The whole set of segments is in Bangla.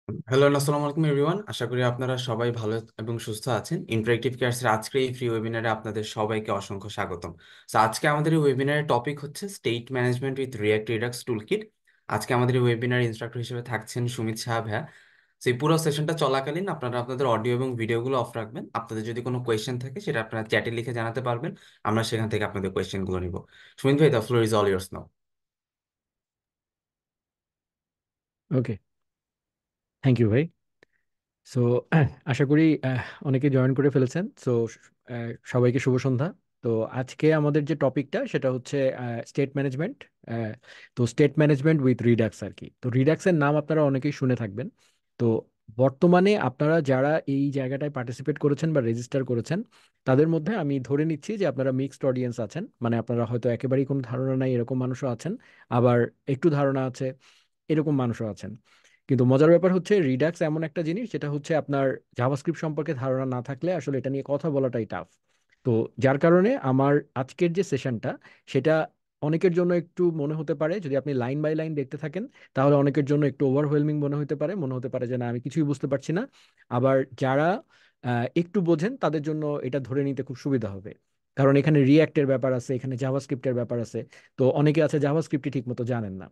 হ্যালো, আসসালামু আলাইকুম এভরিওয়ান। আশা করি আপনারা সবাই ভালো এবং সুস্থ আছেন। ইন্টারেক্টিভ কেয়ার্সের আজকের এই ফ্রি ওয়েবিনারে আপনাদের সবাইকে অসংখ্য স্বাগতম। তো আজকে আমাদের এই ওয়েবিনারের টপিক হচ্ছে state management with react Redux toolkit. আজকে আমাদের এই ওয়েবিনার ইনস্ট্রাক্টর হিসেবে থাকছেন সুমিত সাহা ভাইয়া। সেই পুরো সেশনটা চলাকালীন আপনারা আপনাদের অডিও এবং ভিডিওগুলো অফ রাখবেন। আপনাদের যদি কোনো কোয়েশ্চেন থাকে সেটা আপনারা চ্যাটে লিখে জানাতে পারবেন। আমরা সেখান থেকে আপনাদের কোয়েশ্চেনগুলো নিব। সুমিত ভাই, the floor is all yours now. Okay, thank you ভাই। সো আশা করি অনেকে জয়েন করে ফেলেছেন। সো সবাইকে শুভ সন্ধ্যা। তো আজকে আমাদের যে টপিকটা সেটা হচ্ছে স্টেট ম্যানেজমেন্ট। তো স্টেট ম্যানেজমেন্ট উইথ রিডাক্স আর কি। তো রিডাক্সের নাম আপনারা অনেকেই শুনে থাকবেন। তো বর্তমানে আপনারা যারা এই জায়গাটায় পার্টিসিপেট করেছেন বা রেজিস্টার করেছেন, তাদের মধ্যে আমি ধরে নিচ্ছি যে আপনারা মিক্সড অডিয়েন্স আছেন। মানে আপনারা হয়তো একেবারেই কোনো ধারণা নাই এরকম মানুষও আছেন, আবার একটু ধারণা আছে এরকম মানুষও আছেন। কিন্তু মজার ব্যাপার হচ্ছে রিডাক্স এমন একটা জিনিস যেটা হচ্ছে আপনার জাভাস্ক্রিপ্ট সম্পর্কে ধারণা না থাকলে আসলে এটা নিয়ে কথা বলাটাই টাফ। তো যার কারণে আমার আজকের যে সেশনটা সেটা অনেকের জন্য একটু মনে হতে পারে, যদি আপনি লাইন বাই লাইন দেখতে থাকেন তাহলে অনেকের জন্য একটু ওভারওয়েলমিং মনে হতে পারে যে না আমি কিছুই বুঝতে পারছি না। আবার যারা একটু বোঝেন তাদের জন্য এটা ধরে নিতে খুব সুবিধা হবে, কারণ এখানে রিঅ্যাক্টের ব্যাপার আছে, এখানে জাভাস্ক্রিপ্টের ব্যাপার আছে। তো অনেকে আছে জাভাস্ক্রিপ্টই ঠিক মতো জানেন না।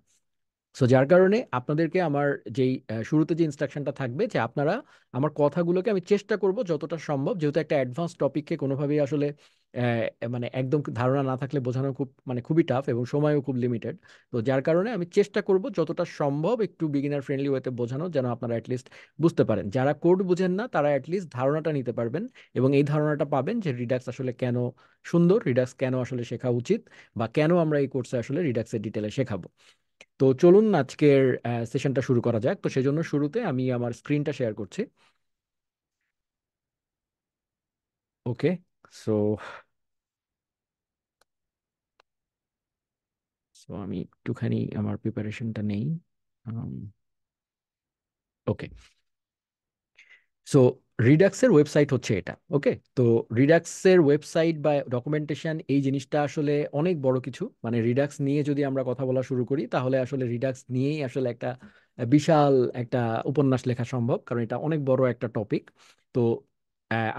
সো যার কারণে আপনাদেরকে আমার যেই শুরুতে যে ইনস্ট্রাকশনটা থাকবে যে আপনারা আমার কথাগুলোকে আমি চেষ্টা করব যতটা সম্ভব, যেহেতু একটা অ্যাডভান্স টপিককে কোনোভাবেই আসলে মানে একদম ধারণা না থাকলে বোঝানো খুব মানে খুবই টাফ এবং সময়ও খুব লিমিটেড। তো যার কারণে আমি চেষ্টা করব যতটা সম্ভব একটু বিগিনার ফ্রেন্ডলি ওয়েতে বোঝানো, যেন আপনারা অ্যাটলিস্ট বুঝতে পারেন। যারা কোড বুঝেন না তারা অ্যাটলিস্ট ধারণাটা নিতে পারবেন এবং এই ধারণাটা পাবেন যে রিডাক্স আসলে কেন সুন্দর, রিডাক্স কেন আসলে শেখা উচিত, বা কেন আমরা এই কোর্সে আসলে রিডাক্সের ডিটেলে শেখাবো। তো চলুন আজকের সেশনটা শুরু করা যাক। তো সেজন্য শুরুতে আমি আমার স্ক্রিনটা শেয়ার করছি। ওকে, সো সো আমি একটুখানি আমার প্রিপারেশনটা নেই। ওকে, সো রিডাক্সের ওয়েবসাইট হচ্ছে এটা। ওকে, তো রিডাক্সের ওয়েবসাইট বা ডকুমেন্টেশন এই জিনিসটা আসলে অনেক বড় কিছু। মানে রিডাক্স নিয়ে যদি আমরা কথা বলা শুরু করি তাহলে আসলে রিডাক্স নিয়েই আসলে একটা বিশাল একটা উপন্যাস লেখা সম্ভব, কারণ এটা অনেক বড় একটা টপিক। তো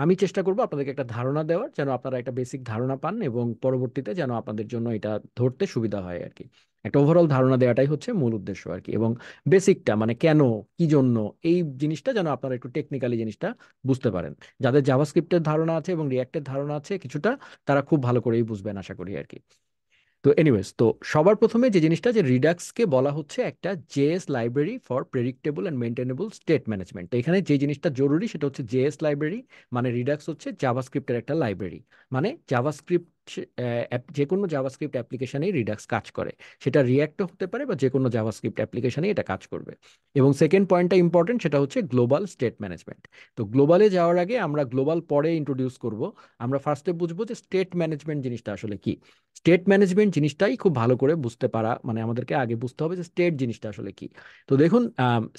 আমি চেষ্টা করব আপনাদেরকে একটা ধারণা দেওয়ার, যেন আপনারা একটা বেসিক ধারণা পান এবং পরবর্তীতে যেন আপনাদের জন্য এটা ধরতে সুবিধা হয় আর কি। একটা ওভারঅল ধারণা দেওয়াটাই হচ্ছে মূল উদ্দেশ্য আর কি। এবং বেসিকটা মানে কেন, কি জন্য, এই জিনিসটা যেন আপনারা একটু টেকনিক্যালি জিনিসটা বুঝতে পারেন। যাদের জাভাস্ক্রিপ্টের ধারণা আছে এবং রিঅ্যাক্টের ধারণা আছে কিছুটা, তারা খুব ভালো করেই বুঝবেন আশা করি আর কি। তো এনিওয়েজ, তো সবার প্রথমে যে জিনিসটা, যে রিডাক্সকে বলা হচ্ছে একটা JS library for predictable and maintainable state management. তো এখানে যে জিনিসটা জরুরি সেটা হচ্ছে জেএস লাইব্রেরি, মানে রিডাক্স হচ্ছে জাভাস্ক্রিপ্টের একটা লাইব্রেরি। মানে জাভাস্ক্রিপ্ট, যে কোনো জাভাস্ক্রিপ্ট অ্যাপ্লিকেশনেই রিডাক্স কাজ করে। সেটা রিয়্যাক্টও হতে পারে বা যে কোনো জাভাস্ক্রিপ্ট অ্যাপ্লিকেশনেই এটা কাজ করবে। এবং সেকেন্ড পয়েন্টটা ইম্পর্টেন্ট, সেটা হচ্ছে গ্লোবাল স্টেট ম্যানেজমেন্ট। তো গ্লোবালে যাওয়ার আগে আমরা গ্লোবাল পরে ইন্ট্রোডিউস করব। আমরা ফার্স্টে বুঝবো যে স্টেট ম্যানেজমেন্ট জিনিসটা আসলে কি। স্টেট ম্যানেজমেন্ট জিনিসটাই খুব ভালো করে বুঝতে পারা, মানে আমাদেরকে আগে বুঝতে হবে যে স্টেট জিনিসটা আসলে কি। তো দেখুন,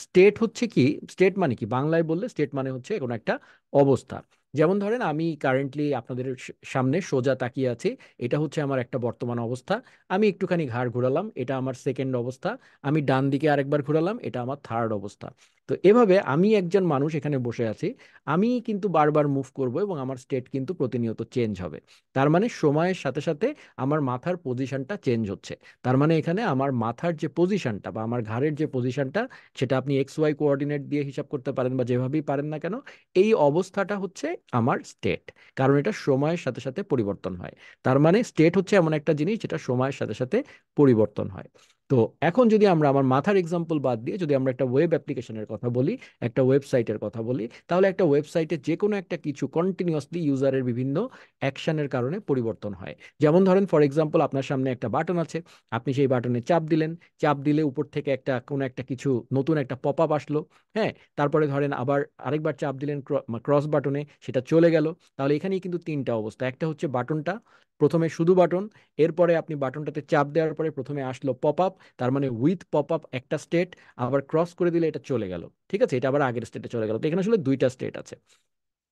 স্টেট হচ্ছে কি, স্টেট মানে কি বাংলায় বললে স্টেট মানে হচ্ছে কোনো একটা অবস্থা। যেমন ধরেন আমি কারেন্টলি আপনাদের সামনে সোজা তাকিয়ে আছি, এটা হচ্ছে আমার একটা বর্তমান অবস্থা। আমি একটুখানি ঘাড় ঘোরালাম, এটা আমার সেকেন্ড অবস্থা। আমি ডান দিকে আরেকবার ঘোরালাম, এটা আমার থার্ড অবস্থা। তো এভাবে আমি একজন মানুষ এখানে বসে আছি, আমি কিন্তু বারবার মুভ করব এবং আমার স্টেট কিন্তু প্রতিনিয়ত চেঞ্জ হবে। তার মানে সময়ের সাথে সাথে আমার মাথার পজিশনটা চেঞ্জ হচ্ছে। তার মানে এখানে আমার মাথার যে পজিশনটা বা আমার ঘাড়ের যে পজিশনটা, সেটা আপনি এক্স ওয়াই কোঅর্ডিনেট দিয়ে হিসাব করতে পারেন বা যেভাবেই পারেন না কেন, এই অবস্থাটা হচ্ছে আমার স্টেট। কারণ এটা সময়ের সাথে সাথে পরিবর্তন হয়। তার মানে স্টেট হচ্ছে এমন একটা জিনিস যেটা সময়ের সাথে সাথে পরিবর্তন হয়। তো এখন যদি আমরা আমার মাথার এক্সাম্পল বাদ দিয়ে যদি আমরা একটা ওয়েব অ্যাপ্লিকেশনের কথা বলি, একটা ওয়েবসাইটের কথা বলি, তাহলে একটা ওয়েবসাইটে যে কোনো একটা কিছু কন্টিনিউয়াসলি ইউজারের বিভিন্ন অ্যাকশনের কারণে পরিবর্তন হয়। যেমন ধরেন ফর এক্সাম্পল, আপনার সামনে একটা বাটন আছে, আপনি সেই বাটনে চাপ দিলেন, চাপ দিলে উপর থেকে একটা কোনো একটা কিছু নতুন একটা পপ আপ আসলো। হ্যাঁ, তারপরে ধরেন আবার আরেকবার চাপ দিলেন ক্রস বাটনে, সেটা চলে গেল। তাহলে এখানেই কিন্তু তিনটা অবস্থা। একটা হচ্ছে বাটনটা প্রথমে শুধু বাটন, এরপরে আপনি বাটনটাতে চাপ দেওয়ার পরে প্রথমে আসলো পপ আপ, তার মানে উইথ পপ আপ একটা স্টেট, আবার ক্রস করে দিলে এটা চলে গেল। ঠিক আছে, এটা আবার আগের স্টেটে চলে গেল। তো এখানে আসলে দুইটা স্টেট আছে।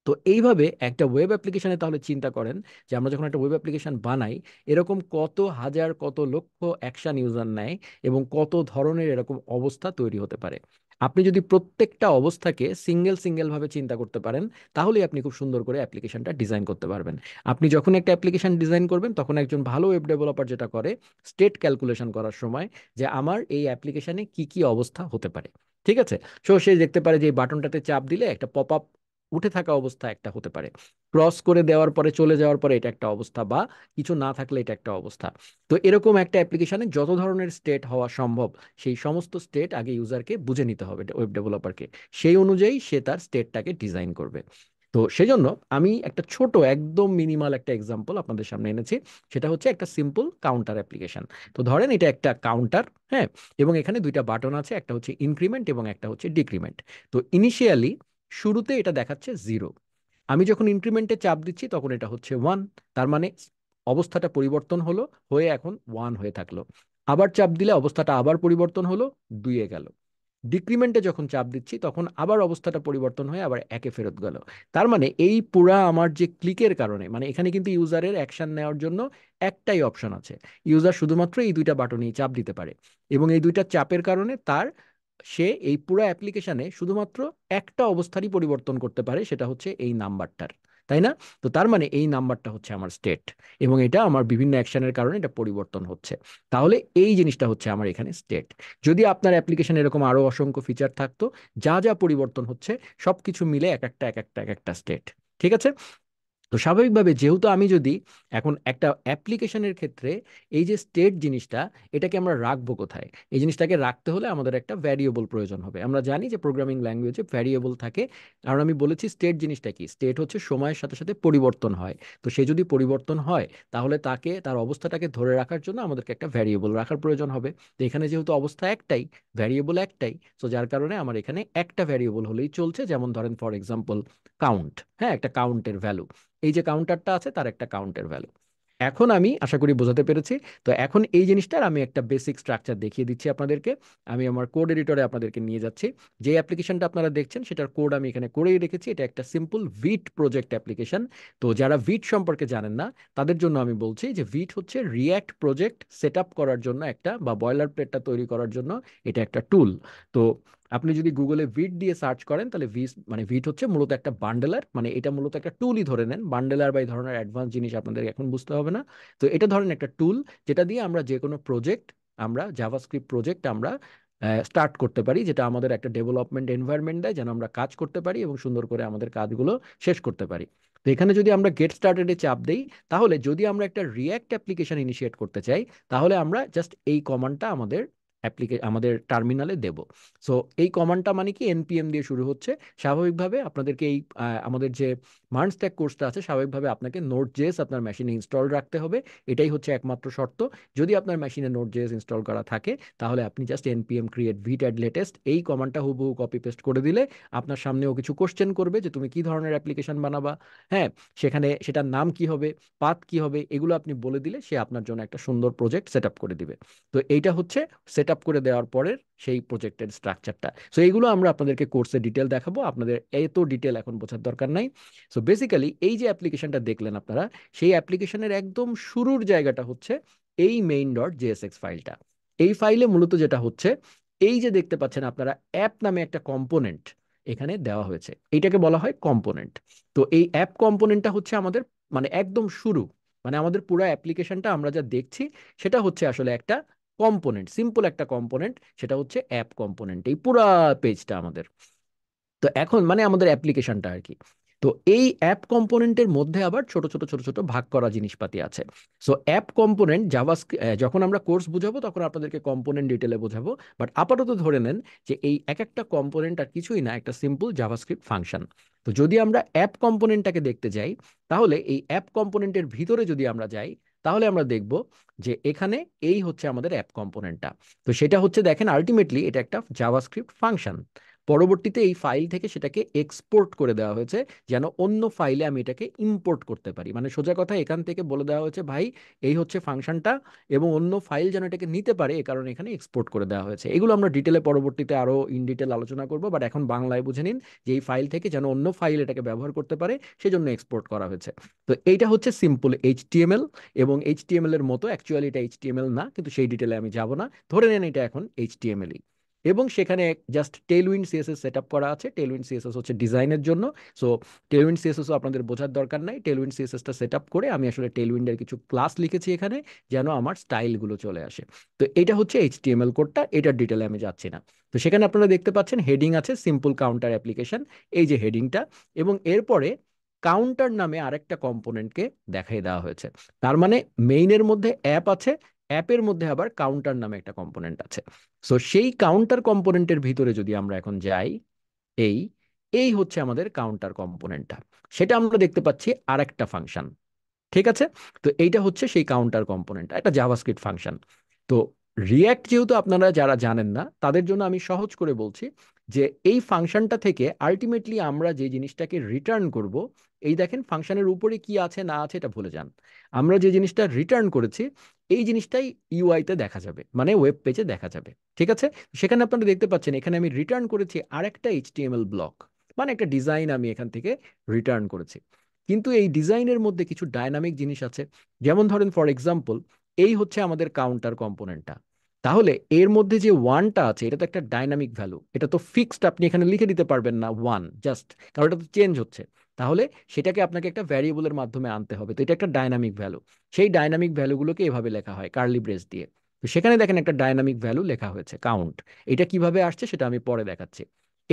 তো এইভাবে একটা ওয়েব অ্যাপ্লিকেশনে তাহলে চিন্তা করেন যে আমরা যখন একটা ওয়েব অ্যাপ্লিকেশন বানাই, এরকম কত হাজার কত লক্ষ অ্যাকশন ইউজার নেয় এবং কত ধরনের এরকম অবস্থা তৈরি হতে পারে। আপনি যদি প্রত্যেকটা অবস্থাকে সিঙ্গেল সিঙ্গেল ভাবে চিন্তা করতে পারেন, তাহলেই আপনি খুব সুন্দর করে অ্যাপ্লিকেশনটা ডিজাইন করতে পারবেন। আপনি যখন একটা অ্যাপ্লিকেশন ডিজাইন করবেন, তখন একজন ভালো ওয়েব ডেভেলপার যেটা করে, স্টেট ক্যালকুলেশন করার সময়, যে আমার এই অ্যাপ্লিকেশনে কি কি অবস্থা হতে পারে। ঠিক আছে। সো সে দেখতে পারে যে এই বাটনটাতে চাপ দিলে একটা পপ আপ উঠে থাকা অবস্থা একটা হতে পারে, ক্রস করে দেওয়ার পরে চলে যাওয়ার পরে এটা একটা অবস্থা, বা কিছু না থাকলে এটা একটা অবস্থা। তো এরকম একটা অ্যাপ্লিকেশনে যত ধরনের স্টেট হওয়া সম্ভব, সেই সমস্ত স্টেট আগে ইউজারকে বুঝে নিতে হবে, ওয়েব ডেভেলপারকে। সেই অনুযায়ী সে তার স্টেটটাকে ডিজাইন করবে। তো সেজন্য আমি একটা ছোট একদম মিনিমাল একটা এক্সাম্পল আপনাদের সামনে এনেছি। সেটা হচ্ছে একটা সিম্পল কাউন্টার অ্যাপ্লিকেশন। তো ধরেন এটা একটা কাউন্টার, হ্যাঁ, এবং এখানে দুইটা বাটন আছে, একটা হচ্ছে ইনক্রিমেন্ট এবং একটা হচ্ছে ডিক্রিমেন্ট। তো ইনিশিয়ালি শুরুতে এটা দেখাচ্ছে 0। আমি যখন ইনক্রিমেন্টে চাপ দিচ্ছি তখন এটা হচ্ছে 1। তার মানে অবস্থাটা পরিবর্তন হলো, হয়ে এখন 1 হয়ে থাকলো। আবার চাপ দিলে অবস্থাটা আবার পরিবর্তন হলো, 2-এ গেল। ডিক্রিমেন্টে যখন চাপ দিচ্ছি তখন আবার অবস্থাটা পরিবর্তন হয়ে আবার 1-এ ফেরত গেল। তার মানে এই পুরা আমার যে ক্লিকের কারণে, মানে এখানে কিন্তু ইউজারের অ্যাকশন নেওয়ার জন্য একটাই অপশন আছে। ইউজার শুধুমাত্র এই দুইটা বাটনেই চাপ দিতে পারে, এবং এই দুইটা চাপের কারণে সে এই পুরো অ্যাপ্লিকেশনে শুধুমাত্র একটা অবস্থারই পরিবর্তন করতে পারে, সেটা হচ্ছে এই নাম্বারটার। তাই না? তো তার মানে এই নাম্বারটা হচ্ছে আমার স্টেট, এবং এটা আমার বিভিন্ন অ্যাকশনের কারণে এটা পরিবর্তন হচ্ছে। তাহলে এই জিনিসটা হচ্ছে আমার এখানে স্টেট। যদি আপনার অ্যাপ্লিকেশন এরকম আরো অসংখ্য ফিচার থাকতো, যা যা পরিবর্তন হচ্ছে সবকিছু মিলে এক একটা স্টেট। ঠিক আছে। তো স্বাভাবিকভাবে যেহেতু আমি যদি এখন একটা অ্যাপ্লিকেশনের ক্ষেত্রে এই যে স্টেট জিনিসটা, এটাকে আমরা রাখবো কোথায়? এই জিনিসটাকে রাখতে হলে আমাদের একটা ভ্যারিয়েবল প্রয়োজন হবে। আমরা জানি যে প্রোগ্রামিং ল্যাঙ্গুয়েজে ভ্যারিয়েবল থাকে। কারণ আমি বলেছি স্টেট জিনিসটা কি, স্টেট হচ্ছে সময়ের সাথে সাথে পরিবর্তন হয়। তো সে যদি পরিবর্তন হয়, তাহলে তাকে তার অবস্থাটাকে ধরে রাখার জন্য আমাদেরকে একটা ভ্যারিয়েবল রাখার প্রয়োজন হবে। তো এখানে যেহেতু অবস্থা একটাই, ভ্যারিয়েবল একটাই, তো যার কারণে আমার এখানে একটা ভ্যারিয়েবল হলেই চলছে। যেমন ধরেন ফর এক্সাম্পল কাউন্ট, হ্যাঁ, একটা কাউন্টের ভ্যালু। এই যে কাউন্টারটা আছে তার একটা কাউন্টের ভ্যালু। এখন আমি আশা করি বোঝাতে পেরেছি। তো এখন এই জিনিসটার আমি একটা বেসিক স্ট্রাকচার দেখিয়ে দিচ্ছি আপনাদেরকে। আমি আমার কোড এডিটরে আপনাদেরকে নিয়ে যাচ্ছি। যে অ্যাপ্লিকেশনটা আপনারা দেখছেন সেটার কোড আমি এখানে করেই রেখেছি। এটা একটা সিম্পল ভিট প্রজেক্ট অ্যাপ্লিকেশন। তো যারা ভিট সম্পর্কে জানেন না, তাদের জন্য আমি বলছি যে ভিট হচ্ছে রিয়্যাক্ট প্রজেক্ট সেট আপ করার জন্য একটা, বা বয়লার প্লেটটা তৈরি করার জন্য এটা একটা টুল। তো আপনি যদি গুগলে ভিট দিয়ে সার্চ করেন, তাহলে ভিট হচ্ছে মূলত একটা বান্ডেলার, মানে এটা মূলত একটা টুলই ধরে নেন। বান্ডেলার বা এই ধরনের অ্যাডভান্স জিনিস আপনাদের এখন বুঝতে হবে না। তো এটা ধরেন একটা টুল, যেটা দিয়ে আমরা যে কোনো প্রজেক্ট, আমরা জাভাস্ক্রিপ্ট প্রজেক্ট আমরা স্টার্ট করতে পারি, যেটা আমাদের একটা ডেভেলপমেন্ট এনভায়রনমেন্ট দেয়, যেন আমরা কাজ করতে পারি এবং সুন্দর করে আমাদের কাজগুলো শেষ করতে পারি। তো এখানে যদি আমরা গেট স্টার্টেডে চাপ দেই, তাহলে যদি আমরা একটা রিয়্যাক্ট অ্যাপ্লিকেশন ইনিশিয়েট করতে চাই, তাহলে আমরা জাস্ট এই কমান্ডটা আমাদের টার্মিনালে দেব। সো এই কমান্ডটা মানে কি, এনপিএম দিয়ে শুরু হচ্ছে। স্বাভাবিকভাবে আপনাদেরকে এই আমাদের যে মার্ন স্ট্যাক কোর্সটা আছে, স্বাভাবিকভাবে আপনাকে নোড জেএস আপনার মেশিনে ইনস্টল রাখতে হবে। এটাই হচ্ছে একমাত্র শর্ত। যদি আপনার মেশিনে নোড জেএস ইনস্টল করা থাকে, তাহলে আপনি just npm create vite at latest এই কমান্ডটা হুবহু কপি পেস্ট করে দিলে, আপনার সামনেও কিছু কোশ্চেন করবে যে তুমি কি ধরনের অ্যাপ্লিকেশন বানাবা, হ্যাঁ, সেখানে সেটার নাম কি হবে, পাথ কি হবে, এগুলো আপনি বলে দিলে সে আপনার জন্য একটা সুন্দর প্রজেক্ট সেট আপ করে দিবে। তো এইটা হচ্ছে সেট আপ করে দেওয়ার পরের সেই প্রজেক্টের স্ট্রাকচারটা। সো এইগুলো আমরা আপনাদেরকে কোর্সে ডিটেল দেখাবো, আপনাদের এত ডিটেল এখন বোঝার দরকার নাই। সো বেসিক্যালি এই যে অ্যাপ্লিকেশনটা দেখলেন আপনারা, সেই অ্যাপ্লিকেশনের একদম শুরুর জায়গাটা হচ্ছে এই মেইন ডট জেএসএক্স ফাইলটা। এই ফাইলে মূলত যেটা হচ্ছে, এই যে দেখতে পাচ্ছেন আপনারা, অ্যাপ নামে একটা কম্পোনেন্ট এখানে দেওয়া হয়েছে, এইটাকে বলা হয় কম্পোনেন্ট। তো এই অ্যাপ কম্পোনেন্টটা হচ্ছে আমাদের, মানে একদম শুরু, মানে আমাদের পুরো অ্যাপ্লিকেশনটা আমরা যা দেখছি, সেটা হচ্ছে আসলে একটা কম্পোনেন্ট, সিম্পল একটা কম্পোনেন্ট। সেটা হচ্ছে অ্যাপ কম্পোনেন্ট, এই পুরা পেজটা আমাদের। তো এখন মানে আমাদের অ্যাপ্লিকেশনটা আর কি। তো এই অ্যাপ কম্পোনেন্টের মধ্যে আবার ছোট ছোট ছোট ছোট ভাগ করা জিনিসপাতি আছে। সো অ্যাপ কম্পোনেন্ট যখন আমরা কোর্স বুঝাবো তখন আপনাদেরকে কম্পোনেন্ট ডিটেলে বোঝাবো। বাট আপাতত ধরে নেন যে এই এক একটা কম্পোনেন্ট আর কিছুই না, একটা সিম্পল জাভাস্ক্রিপ্ট ফাংশন। তো যদি আমরা অ্যাপ কম্পোনেন্টটাকে দেখতে যাই, তাহলে এই অ্যাপ কম্পোনেন্টের ভিতরে যদি আমরা যাই, তাহলে আমরা দেখব যে এখানে এই হচ্ছে আমাদের অ্যাপ কম্পোনেন্টটা। তো সেটা হচ্ছে, দেখেন, আলটিমেটলি এটা একটা জাভাস্ক্রিপ্ট ফাংশন। পরবর্তীতে এই ফাইল থেকে সেটাকে এক্সপোর্ট করে দেওয়া হয়েছে, যেন অন্য ফাইলে আমি এটাকে ইম্পোর্ট করতে পারি। মানে সোজা কথা, এখান থেকে বলে দেওয়া হয়েছে ভাই এই হচ্ছে ফাংশনটা, এবং অন্য ফাইল যেন এটাকে নিতে পারে, এ কারণে এখানে এক্সপোর্ট করে দেওয়া হয়েছে। এগুলো আমরা ডিটেলে পরবর্তীতে আরো ইন ডিটেল আলোচনা করব, বাট এখন বাংলায় বুঝে নিন যে এই ফাইল থেকে যেন অন্য ফাইল এটাকে ব্যবহার করতে পারে, সেজন্য এক্সপোর্ট করা হয়েছে। তো এইটা হচ্ছে সিম্পল এইচটিএমএল। এবং এইচটিএমএল এর মতো অ্যাকচুয়ালি এটা এইচটিএমএল না, কিন্তু সেই ডিটেলে আমি যাব না, ধরে নেন এটা এখন এইচটিএমএল। এবং সেখানে just Tailwind CSS set up করা আছে। টেলউইন্ড সিএসএস হচ্ছে ডিজাইনের জন্য। সো টেলউইন্ড সিএসএসও আপনাদের বোঝার দরকার নাই। টেলউইন্ড সিএসএসটা সেট আপ করে আমি আসলে টেলউইন্ডের কিছু ক্লাস লিখেছি এখানে, যেন আমার স্টাইলগুলো চলে আসে। তো এটা হচ্ছে এইচটিএমএল কোডটা, এটার ডিটেলে আমি যাচ্ছি না। তো সেখানে আপনারা দেখতে পাচ্ছেন হেডিং আছে সিম্পল কাউন্টার অ্যাপ্লিকেশন, এই যে হেডিংটা, এবং এরপরে কাউন্টার নামে আরেকটা কম্পোনেন্টকে দেখাই দেওয়া হয়েছে। তার মানে মেইনের মধ্যে অ্যাপ আছে, অ্যাপের মধ্যে আবার কাউন্টার নামে একটা কম্পোনেন্ট আছে। সো সেই কাউন্টার কম্পোনেন্টের ভিতরে যদি আমরা এখন যাই, এই এই হচ্ছে আমাদের কাউন্টার কম্পোনেন্টটা। সেটা আমরা দেখতে পাচ্ছি আরেকটা ফাংশন। ঠিক আছে? তো এইটা হচ্ছে সেই কাউন্টার কম্পোনেন্ট, একটা জাভাস্ক্রিপ্ট ফাংশন। তো রিয়্যাক্ট যেহেতু আপনারা যারা জানেন না, তাদের জন্য আমি সহজ করে বলছি যে এই ফাংশনটা থেকে আলটিমেটলি আমরা যে জিনিসটাকে রিটার্ন করব, এই দেখেন ফাংশনের উপরে কি আছে না আছে এটা ভুলে যান। আমরা যে জিনিসটা রিটার্ন করেছি এই জিনিসটাই ইউআইতে দেখা যাবে, মানে ওয়েব পেজে দেখা যাবে। ঠিক আছে? সেখানে আপনারা দেখতে পাচ্ছেন এখানে আমি রিটার্ন করেছি আরেকটা এইচটিএমএল ব্লক, মানে একটা ডিজাইন আমি এখান থেকে রিটার্ন করেছি। কিন্তু এই ডিজাইনের মধ্যে কিছু ডায়নামিক জিনিস আছে। যেমন ধরেন ফর এক্সাম্পল, এই হচ্ছে আমাদের কাউন্টার কম্পোনেন্টটা। তাহলে এর মধ্যে যে ওয়ানটা আছে এটা তো একটা ডাইনামিক ভ্যালু, এটা তো ফিক্সড, আপনি এখানে লিখে দিতে পারবেন না ওয়ান জাস্ট, কারণ এটা তো চেঞ্জ হচ্ছে। তাহলে সেটাকে আপনাকে একটা ভ্যারিয়েবলের মাধ্যমে আনতে হবে, তো এটা একটা ডাইনামিক ভ্যালু। সেই ডাইনামিক ভ্যালুগুলোকে এভাবে লেখা হয় কার্লি ব্রেস দিয়ে। তো সেখানে দেখেন একটা ডাইনামিক ভ্যালু লেখা হয়েছে কাউন্ট। এটা কিভাবে আসছে সেটা আমি পরে দেখাচ্ছি।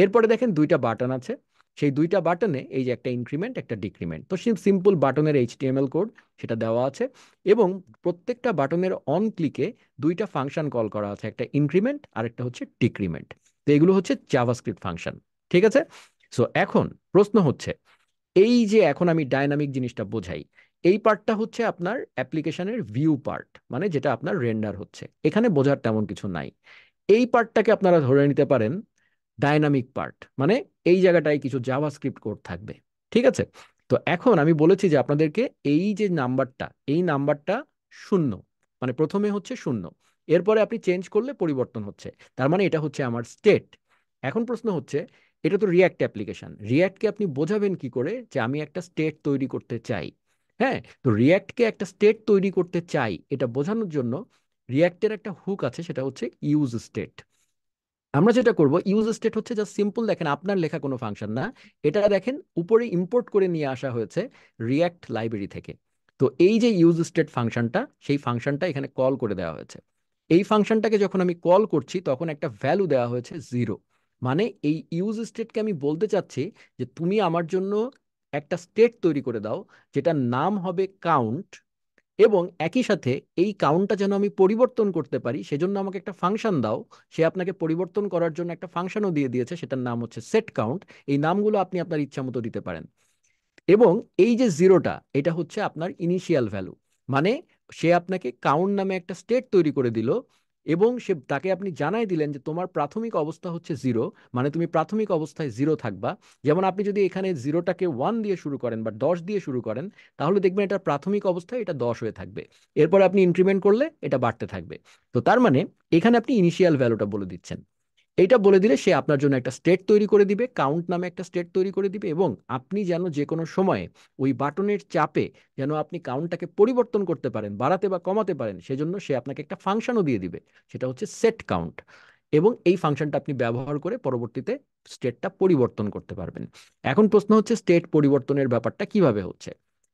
এরপরে দেখেন দুইটা বাটন আছে। সেই দুইটা বাটনে এই যে একটা ইনক্রিমেন্ট একটা ডিক্রিমেন্ট, তো সিম্পল বাটনের এইচটিএমএল কোড সেটা দেওয়া আছে। এবং প্রত্যেকটা বাটনের অন ক্লিকে দুইটা ফাংশন কল করা আছে, একটা ইনক্রিমেন্ট আর একটা হচ্ছে ডিক্রিমেন্ট। তো এগুলো হচ্ছে জাভাস্ক্রিপ্ট ফাংশন। ঠিক আছে? সো এখন প্রশ্ন হচ্ছে, এই যে এখন আমি ডাইনামিক জিনিসটা বোঝাই, এই পার্টটা হচ্ছে আপনার অ্যাপ্লিকেশনের ভিউ পার্ট, মানে যেটা আপনার রেন্ডার হচ্ছে, এখানে বোঝার তেমন কিছু নাই। এই পার্টটাকে আপনারা ধরে নিতে পারেন ডাইনামিক পার্ট, মানে এই জায়গাটায় কিছু জাভাস্ক্রিপ্ট কোড থাকবে। ঠিক আছে? তো এখন আমি বলেছি যে আপনাদেরকে এই যে নাম্বারটা, এই নাম্বারটা শূন্য, মানে প্রথমে হচ্ছে শূন্য, এরপরে আপনি চেঞ্জ করলে পরিবর্তন হচ্ছে, তার মানে এটা হচ্ছে আমার স্টেট। এখন প্রশ্ন হচ্ছে, এটা তো রিয়্যাক্ট অ্যাপ্লিকেশন, রিয়্যাক্টকে আপনি বোঝাবেন কি করে যে আমি একটা স্টেট তৈরি করতে চাই? হ্যাঁ, তো রিয়্যাক্টকে একটা স্টেট তৈরি করতে চাই এটা বোঝানোর জন্য রিয়্যাক্টের একটা হুক আছে, সেটা হচ্ছে ইউজ স্টেট। আমরা যেটা করব, ইউজ স্টেট হচ্ছে জাস্ট সিম্পল, দেখেন আপনার লেখা কোনো ফাংশন না, এটা দেখেন উপরে ইম্পোর্ট করে নিয়ে আসা হয়েছে রিয়্যাক্ট লাইব্রেরি থেকে। তো এই যে ইউজ স্টেট ফাংশনটা, সেই ফাংশনটা এখানে কল করে দেওয়া হয়েছে। এই ফাংশনটাকে যখন আমি কল করছি তখন একটা ভ্যালু দেওয়া হয়েছে জিরো। মানে এই ইউজ স্টেটকে আমি বলতে চাচ্ছি যে তুমি আমার জন্য একটা স্টেট তৈরি করে দাও, যেটার নাম হবে কাউন্ট, এবং একই সাথে এই কাউন্টটা যেন আমি পরিবর্তন করতে পারি সেজন্য আমাকে একটা ফাংশন দাও। সে আপনাকে পরিবর্তন করার জন্য একটা ফাংশনও দিয়ে দিয়েছে, সেটার নাম হচ্ছে সেট কাউন্ট। এই নামগুলো আপনি আপনার ইচ্ছা মতো দিতে পারেন। এবং এই যে জিরোটা, এটা হচ্ছে আপনার ইনিশিয়াল ভ্যালু, মানে সে আপনাকে কাউন্ট নামে একটা স্টেট তৈরি করে দিল, এবং সে তাকে আপনি জানাই দিলেন যে তোমার প্রাথমিক অবস্থা হচ্ছে জিরো, মানে তুমি প্রাথমিক অবস্থায় জিরো থাকবা। যেমন আপনি যদি এখানে জিরোটাকে ওয়ান দিয়ে শুরু করেন বা 10 দিয়ে শুরু করেন, তাহলে দেখবেন এটা প্রাথমিক অবস্থায় এটা 10 হয়ে থাকবে। এরপরে আপনি ইনক্রিমেন্ট করলে এটা বাড়তে থাকবে। তো তার মানে এখানে আপনি ইনিশিয়াল ভ্যালুটা বলে দিচ্ছেন। এইটা বলে দিলে সে আপনার জন্য একটা স্টেট তৈরি করে দিবে, কাউন্ট নামে একটা স্টেট তৈরি করে দিবে, এবং আপনি যেন যে কোনো সময়ে ওই বাটনের চাপে যেন আপনি কাউন্টটাকে পরিবর্তন করতে পারেন, বাড়াতে বা কমাতে পারেন, সেজন্য সে আপনাকে একটা ফাংশনও দিয়ে দিবে, সেটা হচ্ছে সেট কাউন্ট। এবং এই ফাংশনটা আপনি ব্যবহার করে পরবর্তীতে স্টেটটা পরিবর্তন করতে পারবেন। এখন প্রশ্ন হচ্ছে স্টেট পরিবর্তনের ব্যাপারটা কিভাবে হচ্ছে।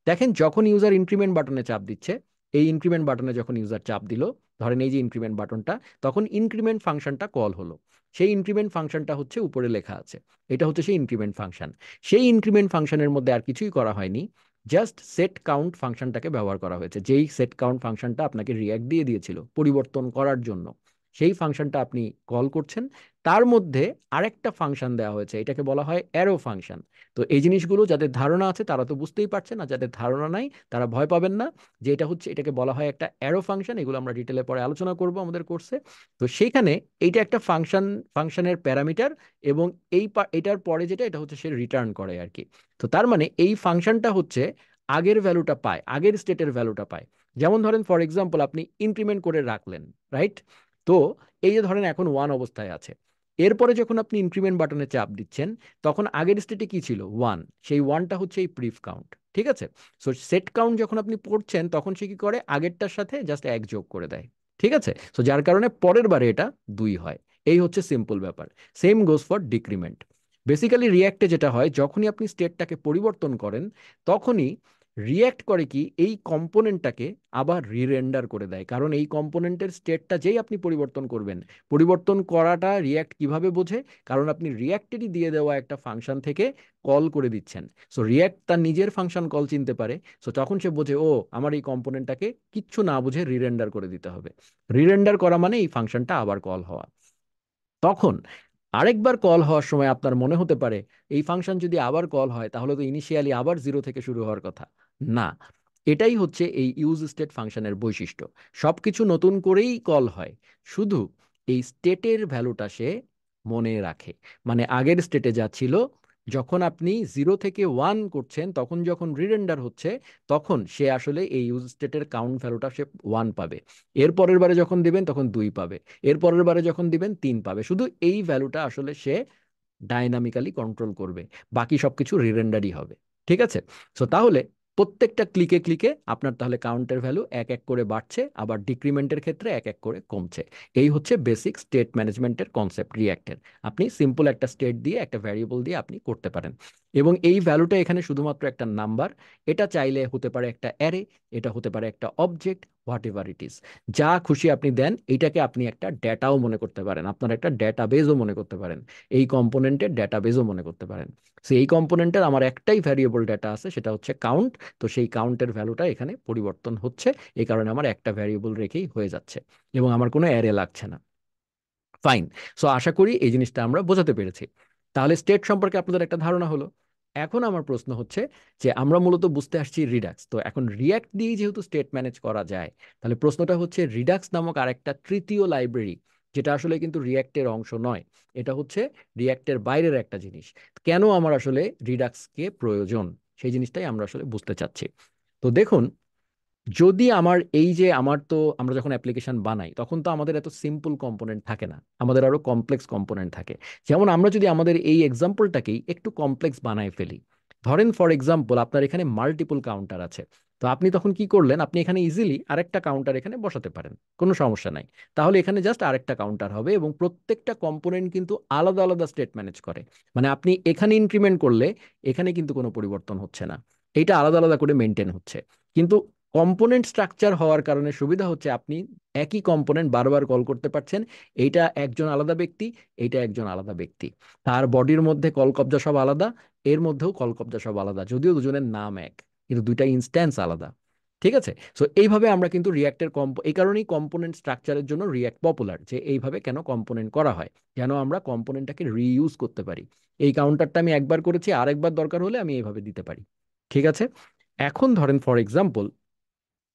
দেখেন যখন ইউজার ইনক্রিমেন্ট বাটনে চাপ দিচ্ছে, এই ইনক্রিমেন্ট বাটনে যখন ইউজার চাপ দিল, ধরেন এই যে ইনক্রিমেন্ট বাটনটা, তখন ইনক্রিমেন্ট ফাংশনটা কল হলো। সেই ইনক্রিমেন্ট ফাংশনটা হচ্ছে উপরে লেখা আছে, এটা হচ্ছে সেই ইনক্রিমেন্ট ফাংশন। সেই ইনক্রিমেন্ট ফাংশনের মধ্যে আর কিছুই করা হয়নি, জাস্ট সেট কাউন্ট ফাংশনটাকে ব্যবহার করা হয়েছে, যেই সেট কাউন্ট ফাংশনটা আপনাকে রিয়্যাক্ট দিয়ে দিয়েছিল পরিবর্তন করার জন্য। সেই ফাংশনটা আপনি কল করছেন। তার মধ্যে আরেকটা ফাংশন দেওয়া হয়েছে, এটাকে বলা হয় অ্যারো ফাংশন। তো এই জিনিসগুলো যাদের ধারণা আছে তারা তো বুঝতেই পারছেন, আর যাদের ধারণা নাই তারা ভয় পাবেন না, যে এটা হচ্ছে, এটাকে বলা হয় একটা অ্যারো ফাংশন। এগুলো আমরা ডিটেলে পরে আলোচনা করব আমাদের কোর্সে। তো সেইখানে এইটা একটা ফাংশন, ফাংশনের প্যারামিটার, এবং এটার পরে যেটা, এটা হচ্ছে সে রিটার্ন করে আর কি। তো তার মানে এই ফাংশনটা হচ্ছে আগের ভ্যালুটা পায়, আগের স্টেটের ভ্যালুটা পায়। যেমন ধরেন ফর এক্সাম্পল আপনি ইনক্রিমেন্ট করে রাখলেন, রাইট? তো এই যে ধরেন এখন ওয়ান অবস্থায় আছে, এরপরে যখন আপনি ইনক্রিমেন্ট বাটনে চাপ দিচ্ছেন, তখন আগের স্টেটে কি ছিল ওয়ান, সেই ওয়ানটা হচ্ছে এই প্রিফ কাউন্ট। ঠিক আছে? সো সেট কাউন্ট যখন আপনি পড়ছেন তখন সে কি করে, আগেরটার সাথে জাস্ট এক যোগ করে দেয়। ঠিক আছে? সো যার কারণে পরের বারে এটা দুই হয়। এই হচ্ছে সিম্পল ব্যাপার। Same goes for decrement. Basically রিয়্যাক্টে যেটা হয়, যখনই আপনি স্টেটটাকে পরিবর্তন করেন, তখনই রিয়্যাক্ট করে কি এই কম্পোনেন্টটাকে আবার রিরেন্ডার করে দেয়। কারণ এই কম্পোনেন্টের স্টেটটা যেই আপনি পরিবর্তন করবেন, পরিবর্তন করাটা রিয়্যাক্ট কিভাবে বোঝে? কারণ আপনি রিয়্যাক্টেরই দিয়ে দেওয়া একটা ফাংশন থেকে কল করে দিচ্ছেন। সো রিয়্যাক্ট তার নিজের ফাংশন কল চিনতে পারে। সো তখন সে বোঝে, ও আমার এই কম্পোনেন্টটাকে কিচ্ছু না বুঝে রিরেন্ডার করে দিতে হবে। রিরেন্ডার করা মানে এই ফাংশনটা আবার কল হওয়া। তখন আরেকবার কল হওয়ার সময় আপনার মনে হতে পারে, এই ফাংশন যদি আবার কল হয় তাহলে তো ইনিশিয়ালি আবার জিরো থেকে শুরু হওয়ার কথা। না, এটাই হচ্ছে এই ইউজ স্টেট ফাংশনের বৈশিষ্ট্য। সবকিছু নতুন করেই কল হয়, শুধু এই স্টেটের ভ্যালুটা সে মনে রাখে। মানে আগের স্টেটে যা ছিল, যখন আপনি জিরো থেকে ওয়ান করছেন, তখন যখন রিরেন্ডার হচ্ছে, তখন সে আসলে এই ইউজ স্টেটের কাউন্ট ভ্যালুটা সে ওয়ান পাবে। এর পরের বারে যখন দিবেন তখন দুই পাবে, এর পরের বারে যখন দিবেন তিন পাবে। শুধু এই ভ্যালুটা আসলে সে ডাইনামিক্যালি কন্ট্রোল করবে, বাকি সবকিছু রিরেন্ডারই হবে। ঠিক আছে? সো তাহলে প্রত্যেকটা ক্লিকে ক্লিকে আপনার তাহলে কাউন্টের ভ্যালু এক এক করে বাড়ছে, আবার ডিক্রিমেন্টের ক্ষেত্রে এক এক করে কমছে। এই হচ্ছে বেসিক স্টেট ম্যানেজমেন্টের কনসেপ্ট রিঅ্যাক্টের। আপনি সিম্পল একটা স্টেট দিয়ে, একটা ভ্যারিয়েবল দিয়ে আপনি করতে পারেন। এবং এই ভ্যালুটা এখানে শুধুমাত্র একটা নাম্বার। এটা চাইলে হতে পারে একটা অ্যারে, এটা হতে পারে একটা object, what ever it is. যা খুশি আপনি দেন, এটাকে আপনি একটা ডেটাও মনে করতে পারেন, আপনার একটা ডেটাবেজও মনে করতে পারেন, এই কম্পোনেন্টের ডেটাবেজও মনে করতে পারেন। সো এই কম্পোনেন্টের আমার একটাই ভ্যারিয়েবল ডেটা আছে, সেটা হচ্ছে কাউন্ট। তো সেই কাউন্টের ভ্যালুটা এখানে পরিবর্তন হচ্ছে, এই কারণে আমার একটা ভ্যারিয়েবল রেখেই হয়ে যাচ্ছে এবং আমার কোনো অ্যারে লাগছে না। ফাইন। সো আশা করি এই জিনিসটা আমরা বোঝাতে পেরেছি। তাহলে স্টেট সম্পর্কে আপনাদের একটা ধারণা হলো। এখন আমার প্রশ্ন হচ্ছে যে আমরা মূলত বুঝতে আসছি রিডাক্স, তো এখন রিয়্যাক্ট দিয়ে যেহেতু স্টেট ম্যানেজ করা যায়, তাহলে প্রশ্নটা হচ্ছে রিডাক্স নামক আরেকটা তৃতীয় লাইব্রেরি, যেটা আসলে কিন্তু রিয়্যাক্টের অংশ নয়, এটা হচ্ছে রিয়্যাক্টের বাইরের একটা জিনিস, কেন আমার আসলে রিডাক্সকে প্রয়োজন, সেই জিনিসটাই আমরা আসলে বুঝতে চাচ্ছি। তো দেখুন, যদি আমার এই যে আমার তো আমরা যখন অ্যাপ্লিকেশন বানাই, তখন তো আমাদের এত সিম্পল কম্পোনেন্ট থাকে না, আমাদের আরো কমপ্লেক্স কম্পোনেন্ট থাকে। যেমন আমরা যদি আমাদের এই এক্সাম্পলটাকেই একটু কমপ্লেক্স বানায় ফেলি, ধরেন ফর এক্সাম্পল আপনার এখানে মাল্টিপল কাউন্টার আছে। তো আপনি তখন কি করলেন, আপনি এখানে ইজিলি আরেকটা কাউন্টার এখানে বসাতে পারেন, কোনো সমস্যা নাই। তাহলে এখানে জাস্ট আরেকটা কাউন্টার হবে এবং প্রত্যেকটা কম্পোনেন্ট কিন্তু আলাদা আলাদা স্টেট ম্যানেজ করে। মানে আপনি এখানে ইনক্রিমেন্ট করলে এখানে কিন্তু কোনো পরিবর্তন হচ্ছে না, এইটা আলাদা আলাদা করে মেনটেন হচ্ছে। কিন্তু কম্পোনেন্ট স্ট্রাকচার হওয়ার কারণে সুবিধা হচ্ছে, আপনি একই কম্পোনেন্ট বারবার কল করতে পারছেন। এইটা একজন আলাদা ব্যক্তি, এইটা একজন আলাদা ব্যক্তি, তার বডির মধ্যে কল কবজা সব আলাদা, এর মধ্যেও কল কবজা সব আলাদা, যদিও দুজনের নাম এক, কিন্তু দুইটা ইনস্ট্যান্স আলাদা। ঠিক আছে? সো এইভাবে আমরা কিন্তু রিয়াক্টের এই কারণেই কম্পোনেন্ট স্ট্রাকচারের জন্য রিয়াক্ট পপুলার, যে এইভাবে কেন কম্পোনেন্ট করা হয়, যেন আমরা কম্পোনেন্টটাকে রিইউজ করতে পারি। এই কাউন্টারটা আমি একবার করেছি, আরেকবার দরকার হলে আমি এইভাবে দিতে পারি। ঠিক আছে? এখন ধরেন ফর এক্সাম্পল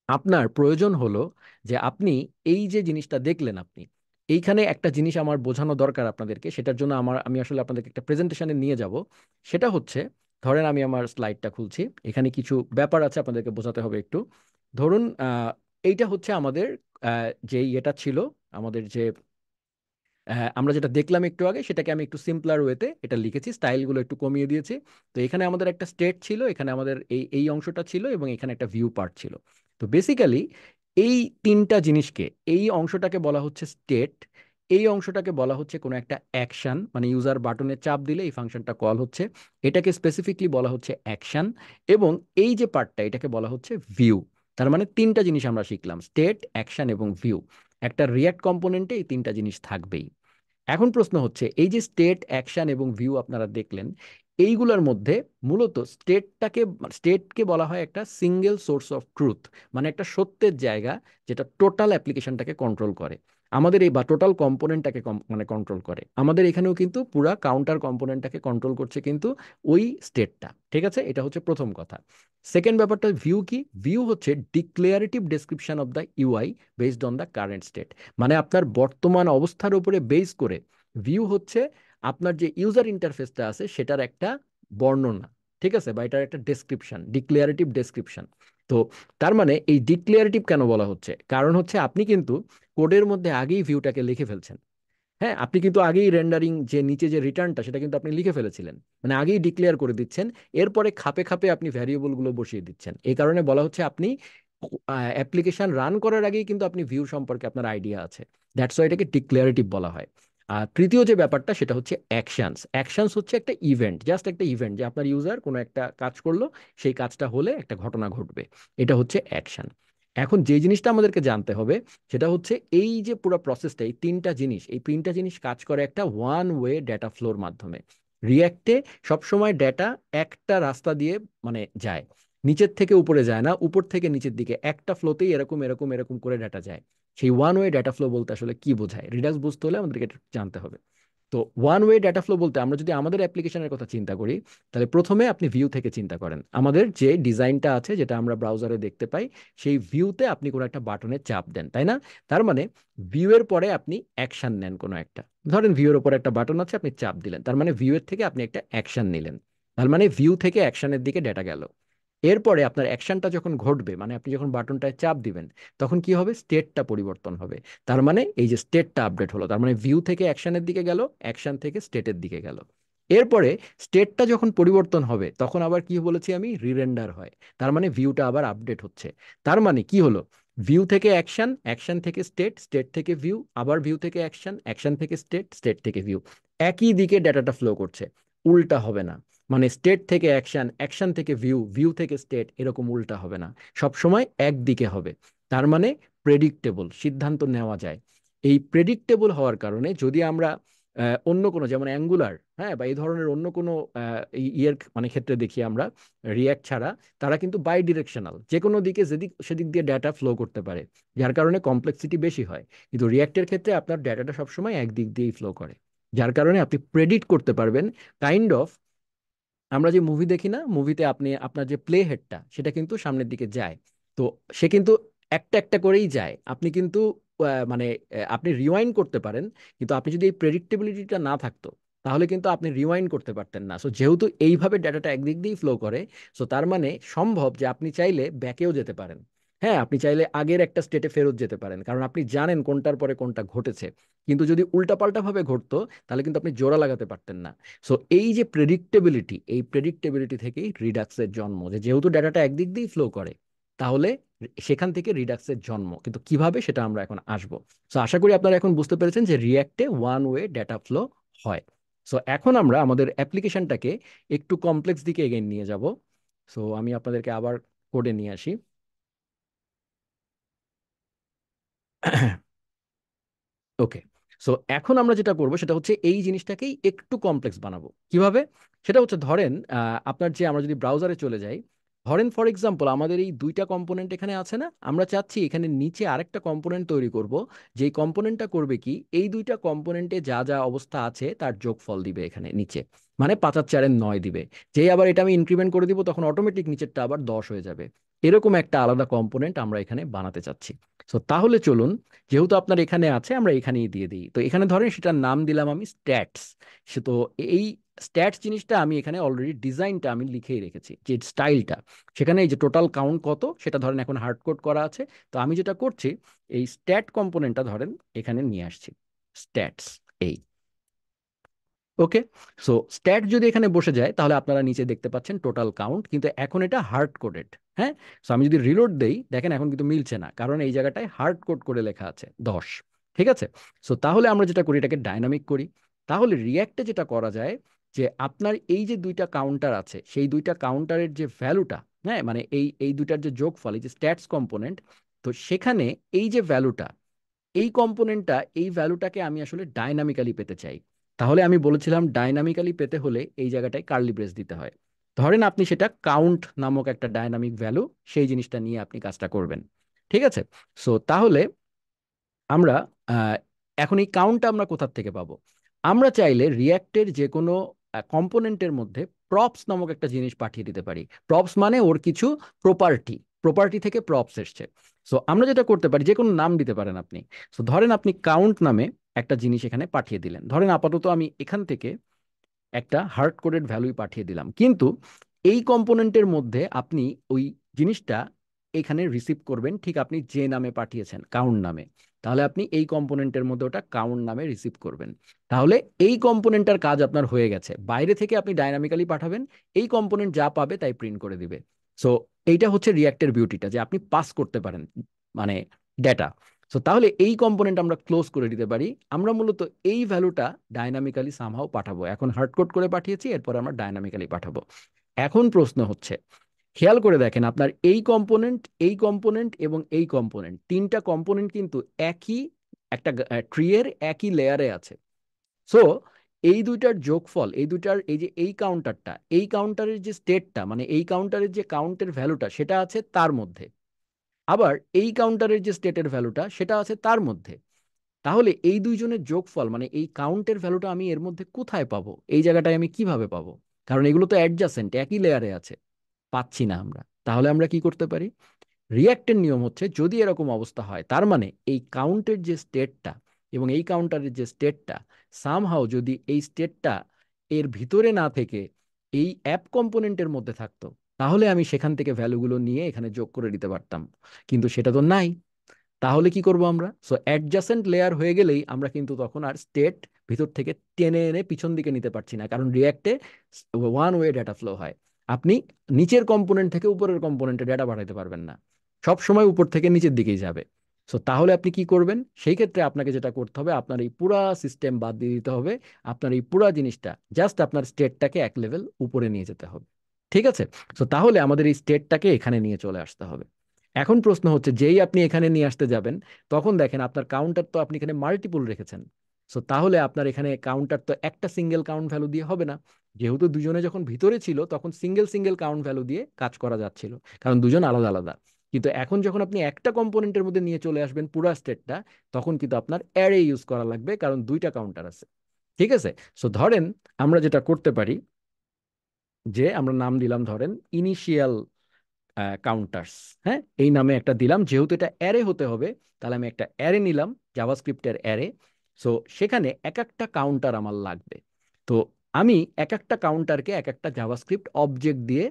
আপনার প্রয়োজন হলো যে আপনি এই যে জিনিসটা দেখলেন, আপনি এইখানে একটা জিনিস আমার বোঝানো দরকার আপনাদেরকে, সেটার জন্য আমি আসলে আপনাদেরকে একটা প্রেজেন্টেশনে নিয়ে যাব। সেটা হচ্ছে, ধরেন আমি আমার স্লাইডটা খুলছি, এখানে কিছু ব্যাপার আছে আপনাদেরকে বোঝাতে হবে একটু। ধরুন এইটা হচ্ছে আমাদের যে এটা ছিল, আমাদের যে আমরা যেটা দেখলাম একটু আগে, সেটাকে আমি একটু সিম্পলার ওয়েতে এটা লিখেছি, স্টাইলগুলো একটু কমিয়ে দিয়েছি। তো এখানে আমাদের একটা স্টেট ছিল, এখানে আমাদের এই এই অংশটা ছিল, এবং এখানে একটা ভিউ পার্ট ছিল। তো বেসিক্যালি এই তিনটা জিনিসকে, এই অংশটাকে বলা হচ্ছে স্টেট, এই অংশটাকে বলা হচ্ছে কোনো একটা অ্যাকশন, মানে ইউজার বাটনে চাপ দিলে এই ফাংশনটা কল হচ্ছে, এটাকে স্পেসিফিকলি বলা হচ্ছে অ্যাকশন। এবং এই যে পার্টটা, এটাকে বলা হচ্ছে ভিউ। তার মানে তিনটা জিনিস আমরা শিখলাম, স্টেট, অ্যাকশন এবং ভিউ। একটা রিয়াক্ট কম্পোনেন্টে এই তিনটা জিনিস থাকবেই। এখন প্রশ্ন হচ্ছে, এই যে স্টেট, অ্যাকশন এবং ভিউ আপনারা দেখলেন, এইগুলোর মধ্যে মূলত স্টেটকে বলা হয় একটা সিঙ্গেল সোর্স অফ ট্রুথ, মানে একটা সত্যের জায়গা, যেটা টোটাল অ্যাপ্লিকেশনটাকে কন্ট্রোল করে, আমাদের এই বা টোটাল কম্পোনেন্টটাকে মানে কন্ট্রোল করে। আমাদের এখানেও কিন্তু পুরা কাউন্টার কম্পোনেন্টটাকে কন্ট্রোল করছে কিন্তু ওই স্টেটটা। ঠিক আছে? এটা হচ্ছে প্রথম কথা। সেকেন্ড ব্যাপারটা ভিউ কি? ভিউ হচ্ছে declarative description of the UI based on the current state. মানে আপনার বর্তমান অবস্থার উপরে বেস করে ভিউ হচ্ছে আপনার যে ইউজার ইন্টারফেসটা আছে সেটার একটা বর্ণনা। ঠিক আছে? বা এটার একটা ডেসক্রিপশন, ডিক্লেয়ারেটিভ ডেসক্রিপশন। তো তার মানে এই ডিক্লেয়ারেটিভ কেন বলা হচ্ছে, কারণ হচ্ছে আপনি কিন্তু কোডের মধ্যে আগেই ভিউটাকে লিখে ফেলছেন। হ্যাঁ, আপনি কিন্তু আগেই রেন্ডারিং যে নিচে যে রিটার্নটা, সেটা কিন্তু আপনি লিখে ফেলেছিলেন, মানে আগেই ডিক্লেয়ার করে দিচ্ছেন। এরপরে খাপে খাপে আপনি ভ্যারিয়েবল গুলো বসিয়ে দিচ্ছেন। এই কারণে বলা হচ্ছে আপনি অ্যাপ্লিকেশন রান করার আগেই কিন্তু আপনি ভিউ সম্পর্কে আপনার আইডিয়া আছে। দ্যাটস ওয়াই এটাকে ডিক্লেয়ারেটিভ বলা হয়। আর তৃতীয় যে ব্যাপারটা সেটা হচ্ছে অ্যাকশনস। অ্যাকশনস হচ্ছে একটা ইভেন্ট, জাস্ট একটা ইভেন্ট, যে আপনার ইউজার কোনো একটা কাজ করলো, সেই কাজটা হলে একটা ঘটনা ঘটবে, এটা হচ্ছে অ্যাকশন। এখন যে জিনিসটা আমাদেরকে জানতে হবে সেটা হচ্ছে এই যে পুরো প্রসেসটা, এই তিনটা জিনিস কাজ করে একটা ওয়ান ওয়ে ডেটা ফ্লোর মাধ্যমে। রিয়্যাক্টে সবসময় ডেটা একটা রাস্তা দিয়ে মানে যায়, নিচের থেকে উপরে যায় না, উপর থেকে নিচের দিকে একটা ফ্লোতেই এরকম এরকম এরকম করে ডেটা যায়। সেই ওয়ান ওয়ে ডেটা ফ্লো বলতে আসলে কি বোঝায়, রিডাক্স বুঝতে হলে আমাদেরকে এটা জানতে হবে। তো ওয়ান ওয়ে ডেটা ফ্লো বলতে আমরা যদি আমাদের অ্যাপ্লিকেশনের কথা চিন্তা করি, তাহলে প্রথমে আপনি ভিউ থেকে চিন্তা করেন। আমাদের যে ডিজাইনটা আছে, যেটা আমরা ব্রাউজারে দেখতে পাই, সেই ভিউতে আপনি কোনো একটা বাটনে চাপ দেন, তাই না? তার মানে ভিউ এর পরে আপনি অ্যাকশন নেন কোনো একটা। ধরেন ভিউ এর উপর একটা বাটন আছে, আপনি চাপ দিলেন, তার মানে ভিউ এর থেকে আপনি একটা অ্যাকশন নিলেন। তার মানে ভিউ থেকে অ্যাকশনের দিকে ডেটা গেল। এরপরে আপনার অ্যাকশনটা যখন ঘটবে, মানে আপনি যখন বাটনটায় চাপ দিবেন, তখন কি হবে, স্টেটটা পরিবর্তন হবে। তার মানে এই যে স্টেটটা আপডেট হলো, তার মানে ভিউ থেকে অ্যাকশনের দিকে গেল, অ্যাকশন থেকে স্টেটের দিকে গেল। এরপরে স্টেটটা যখন পরিবর্তন হবে, তখন আবার কি বলেছি আমি, রিরেন্ডার হয়। তার মানে ভিউটা আবার আপডেট হচ্ছে। তার মানে কি হলো, ভিউ থেকে অ্যাকশন, অ্যাকশন থেকে স্টেট, স্টেট থেকে ভিউ, আবার ভিউ থেকে অ্যাকশন, অ্যাকশন থেকে স্টেট, স্টেট থেকে ভিউ। একই দিকে ডাটাটা ফ্লো করছে, উল্টা হবে না। মানে স্টেট থেকে অ্যাকশন, অ্যাকশন থেকে ভিউ, ভিউ থেকে স্টেট, এরকম উল্টা হবে না, সব সময় একদিকে হবে। তার মানে প্রেডিক্টেবল, সিদ্ধান্ত নেওয়া যায়। এই প্রেডিক্টেবল হওয়ার কারণে যদি আমরা অন্য কোনো, যেমন অ্যাঙ্গুলার, হ্যাঁ, বা এই ধরনের অন্য কোনো ইয়ের মানে ক্ষেত্রে দেখি আমরা, রিয়াক্ট ছাড়া, তারা কিন্তু বাই ডিরেকশনাল, যে কোনো দিকে যেদিক সেদিক দিয়ে ডেটা ফ্লো করতে পারে, যার কারণে কমপ্লেক্সিটি বেশি হয়। কিন্তু রিয়াক্টের ক্ষেত্রে আপনার ডেটাটা সবসময় একদিক দিয়েই ফ্লো করে, যার কারণে আপনি প্রেডিক্ট করতে পারবেন। কাইন্ড অফ, আমরা যে মুভি দেখি না, মুভিতে আপনি আপনার যে প্লে হেডটা সেটা কিন্তু সামনের দিকে যায়, তো সে কিন্তু একটা একটা করেই যায়। আপনি কিন্তু মানে আপনি রিওয়াইন্ড করতে পারেন, কিন্তু আপনি যদি এই প্রেডিক্টেবিলিটিটা না থাকতো, তাহলে কিন্তু আপনি রিওয়াইন্ড করতে পারতেন না। সো যেহেতু এইভাবে ডাটাটা একদিক দিয়েই ফ্লো করে, সো তার মানে সম্ভব যে আপনি চাইলে ব্যাকেও যেতে পারেন। হ্যাঁ, আপনি চাইলে আগের একটা স্টেটে ফেরত যেতে পারেন, কারণ আপনি জানেন কোনটার পরে কোনটা ঘটেছে। কিন্তু যদি উল্টাপাল্টা ভাবে ঘটতো, তাহলে কিন্তু আপনি জোড়া লাগাতে পারতেন না। সো এই যে প্রেডিক্টেবিলিটি, এই প্রেডিক্টেবিলিটি থেকেই রিডাক্সের জন্ম, যে যেহেতু ডাটাটা একদিক দিয়েই ফ্লো করে, তাহলে সেখান থেকে রিডাক্সের জন্ম। কিন্তু কিভাবে, সেটা আমরা এখন আসবো। সো আশা করি আপনারা এখন বুঝতে পেরেছেন যে রিয়াক্টে ওয়ান ওয়ে ডেটা ফ্লো হয়। সো এখন আমরা আমাদের অ্যাপ্লিকেশনটাকে একটু কমপ্লেক্স দিকে এগিয়ে নিয়ে যাব। সো আমি আপনাদেরকে আবার কোডে নিয়ে আসি। ওকে। সো এখন আমরা যেটা করব সেটা হচ্ছে এই জিনিসটাকেই একটু কমপ্লেক্স বানাবো। কিভাবে? সেটা হচ্ছে, ধরেন আপনার যে, আমরা যদি ব্রাউজারে চলে যাই, ধরেন ফর এক্সাম্পল আমাদের এই দুইটা কম্পোনেন্ট এখানে আছে না, আমরা চাচ্ছি এখানে নিচে আরেকটা কম্পোনেন্ট তৈরি করব। যেই কম্পোনেন্টটা করবে কি, এই দুইটা কম্পোনেন্টে যা যা অবস্থা আছে তার যোগফল দিবে এখানে নিচে, মানে 5 আর 4 9 দিবে। যেই আবার এটা আমি ইনক্রিমেন্ট করে দিব, তখন অটোমেটিক নিচেরটা আবার 10 হয়ে যাবে। এরকম একটা আলাদা কম্পোনেন্ট আমরা এখানে বানাতে চাচ্ছি। সো তাহলে চলুন, যেহেতু আপনার এখানে আছে, আমরা এখানেই দিয়ে দিই। তো এখানে ধরেন সেটার নাম দিলাম আমি স্ট্যাটস। সে তো, এই স্ট্যাটস জিনিসটা আমি এখানে অলরেডি ডিজাইনটা আমি লিখেই রেখেছি, যে স্টাইলটা, সেখানে এই যে টোটাল কাউন্ট কত সেটা ধরেন এখন হার্ড কোড করা আছে। তো আমি যেটা করছি, এই স্ট্যাট কম্পোনেন্টটা ধরেন এখানে নিয়ে আসছি, স্ট্যাটস, এই। ওকে। সো স্ট্যাট যদি এখানে বসে যায়, তাহলে আপনারা নিচে দেখতে পাচ্ছেন টোটাল কাউন্ট, কিন্তু এখন এটা হার্ড কোডেড। হ্যাঁ। সো আমি যদি রিলোড দেই, দেখেন এখন কিন্তু মিলছে না, কারণ এই জায়গাটায় হার্ড কোড করে লেখা আছে 10। ঠিক আছে। সো তাহলে আমরা যেটা করি, এটাকে ডাইনামিক করি। তাহলে রিয়্যাক্টে যেটা করা যায়, যে আপনার এই যে দুইটা কাউন্টার আছে, সেই দুইটা কাউন্টারের যে ভ্যালুটা, হ্যাঁ, মানে এই এই দুইটার যে যোগফল, এই যে স্ট্যাটস কম্পোনেন্ট, তো সেখানে এই যে ভ্যালুটা, এই কম্পোনেন্টটা, এই ভ্যালুটাকে আমি আসলে ডাইনামিক্যালি পেতে চাই। তাহলে আমি বলেছিলাম ডাইনামিক্যালি পেতে হলে এই জায়গাটায় কার্লি ব্রেস দিতে হয়। ধরেন আপনি সেটা কাউন্ট নামক একটা ডাইনামিক ভ্যালু, সেই জিনিসটা নিয়ে আপনি কাজটা করবেন। ঠিক আছে। সো তাহলে আমরা আহ, এখন এই কাউন্টটা আমরা কোথা থেকে পাবো? আমরা চাইলে রিয়্যাক্টের যে কোনো কম্পোনেন্টের মধ্যে প্রপস নামক একটা জিনিস পাঠিয়ে দিতে পারি। প্রপস মানে ওর কিছু প্রপার্টি, প্রপার্টি থেকে প্রপস এসছে। সো আমরা যেটা করতে পারি, যে কোনো নাম দিতে পারেন আপনি। সো ধরেন আপনি কাউন্ট নামে একটা জিনিস এখানে পাঠিয়ে দিলেন। ধরেন আপাতত আমি এখান থেকে একটা হার্ড কোডেড ভ্যালুই পাঠিয়ে দিলাম, কিন্তু এই কম্পোনেন্টের মধ্যে আপনি ওই জিনিসটা এখানে রিসিভ করবেন, ঠিক আপনি যে নামে পাঠিয়েছেন, কাউন্ট নামে। তাহলে আপনি এই কম্পোনেন্টের মধ্যে ওটা কাউন্ট নামে রিসিভ করবেন। তাহলে এই কম্পোনেন্টটার কাজ আপনার হয়ে গেছে। বাইরে থেকে আপনি ডাইনামিক্যালি পাঠাবেন, এই কম্পোনেন্ট যা পাবে তাই প্রিন্ট করে দিবে। সো এইটা হচ্ছে রিয়াক্টের বিউটিটা, যে আপনি পাস করতে পারেন মানে ডেটা। সো তাহলে এই কম্পোনেন্ট আমরা ক্লোজ করে দিতে পারি। আমরা মূলত এই ভ্যালুটা ডাইনামিক্যালি সামহাও পাঠাবো। এখন হার্ড কোড করে পাঠিয়েছি, এরপর আমরা ডাইনামিক্যালি পাঠাবো। এখন প্রশ্ন হচ্ছে, খেয়াল করে দেখেন আপনার এই কম্পোনেন্ট এবং এই কম্পোনেন্ট, তিনটা কম্পোনেন্ট কিন্তু একই একটা ট্রি এর একই লেয়ারে আছে। সো এই দুইটার যোগফল, এই দুইটার এই যে এই কাউন্টারটা, এই কাউন্টারের যে স্টেটটা, মানে এই কাউন্টারের যে কাউন্টের ভ্যালুটা সেটা আছে তার মধ্যে, আবার এই কাউন্টারের যে স্টেটের ভ্যালুটা সেটা আছে তার মধ্যে। তাহলে এই দুইজনের যোগফল মানে এই কাউন্টের ভ্যালুটা আমি এর মধ্যে কোথায় পাবো, এই জায়গাটায় আমি কিভাবে পাবো? কারণ এগুলো তো অ্যাডজাসেন্ট, একই লেয়ারে আছে, পাচ্ছি না আমরা। তাহলে আমরা কি করতে পারি? রিয়াক্টের নিয়ম হচ্ছে, যদি এরকম অবস্থা হয় তার মানে এই কাউন্টের যে স্টেটটা এবং এই কাউন্টারের যে স্টেটটা, সামহাও যদি এই স্টেটটা এর ভিতরে না থেকে এই অ্যাপ কম্পোনেন্টের মধ্যে থাকতো, তাহলে আমি সেখান থেকে ভ্যালুগুলো নিয়ে এখানে যোগ করে দিতে পারতাম। কিন্তু সেটা তো নাই। তাহলে কি করব আমরা? সো অ্যাডজাসেন্ট লেয়ার হয়ে গেলেই আমরা কিন্তু তখন আর স্টেট ভিতর থেকে টেনে এনে পিছন দিকে নিতে পারছি না, কারণ রিয়াক্টে ওয়ান ওয়ে ডেটা ফ্লো হয়। আপনি নিচের কম্পোনেন্ট থেকে উপরের কম্পোনেন্টে ডেটা পাঠাতে পারবেন না, সব সময় উপর থেকে নিচের দিকেই যাবে। সো তাহলে আপনি কি করবেন? সেই ক্ষেত্রে আপনাকে যেটা করতে হবে, আপনার এই পুরা সিস্টেম বাদ দিয়ে দিতে হবে। আপনার এই পুরা জিনিসটা জাস্ট আপনার স্টেটটাকে এক লেভেল উপরে নিয়ে যেতে হবে। ঠিক আছে? সো তাহলে আমাদের এই স্টেটটাকে এখানে নিয়ে চলে আসতে হবে। এখন প্রশ্ন হচ্ছে, যেই আপনি এখানে নিয়ে আসতে যাবেন, তখন দেখেন আপনার কাউন্টার তো আপনি এখানে মাল্টিপল রেখেছেন। সো তাহলে আপনার এখানে কাউন্টার তো একটা সিঙ্গেল কাউন্ট ভ্যালু দিয়ে হবে না। যেহেতু দুজনে যখন ভিতরে ছিল তখন সিঙ্গেল সিঙ্গেল কাউন্ট ভ্যালু দিয়ে কাজ করা যাচ্ছিল, কারণ দুজন আলাদা আলাদা। কিন্তু এখন যখন আপনি একটা কম্পোনেন্টের মধ্যে নিয়ে চলে আসবেন পুরা স্টেটটা, তখন কিন্তু আপনার অ্যারে ইউজ করা লাগবে, কারণ দুইটা কাউন্টার আছে। ঠিক আছে? সো ধরেন আমরা যেটা করতে পারি, যে আমরা নাম দিলাম ধরেন ইনিশিয়াল কাউন্টার্স। হ্যাঁ, এই নামে একটা দিলাম, যেহেতু এটা অ্যারে হতে হবে, তাহলে আমি একটা অ্যারে নিলাম, জাভাস্ক্রিপ্টের অ্যারে। সো সেখানে এক একটা কাউন্টার আমার লাগবে। তো আমি এক একটা কাউন্টারকে এক একটা জাভাস্ক্রিপ্ট অবজেক্ট দিয়ে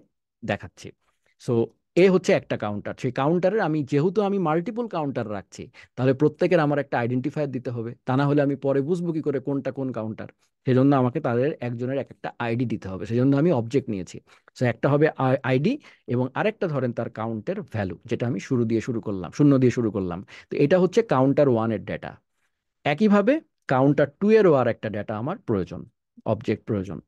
দেখাচ্ছি। সো এ হচ্ছে একটা কাউন্টার, সেই কাউন্টারের আমি যেহেতু আমি মাল্টিপল কাউন্টার রাখছি, তাহলে প্রত্যেকের আমার একটা আইডেন্টিফায়ার দিতে হবে, তা না হলে আমি পরে বুঝবো কি করে কোনটা কোন কাউন্টার? সেজন্য আমাকে তাদের একজনের এক একটা আইডি দিতে হবে, সেজন্য আমি অবজেক্ট নিয়েছি। সো একটা হবে আইডি, এবং আরেকটা ধরেন তার কাউন্টের ভ্যালু, যেটা আমি শুরু দিয়ে শুরু করলাম, শূন্য দিয়ে শুরু করলাম। তো এটা হচ্ছে কাউন্টার ওয়ানের ডেটা। একইভাবে কাউন্টার টু এরও আর একটা ডেটা আমার প্রয়োজন, অবজেক্ট প্রয়োজন।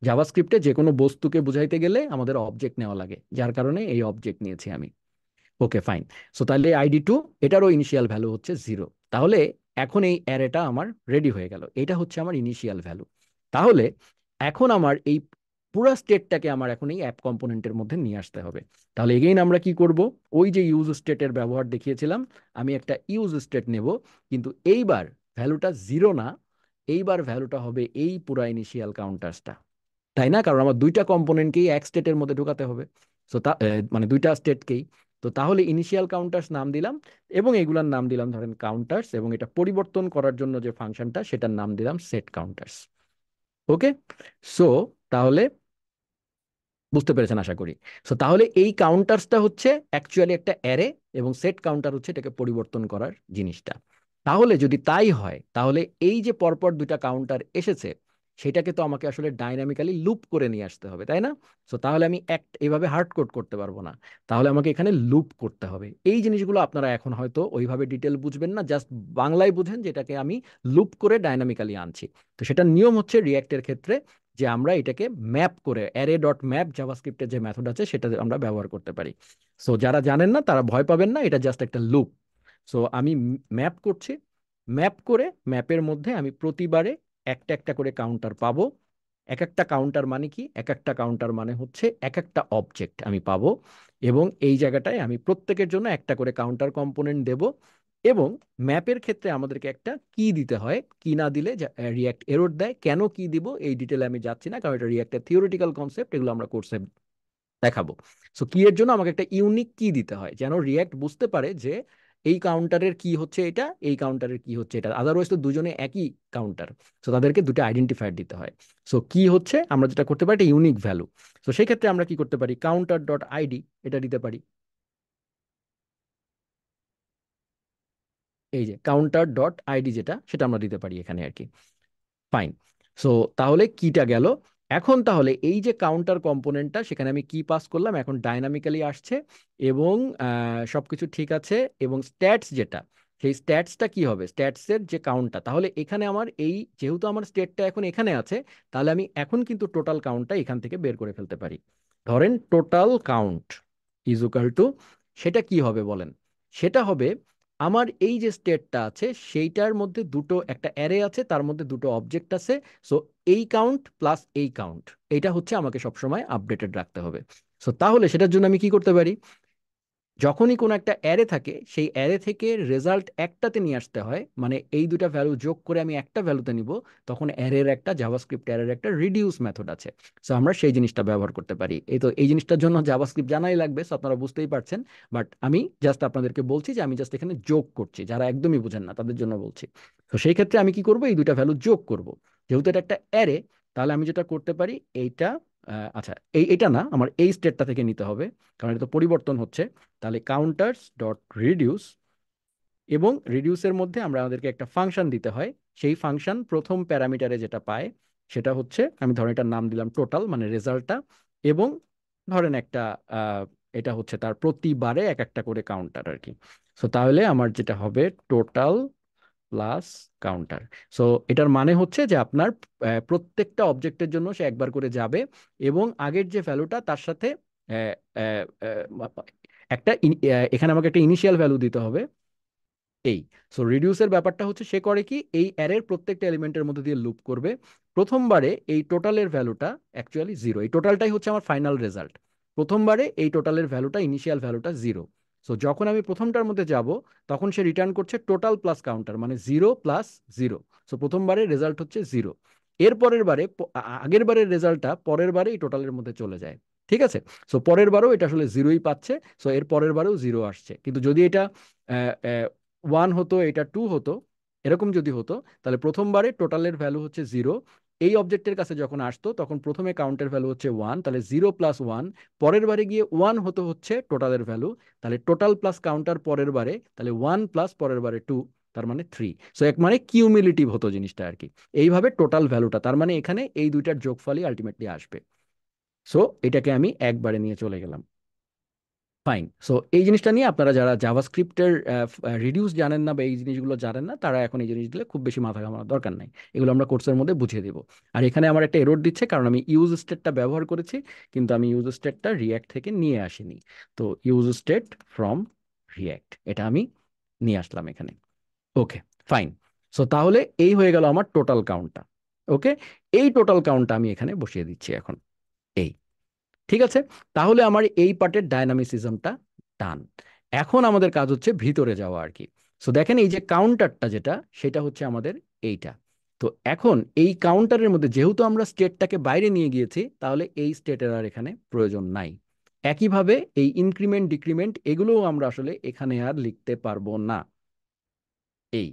জাভাস্ক্রিপ্টে যে কোনো বস্তুকে বুঝাইতে গেলে আমাদের অবজেক্ট নেওয়া লাগে, যার কারণে এই অবজেক্ট নিয়েছি আমি। ওকে, ফাইন। সো তাহলে আইডি টু, এটারও ইনিশিয়াল ভ্যালু হচ্ছে 0। তাহলে এখন এই অ্যারেটা আমার রেডি হয়ে গেল, এটা হচ্ছে আমার ইনিশিয়াল ভ্যালু। তাহলে এখন আমার এই পুরো স্টেটটাকে আমার এখন এই অ্যাপ কম্পোনেন্টের মধ্যে নিয়ে আসতে হবে। তাহলে এগেইন আমরা কি করব? ওই যে ইউজ স্টেটের ব্যবহার দেখিয়েছিলাম, আমি একটা ইউজ স্টেট নেব, কিন্তু এইবার ভ্যালুটা 0 না, এইবার ভ্যালুটা হবে এই পুরা ইনিশিয়াল কাউন্টার্সটা। তাই না? কারণ আমার দুইটা কম্পোনেন্টকেই এক স্টেটের মধ্যে ঢোকাতে হবে। সো মানে দুইটা স্টেটকেই। তো তাহলে ইনিশিয়াল কাউন্টার্স নাম দিলাম, এবং এগুলার নাম দিলাম ধরেন কাউন্টার্স, এবং এটা পরিবর্তন করার জন্য যে ফাংশনটা সেটার নাম দিলাম সেট কাউন্টার্স। ওকে। সো তাহলে বুঝতে পেরেছেন আশা করি। সো তাহলে এই কাউন্টার্সটা হচ্ছে অ্যাকচুয়ালি একটা অ্যারে, এবং সেট কাউন্টার হচ্ছে এটাকে পরিবর্তন করার জিনিসটা। তাহলে যদি তাই হয়, তাহলে এই যে পরপর দুইটা কাউন্টার এসেছে, সেটাকে তো আমাকে আসলে ডাইনামিক্যালি লুপ করে নিয়ে আসতে হবে, তাই না? সো তাহলে আমি এইভাবে হার্ড কোড করতে পারবো না, তাহলে আমাকে এখানে লুপ করতে হবে। এই জিনিসগুলো আপনারা এখন হয়তো ওইভাবে ডিটেল বুঝবেন না, জাস্ট বাংলায় বুঝেন যেটাকে আমি লুপ করে ডাইনামিক্যালি আনছি। তো সেটার নিয়ম হচ্ছে রিয়্যাক্টের ক্ষেত্রে, যে আমরা এটাকে ম্যাপ করে, অ্যারে ডট ম্যাপ জাভাস্ক্রিপ্টের যে মেথড আছে সেটা আমরা ব্যবহার করতে পারি। সো যারা জানেন না তারা ভয় পাবেন না, এটা জাস্ট একটা লুপ। সো আমি ম্যাপ করছি, ম্যাপ করে ম্যাপের মধ্যে আমি প্রতিবারে একটা একটা করে কাউন্টার পাবো। এক একটা কাউন্টার মানে কি? এক একটা কাউন্টার মানে হচ্ছে এক একটা অবজেক্ট আমি পাবো, এবং এই জায়গাটায় আমি প্রত্যেকের জন্য একটা করে কাউন্টার কম্পোনেন্ট দেব। এবং ম্যাপের ক্ষেত্রে আমাদেরকে একটা কি দিতে হয়, কি না দিলে রিয়াক্ট এরর দেয়। কেন কি দিব এই ডিটেলে আমি যাচ্ছি না, কারণ এটা রিয়াক্টের থিওরিটিক্যাল কনসেপ্ট, এগুলো আমরা কোর্সে দেখাবো। সো কি এর জন্য আমাকে একটা ইউনিক কি দিতে হয়, যেন রিয়াক্ট বুঝতে পারে যে এই কাউন্টারের কি হচ্ছে এটা, এই কাউন্টারের কি হচ্ছে এটা, আদারওয়াইজ তো দুজনে একই কাউন্টার। সো তাদেরকে দুটো আইডেন্টিফায়ার দিতে হয়। সো কি হচ্ছে আমরা যেটা করতে পারি, একটা ইউনিক ভ্যালু। সো সেই ক্ষেত্রে আমরা কি করতে পারি, কাউন্টার ডট আইডি এটা দিতে পারি। এই যে কাউন্টার ডট আইডি যেটা, সেটা আমরা দিতে পারি এখানে আর কি। ফাইন। সো তাহলে কিটা গেল। এখন তাহলে এই যে কাউন্টার কম্পোনেন্টটা, সেখানে আমি কি পাস করলাম, এখন ডাইনামিক্যালি আসছে, এবং সবকিছু ঠিক আছে। এবং স্ট্যাটস যেটা, সেই স্ট্যাটসটা কি হবে, স্ট্যাটসের যে কাউন্টটা, তাহলে এখানে আমার এই যেহেতু আমার স্টেটটা এখন এখানে আছে, তাহলে আমি এখন কিন্তু টোটাল কাউন্টটা এখান থেকে বের করে ফেলতে পারি। ধরেন total count is equal two, সেটা কি হবে বলেন, সেটা হবে আমার এই যে স্টেটটা আছে সেইটার মধ্যে দুটো, একটা অ্যারে আছে তার মধ্যে দুটো অবজেক্ট আছে। সো এই কাউন্ট প্লাস এই কাউন্ট, এটা হচ্ছে আমাকে সবসময় আপডেটেড রাখতে হবে। সো তাহলে সেটার জন্য আমি কি করতে পারি, যখনই কোনো একটা অ্যারে থাকে সেই অ্যারে থেকে রেজাল্ট একটাতে নিয়ে আসতে হয়, মানে এই দুটা ভ্যালু যোগ করে আমি একটা ভ্যালুতে নিব, তখন অ্যারের একটা জাভাস্ক্রিপ্ট অ্যারের একটা রিডিউস মেথড আছে। সো আমরা সেই জিনিসটা ব্যবহার করতে পারি। এই তো এই জিনিসটার জন্য জাভাস্ক্রিপ্ট জানাই লাগবে, সো আপনারা বুঝতেই পারছেন। বাট আমি জাস্ট আপনাদেরকে বলছি যে আমি জাস্ট এখানে যোগ করছি, যারা একদমই বুঝেন না তাদের জন্য বলছি। তো সেই ক্ষেত্রে আমি কি করব, এই দুটা ভ্যালু যোগ করব। যেহেতু এটা একটা অ্যারে, তাহলে আমি যেটা করতে পারি এইটা, আচ্ছা এটা না, আমার এই স্টেটটা থেকে নিতে হবে, কারণ এটা তো পরিবর্তন হচ্ছে। তাহলে কাউন্টার্স ডট রিডিউস, এবং রিডিউসের মধ্যে আমাদেরকে একটা ফাংশন দিতে হয়। সেই ফাংশন প্রথম প্যারামিটারে যেটা পায় সেটা হচ্ছে, আমি ধরেন এটার নাম দিলাম টোটাল, মানে রেজাল্টটা, এবং ধরেন একটা আহ, এটা হচ্ছে তার প্রতিবারে এক একটা করে কাউন্টার আর কি। সো তাহলে আমার যেটা হবে টোটাল প্লাস কাউন্টার। সো এটার মানে হচ্ছে যে আপনার প্রত্যেকটা অবজেক্টের জন্য সে একবার করে যাবে, এবং আগের যে ভ্যালুটা তার সাথে আহ, আহ, আহ, একটা এখানে আমাকে একটা ইনিশিয়াল ভ্যালু দিতে হবে এই। সো রিডিউসের ব্যাপারটা হচ্ছে সে করে কি, এই অ্যারের প্রত্যেকটা এলিমেন্টের মধ্যে দিয়ে লুপ করবে। প্রথমবারে এই টোটালের ভ্যালুটা অ্যাকচুয়ালি জিরো, এই টোটালটাই হচ্ছে আমার ফাইনাল রেজাল্ট। প্রথমবারে এই টোটালের ভ্যালুটা, ইনিশিয়াল ভ্যালুটা জিরো। সো যখন আমি প্রথমটার মধ্যে যাব, তখন সে রিটার্ন করছে টোটাল প্লাস কাউন্টার, মানে জিরো প্লাস জিরো। সো প্রথমবারের রেজাল্ট হচ্ছে জিরো। এর পরের বারে আগের বারের রেজাল্টটা পরের বারে এই টোটালের মধ্যে চলে যায়। ঠিক আছে। সো পরের বারেও এটা আসলে জিরোই পাচ্ছে, সো এর পরের বারেও জিরো আসছে। কিন্তু যদি এটা 1 হতো, এটা 2 হতো, এরকম যদি হতো, তাহলে প্রথমবারে টোটালের ভ্যালু হচ্ছে জিরো। এই অবজেক্টের কাছে যখন আসতো তখন প্রথমে কাউন্টের ভ্যালু হচ্ছে 1, তাহলে জিরো প্লাস ওয়ান। পরের বারে গিয়ে 1 হতো হচ্ছে টোটালের ভ্যালু, তাহলে টোটাল প্লাস কাউন্টার পরের বারে, তাহলে 1 প্লাস পরের বারে 2, তার মানে 3। সো এক মানে কিউমিলেটিভ হতো জিনিসটা আর কি। এইভাবে টোটাল ভ্যালুটা, তার মানে এখানে এই দুইটার যোগফলই আলটিমেটলি আসবে। সো এটাকে আমি একবারে নিয়ে চলে গেলাম। ফাইন। সো এই জিনিসটা নিয়ে আপনারা যারা জাভাস্ক্রিপ্টের রিডিউস জানেন না বা এই জিনিসগুলো জানেন না, তারা এখন এই জিনিসগুলো খুব বেশি মাথা ঘামানোর দরকার নাই। এগুলো আমরা কোর্সের মধ্যে বুঝিয়ে দিব। আর এখানে আমার একটা এরর দিচ্ছে, কারণ আমি ইউজ স্টেটটা ব্যবহার করেছি, কিন্তু আমি ইউজ স্টেটটা রিয়্যাক্ট থেকে নিয়ে আসিনি। তো ইউজ স্টেট ফ্রম রিয়্যাক্ট, এটা আমি নিয়ে আসলাম এখানে। ওকে, ফাইন। সো তাহলে এই হয়ে গেল আমার টোটাল কাউন্টটা। ওকে, এই টোটাল কাউন্টটা আমি এখানে বসিয়ে দিচ্ছি এখন। এই, ঠিক আছে। তাহলে আমার এই পার্টের ডায়নামিসিজমটা ডান। এখন আমাদের কাজ হচ্ছে ভিতরে যাওয়া আর কি। সো দেখেন এই যে কাউন্টারটা যেটা, সেটা হচ্ছে আমাদের এইটা। তো এখন এই কাউন্টারের মধ্যে যেহেতু আমরা স্টেটটাকে বাইরে নিয়ে গিয়েছি, তাহলে এই স্টেটের আর এখানে প্রয়োজন নাই। একইভাবে এই ইনক্রিমেন্ট ডিক্রিমেন্ট এগুলোও আমরা আসলে এখানে আর লিখতে পারবো না। এই,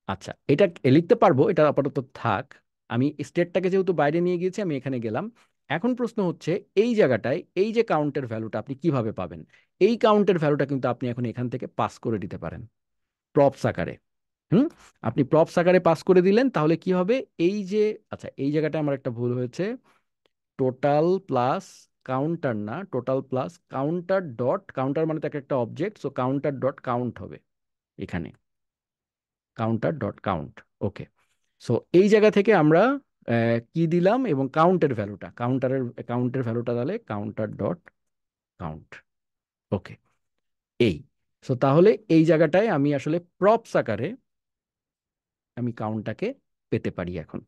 আচ্ছা এটা লিখতে পারবো, এটা আপাতত থাক। আমি স্টেটটাকে যেহেতু বাইরে নিয়ে গিয়েছি, আমি এখানে গেলাম। এখন প্রশ্ন হচ্ছে, এই জায়গাটায় এই যে কাউন্টের ভ্যালুটা আপনি কিভাবে পাবেন? এই কাউন্টের ভ্যালুটা কিন্তু আপনি এখন এখান থেকে পাস করে দিতে পারেন প্রপস আকারে। হুম, আপনি প্রপস আকারে পাস করে দিলেন, তাহলে কি হবে, এই যে, আচ্ছা এই জায়গাটা আমার একটা ভুল হয়েছে, টোটাল প্লাস কাউন্টার না, total plus counter dot counter, মানে তাকে একটা object, so counter dot count হবে এখানে, কাউন্টার ডট কাউন্ট। ওকে। সো এই জায়গা থেকে আমরা কি দিলাম, এবং কাউন্টের ভ্যালুটা, কাউন্টের ভ্যালুটা তাহলে কাউন্টার ডট কাউন্ট। ওকে, এই। সো তাহলে এই জায়গাটায় আমি আসলে প্রপস আকারে আমি কাউন্টটাকে পেতে পারি এখন।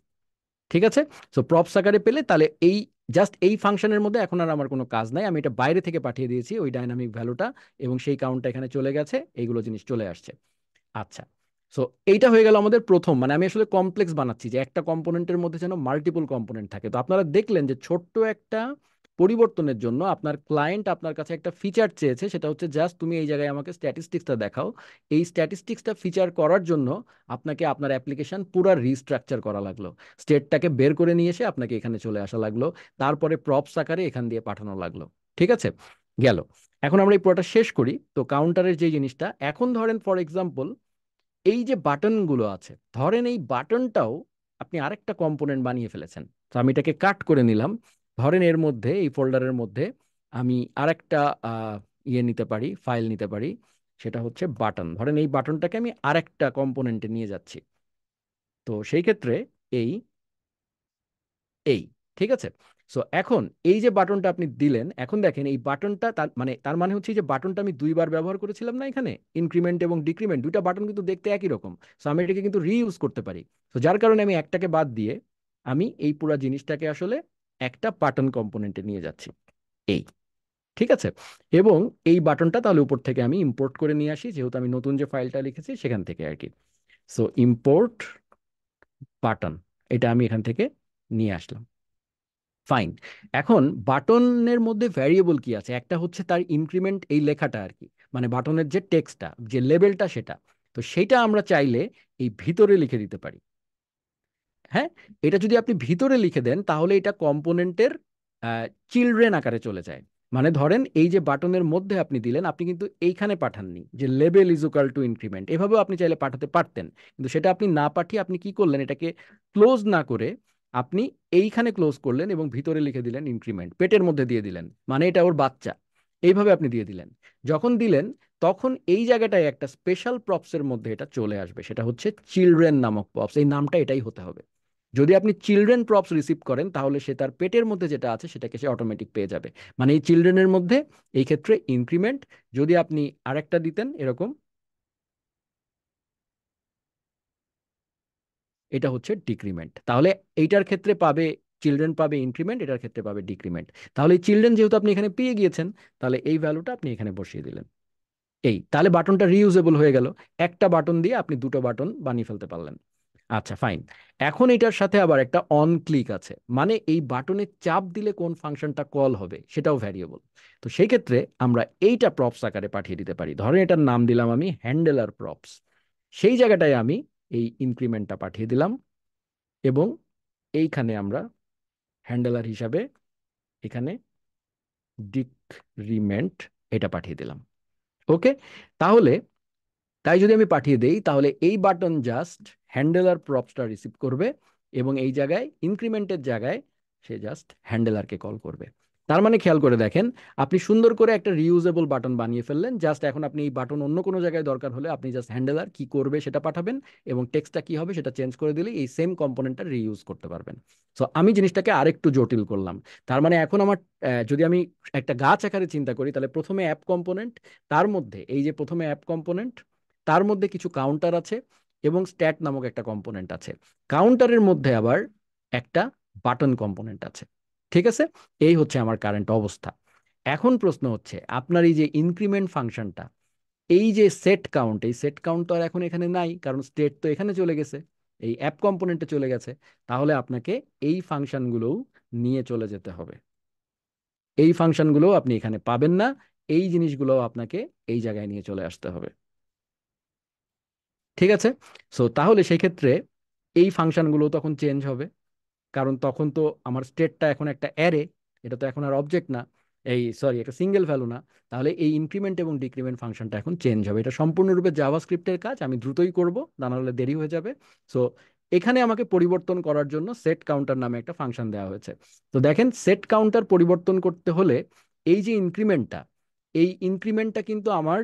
ঠিক আছে। সো প্রপস আকারে পেলে তাহলে এই জাস্ট এই ফাংশনের মধ্যে এখন আর আমার কোনো কাজ নাই, আমি এটা বাইরে থেকে পাঠিয়ে দিয়েছি ওই ডাইনামিক ভ্যালুটা, এবং সেই কাউন্টটা এখানে চলে গেছে, এইগুলো জিনিস চলে আসছে। আচ্ছা। সো এইটা হয়ে গেল আমাদের প্রথম, মানে আমি আসলে কমপ্লেক্স বানাচ্ছি যে একটা কম্পোনেন্টের মধ্যে যেন মাল্টিপল কম্পোনেন্ট থাকে। তো আপনারা দেখলেন যে ছোট্ট একটা পরিবর্তনের জন্য আপনার ক্লায়েন্ট আপনার কাছে একটা ফিচার চেয়েছে, সেটা হচ্ছে জাস্ট তুমি এই জায়গায় আমাকে স্ট্যাটিস্টিক্সটা দেখাও। এই স্ট্যাটিস্টিক্সটা ফিচার করার জন্য আপনাকে আপনার অ্যাপ্লিকেশন পুরো রিস্ট্রাকচার করা লাগলো, স্টেটটাকে বের করে নিয়ে এসে আপনাকে এখানে চলে আসা লাগলো, তারপরে প্রপস আকারে এখান দিয়ে পাঠানো লাগলো। ঠিক আছে, গেল। এখন আমরা এই পুরোটা শেষ করি। তো কাউন্টারের যে জিনিসটা, এখন ধরেন ফর এক্সাম্পল এই যে বাটনগুলো আছে, ধরেন এই বাটনটাও আপনি আরেকটা কম্পোনেন্ট বানিয়ে ফেলেছেন। তো আমি এটাকে কাট করে নিলাম। ধরেন এর মধ্যে, এই ফোল্ডারের মধ্যে আমি আরেকটা ইয়ে নিতে পারি, ফাইল নিতে পারি। সেটা হচ্ছে বাটন। ধরেন এই বাটনটাকে আমি আরেকটা কম্পোনেন্টে নিয়ে যাচ্ছি। তো সেই ক্ষেত্রে এই এই ঠিক আছে। সো এখন এই যে বাটনটা আপনি দিলেন, এখন দেখেন এই বাটনটা তার মানে হচ্ছে যে বাটনটা আমি দুইবার ব্যবহার করেছিলাম না এখানে, ইনক্রিমেন্ট এবং ডিক্রিমেন্ট দুইটা বাটন কিন্তু দেখতে একই রকম। সো আমি এটাকে কিন্তু রিইউজ করতে পারি। তো যার কারণে আমি একটাকে বাদ দিয়ে আমি এই পুরো জিনিসটাকে আসলে একটা বাটন কম্পোনেন্টে নিয়ে যাচ্ছি। এই ঠিক আছে। এবং এই বাটনটা তাহলে উপর থেকে আমি ইম্পোর্ট করে নিয়ে আসি, যেহেতু আমি নতুন যে ফাইলটা লিখেছি সেখান থেকে আর কি। সো ইম্পোর্ট বাটন, এটা আমি এখান থেকে নিয়ে আসলাম। ফাইন। এখন বাটনের মধ্যে ভ্যারিয়েবল কি আছে? একটা হচ্ছে তার ইনক্রিমেন্ট, এই লেখাটা আর কি, মানে বাটনের যে টেক্সটটা, যে লেভেলটা, সেটা। তো সেইটা আমরা চাইলে এই ভিতরে লিখে দিতে পারি। হ্যাঁ, এটা যদি আপনি ভিতরে লিখে দেন তাহলে এটা কম্পোনেন্টের চিলড্রেন আকারে চলে যায়। মানে ধরেন এই যে বাটনের মধ্যে আপনি দিলেন, আপনি কিন্তু এইখানে পাঠাননি যে level is equal two increment, এভাবেও আপনি চাইলে পাঠাতে পারতেন। কিন্তু সেটা আপনি না পাঠিয়ে আপনি কি করলেন, এটাকে ক্লোজ না করে আপনি এইখানে ক্লোজ করলেন এবং ভিতরে লিখে দিলেন ইনক্রিমেন্ট, পেটের মধ্যে দিয়ে দিলেন, মানে এটা ওর বাচ্চা। এইভাবে আপনি দিয়ে দিলেন। যখন দিলেন তখন এই জায়গাটায় একটা স্পেশাল প্রপসের মধ্যে এটা চলে আসবে, সেটা হচ্ছে চিলড্রেন নামক প্রপস। এই নামটা এটাই হতে হবে। যদি আপনি চিলড্রেন প্রপস রিসিভ করেন তাহলে সে তার পেটের মধ্যে যেটা আছে সেটাকে সে অটোমেটিক পেয়ে যাবে। মানে এই চিলড্রেনের মধ্যে এই ক্ষেত্রে ইনক্রিমেন্ট, যদি আপনি আরেকটা দিতেন এরকম, এটা হচ্ছে ডিক্রিমেন্ট, তাহলে এইটার ক্ষেত্রে পাবে চিলড্রেন, পাবে ইনক্রিমেন্ট, এটার ক্ষেত্রে পাবে ডিক্রিমেন্ট। তাহলে এই চিলড্রেন যেহেতু আপনি এখানে পেয়ে গিয়েছেন, তাহলে এই ভ্যালুটা আপনি এখানে বসিয়ে দিলেন। এই তাহলে বাটনটা রিইউজেবল হয়ে গেল। একটা বাটন দিয়ে আপনি দুটো বাটন বানিয়ে ফেলতে পারলেন। আচ্ছা ফাইন। এখন এটার সাথে আবার একটা অন ক্লিক আছে, মানে এই বাটনে চাপ দিলে কোন ফাংশনটা কল হবে সেটাও ভ্যারিয়েবল। তো সেই ক্ষেত্রে আমরা এইটা প্রপস আকারে পাঠিয়ে দিতে পারি। ধরেন এটার নাম দিলাম আমি হ্যান্ডেলার প্রপস। সেই জায়গাটায় আমি এই ইনক্রিমেন্টটা পাঠিয়ে দিলাম এবং এইখানে আমরা হ্যান্ডেলার হিসাবে এখানে ডিক্রিমেন্ট এটা পাঠিয়ে দিলাম। ওকে। তাহলে তাই যদি আমি পাঠিয়ে দেই তাহলে এই বাটন জাস্ট হ্যান্ডেলার প্রপসটা রিসিভ করবে এবং এই জায়গায় ইনক্রিমেন্টের জায়গায় সে জাস্ট হ্যান্ডেলারকে কল করবে। তার মানে খেয়াল করে দেখেন, আপনি সুন্দর করে একটা রিউজেবল বাটন বানিয়ে ফেললেন। জাস্ট এখন আপনি এই বাটন অন্য কোনো জায়গায় দরকার হলে আপনি জাস্ট হ্যান্ডেলার কি করবে সেটা পাঠাবেন এবং টেক্সটটা কি হবে সেটা চেঞ্জ করে দিলে এই সেম কম্পোনেন্টটা রিইউজ করতে পারবেন। সো আমি জিনিসটাকে আরেকটু জটিল করলাম। তার মানে এখন আমার যদি আমি একটা গাছ আকারে চিন্তা করি, তাহলে প্রথমে অ্যাপ কম্পোনেন্ট, তার মধ্যে এই যে প্রথমে অ্যাপ কম্পোনেন্ট, তার মধ্যে কিছু কাউন্টার আছে এবং স্ট্যাট নামক একটা কম্পোনেন্ট আছে। কাউন্টারের মধ্যে আবার একটা বাটন কম্পোনেন্ট আছে। ঠিক আছে। এই হচ্ছে আমার কারেন্ট অবস্থা। এখন প্রশ্ন হচ্ছে আপনার এই যে ইনক্রিমেন্ট ফাংশনটা, এই যে সেট কাউন্ট, এই সেট কাউন্ট তো আর এখন এখানে নাই, কারণ স্টেট তো এখানে চলে গেছে, এই অ্যাপ কম্পোনেন্টে চলে গেছে। তাহলে আপনাকে এই ফাংশনগুলোও নিয়ে চলে যেতে হবে। এই ফাংশনগুলোও আপনি এখানে পাবেন না, এই জিনিসগুলোও আপনাকে এই জায়গায় নিয়ে চলে আসতে হবে। ঠিক আছে। সো তাহলে সেই ক্ষেত্রে এই ফাংশনগুলো তখন চেঞ্জ হবে, কারণ তখন তো আমার স্টেটটা এখন একটা অ্যারে, এটা তো এখন আর অবজেক্ট না, এই সরি একটা সিঙ্গেল ভ্যালু না। তাহলে এই ইনক্রিমেন্ট এবং ডিক্রিমেন্ট ফাংশনটা এখন চেঞ্জ হবে। এটা সম্পূর্ণরূপে জাভাস্ক্রিপ্টের কাজ, আমি দ্রুতই করব, তা নাহলে দেরি হয়ে যাবে। সো এখানে আমাকে পরিবর্তন করার জন্য সেট কাউন্টার নামে একটা ফাংশন দেওয়া হয়েছে। তো দেখেন সেট কাউন্টার পরিবর্তন করতে হলে এই যে ইনক্রিমেন্টটা, এই ইনক্রিমেন্টটা কিন্তু আমার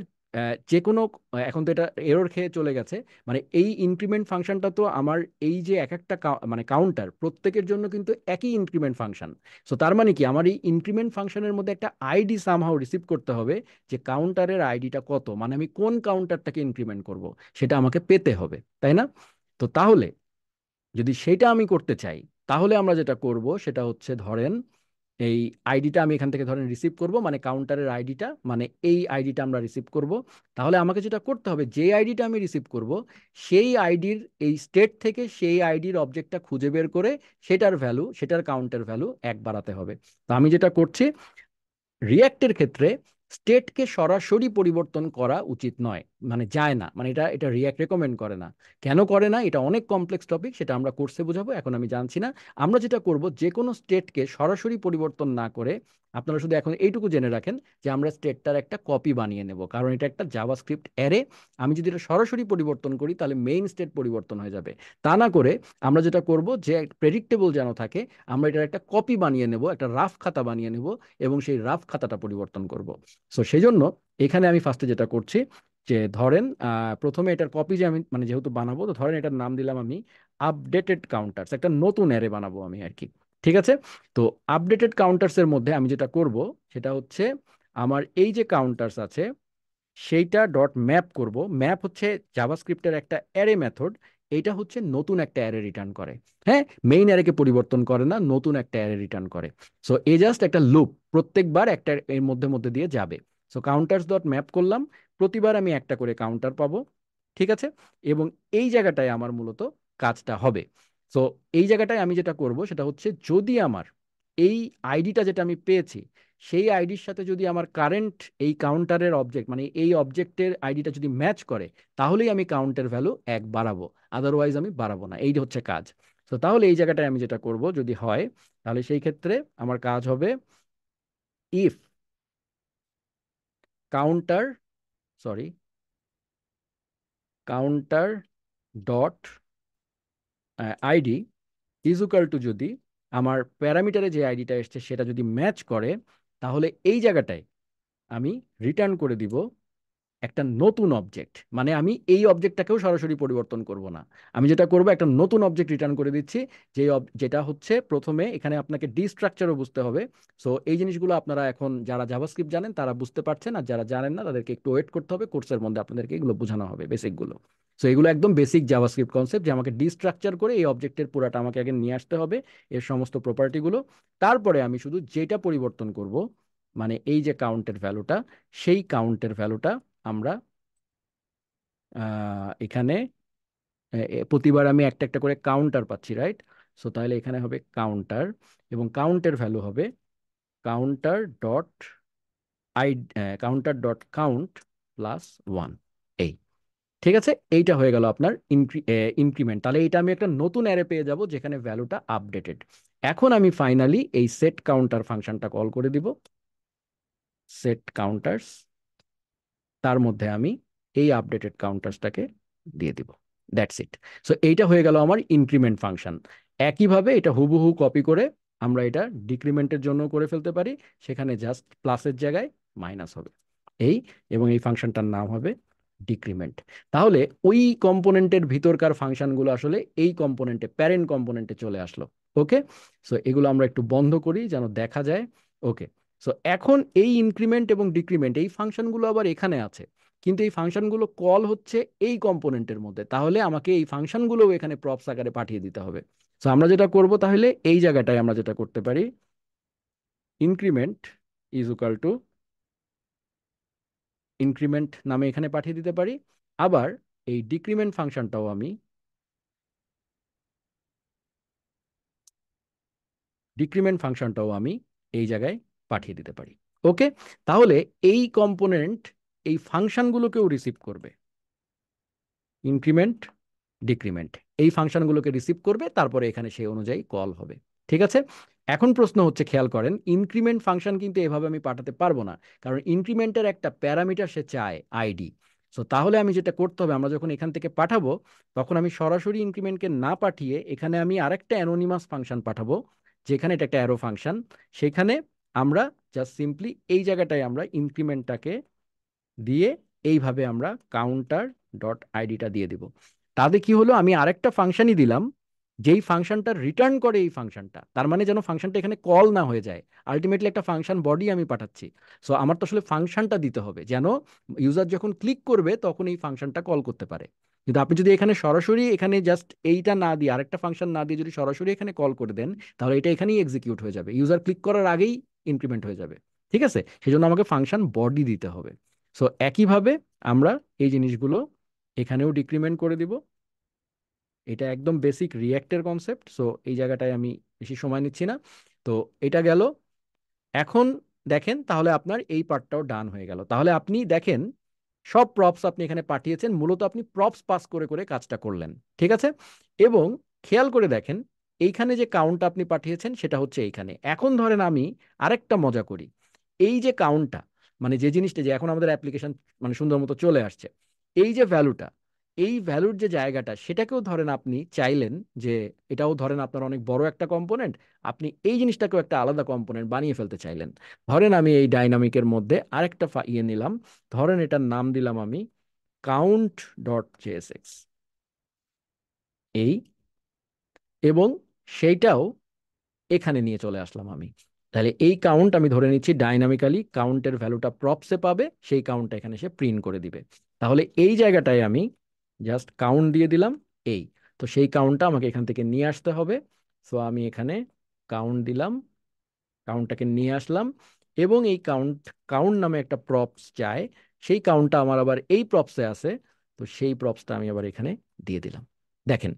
যে কোনো, এখন তো এটা এরর খেয়ে চলে গেছে, মানে এই ইনক্রিমেন্ট ফাংশনটা তো আমার এই যে এক একটা মানে কাউন্টার প্রত্যেকের জন্য কিন্তু একই ইনক্রিমেন্ট ফাংশন। সো তার মানে কি আমার এই ইনক্রিমেন্ট ফাংশনের মধ্যে একটা আইডি সামহাও রিসিভ করতে হবে, যে কাউন্টারের আইডিটা কত, মানে আমি কোন কাউন্টারটাকে ইনক্রিমেন্ট করব সেটা আমাকে পেতে হবে, তাই না? তো তাহলে যদি সেটা আমি করতে চাই, তাহলে আমরা যেটা করব সেটা হচ্ছে ধরেন এই আইডিটা আমি এখান থেকে ধরেন রিসিভ করব, মানে কাউন্টারের আইডিটা, মানে এই আইডিটা আমরা রিসিভ করব। তাহলে আমাকে যেটা করতে হবে, যে আইডিটা আমি রিসিভ করব সেই আইডির এই স্টেট থেকে সেই আইডির অবজেক্টটা খুঁজে বের করে সেটার ভ্যালু, সেটার কাউন্টের ভ্যালু এক বাড়াতে হবে। তো আমি যেটা করছি, রিয়্যাক্টের ক্ষেত্রে স্টেটকে সরাসরি পরিবর্তন করা উচিত নয়, মানে যায় না, মানে এটা এটা রিয়্যাক্ট রেকমেন্ড করে না। কেন করে না, এটা অনেক কমপ্লেক্স টপিক, সেটা আমরা কোর্সে বোঝাবো, এখন আমি জানছি না। আমরা যেটা করব, যে কোনো স্টেটকে সরাসরি পরিবর্তন না করে আপনারা শুধু এখন এইটুকু জেনে রাখেন যে আমরা স্টেটটার একটা কপি বানিয়ে নেব, কারণ এটা একটা জাভাস্ক্রিপ্ট অ্যারে। আমি যদি এটা সরাসরি পরিবর্তন করি তাহলে মেইন স্টেট পরিবর্তন হয়ে যাবে। তা না করে আমরা যেটা করব, যে প্রেডিক্টেবল যেন থাকে, আমরা এটার একটা কপি বানিয়ে নেব, একটা রাফ খাতা বানিয়ে নেব এবং সেই রাফ খাতাটা পরিবর্তন করব। সো সেই জন্য এখানে আমি ফার্স্টে যেটা করছি, যে ধরেন প্রথমে এটার কপি যে আমি মানে যেহেতু বানাবো, তো ধরেন এটার নাম দিলাম আমি আপডেটেড কাউন্টার্স, একটা নতুন অ্যারে বানাবো আমি আর কি। ঠিক আছে। তো আপডেটেড কাউন্টার্স এর মধ্যে আমি যেটা করব সেটা হচ্ছে আমার এই যে কাউন্টার্স আছে সেইটা ডট ম্যাপ করব। ম্যাপ হচ্ছে জাভাস্ক্রিপ্টের একটা অ্যারে মেথড। এইটা হচ্ছে নতুন একটা অ্যারে রিটার্ন করে। হ্যাঁ, মেইন অ্যারেকে পরিবর্তন করে না, নতুন একটা অ্যারে রিটার্ন করে। সো এই জাস্ট একটা লুপ, প্রত্যেকবার একটা এর মধ্যে মধ্যে দিয়ে যাবে। সো কাউন্টার্স ডট ম্যাপ করলাম, প্রতিবার আমি একটা করে কাউন্টার পাবো। ঠিক আছে। এবং এই জায়গাটায় আমার মূলত কাজটা হবে। সো এই জায়গাটায় আমি যেটা করব সেটা হচ্ছে যদি আমার এই আইডিটা যেটা আমি পেয়েছি সেই আইডির সাথে যদি আমার কারেন্ট এই কাউন্টারের অবজেক্ট মানে এই অবজেক্টের আইডিটা যদি ম্যাচ করে, তাহলেই আমি কাউন্টের ভ্যালু 1 বাড়াবো, আদারওয়াইজ আমি বাড়াবো না। এই হচ্ছে কাজ। তো তাহলে এই জায়গাটায় আমি যেটা করব যদি হয়, তাহলে সেই ক্ষেত্রে আমার কাজ হবে if counter, sorry, counter dot ID is equal two, যদি আমার প্যারামিটারে যে আইডিটা এসছে সেটা যদি ম্যাচ করে, তাহলে এই জায়গাটায় আমি রিটার্ন করে দিব একটা নতুন অবজেক্ট। মানে আমি এই অবজেক্টটাকেও সরাসরি পরিবর্তন করব না, আমি যেটা করব একটা নতুন অবজেক্ট রিটার্ন করে দিচ্ছি। যেটা হচ্ছে প্রথমে এখানে আপনাকে ডি স্ট্রাকচারও বুঝতে হবে। সো এই জিনিসগুলো আপনারা এখন যারা জাভাস্ক্রিপ্ট জানেন তারা বুঝতে পারছেন, আর যারা জানেন না তাদেরকে একটু ওয়েট করতে হবে, কোর্সের মধ্যে আপনাদেরকে এগুলো বোঝানো হবে বেসিকগুলো। সো এগুলো একদম বেসিক জাভাস্ক্রিপ্ট কনসেপ্ট, যে আমাকে ডি স্ট্রাকচার করে এই অবজেক্টের পুরাটা আমাকে আগে নিয়ে আসতে হবে, এর সমস্ত প্রপার্টিগুলো। তারপরে আমি শুধু যেটা পরিবর্তন করব, মানে এই যে কাউন্টের ভ্যালুটা, সেই কাউন্টের ভ্যালুটা আমরা এখানে প্রতিবার আমি একটা একটা করে কাউন্টার পাচ্ছি, রাইট? সো তাহলে এখানে হবে কাউন্টার, এবং কাউন্টের ভ্যালু হবে counter dot I counter dot count plus 1। এই, ঠিক আছে। এইটা হয়ে গেল আপনার ইনক্রিমেন্ট। তাহলে এটা আমি একটা নতুন অ্যারে পেয়ে যাব যেখানে ভ্যালুটা আপডেটেড। এখন আমি ফাইনালি এই সেট কাউন্টার ফাংশনটা কল করে দিব, সেট কাউন্টার্স, তার মধ্যে আমি এই আপডেটেড কাউন্টার্সটাকে দিয়ে দিব। That's it. সো এইটা হয়ে গেল আমার ইনক্রিমেন্ট ফাংশন। একইভাবে এটা হুবহু কপি করে আমরা এটা ডিক্রিমেন্টের জন্য করে ফেলতে পারি। সেখানে জাস্ট প্লাসের জায়গায় মাইনাস হবে এই, এবং এই ফাংশনটার নাম হবে ডিক্রিমেন্ট। তাহলে ওই কম্পোনেন্টের ভিতরকার ফাংশনগুলো আসলে এই কম্পোনেন্টে, প্যারেন্ট কম্পোনেন্টে চলে আসলো। ওকে। সো এগুলো আমরা একটু বন্ধ করি যেন দেখা যায়। ওকে। সো এখন এই ইনক্রিমেন্ট এবং ডিক্রিমেন্ট এই ফাংশনগুলো আবার এখানে আছে, কিন্তু এই ফাংশনগুলো কল হচ্ছে এই কম্পোনেন্টের মধ্যে, তাহলে আমাকে এই ফাংশনগুলো এখানে প্রপস আকারে পাঠিয়ে দিতে হবে। সো আমরা যেটা করব তাহলে এই জায়গাটায় আমরা যেটা করতে পারি, increment is equal two increment নামে এখানে পাঠিয়ে দিতে পারি। আবার এই ডিক্রিমেন্ট ফাংশনটাও আমি এই জায়গায় পাঠিয়ে দিতে পারি। ওকে। তাহলে এই কম্পোনেন্ট এই ফাংশনগুলোকেও রিসিভ করবে, ইনক্রিমেন্ট ডিক্রিমেন্ট এই ফাংশনগুলোকে রিসিভ করবে, তারপরে এখানে সেই অনুযায়ী কল হবে। ঠিক আছে। এখন প্রশ্ন হচ্ছে, খেয়াল করেন, ইনক্রিমেন্ট ফাংশন কিন্তু এভাবে আমি পাঠাতে পারবো না, কারণ ইনক্রিমেন্টের একটা প্যারামিটার সে চায় আইডি। সো তাহলে আমি যেটা করতে হবে, আমরা যখন এখান থেকে পাঠাবো তখন আমি সরাসরি ইনক্রিমেন্টকে না পাঠিয়ে এখানে আমি আরেকটা অ্যানোনিমাস ফাংশন পাঠাবো, যেখানে এটা একটা অ্যারো ফাংশন। সেখানে আমরা জাস্ট সিম্পলি এই জায়গাটায় আমরা ইনক্রিমেন্টটাকে দিয়ে এইভাবে আমরা কাউন্টার ডট আইডিটা দিয়ে দিব। তাতে কি হলো, আমি আরেকটা ফাংশনই দিলাম যেই ফাংশনটা রিটার্ন করে এই ফাংশনটা, তার মানে যেন ফাংশনটা এখানে কল না হয়ে যায়। আলটিমেটলি একটা ফাংশন বডি আমি পাঠাচ্ছি। সো আমার তো আসলে ফাংশনটা দিতে হবে যেন ইউজার যখন ক্লিক করবে তখন এই ফাংশনটা কল করতে পারে। কিন্তু আপনি যদি এখানে সরাসরি এখানে জাস্ট এইটা না দিয়ে আরেকটা ফাংশন না দিয়ে যদি সরাসরি এখানে কল করে দেন, তাহলে এটা এখানেই এক্সিকিউট হয়ে যাবে, ইউজার ক্লিক করার আগেই ইনক্রিমেন্ট হয়ে যাবে। ঠিক আছে। সেজন্য আমাকে ফাংশন বডি দিতে হবে। সো একইভাবে আমরা এই জিনিসগুলো এখানেও ডিক্রিমেন্ট করে দিব। এটা একদম বেসিক রিয়্যাক্টের কনসেপ্ট। সো এই জায়গাটায় আমি বেশি সময় নিচ্ছি না। তো এটা গেল। এখন দেখেন তাহলে আপনার এই পার্টটাও ডান হয়ে গেল। তাহলে আপনি দেখেন সব প্রপস আপনি এখানে পাঠিয়েছেন, মূলত আপনি প্রপস পাস করে করে কাজটা করলেন। ঠিক আছে। এবং খেয়াল করে দেখেন এইখানে যে কাউন্টটা আপনি পাঠিয়েছেন সেটা হচ্ছে এইখানে। এখন ধরেন আমি আরেকটা মজা করি, এই যে কাউন্টটা মানে যে জিনিসটা যে এখন আমাদের অ্যাপ্লিকেশন মানে সুন্দর মতো চলে আসছে, এই যে ভ্যালুটা, এই ভ্যালুর যে জায়গাটা সেটাকেও ধরেন আপনি চাইলেন যে এটাও ধরেন আপনার অনেক বড় একটা কম্পোনেন্ট, আপনি এই জিনিসটাকেও একটা আলাদা কম্পোনেন্ট বানিয়ে ফেলতে চাইলেন। ধরেন আমি এই ডাইনামিকের মধ্যে আরেকটা ইয়ে নিলাম, ধরেন এটার নাম দিলাম আমি কাউন্ট ডট জেএসএক্স, এই, এবং সেইটাও এখানে নিয়ে চলে আসলাম আমি। তাহলে এই কাউন্ট আমি ধরে নিচ্ছি ডাইনামিক্যালি কাউন্টের ভ্যালুটা প্রপসে পাবে, সেই কাউন্টটা এখানে সে প্রিন্ট করে দিবে। তাহলে এই জায়গাটায় আমি জাস্ট কাউন্ট দিয়ে দিলাম এই। তো সেই কাউন্টটা আমাকে এখান থেকে নিয়ে আসতে হবে। সো আমি এখানে কাউন্ট দিলাম, কাউন্টটাকে নিয়ে আসলাম, এবং এই কাউন্ট, কাউন্ট নামে একটা প্রপস চাই, সেই কাউন্টটা আমার আবার এই প্রপসে আছে। তো সেই প্রপসটা আমি আবার এখানে দিয়ে দিলাম। দেখেন,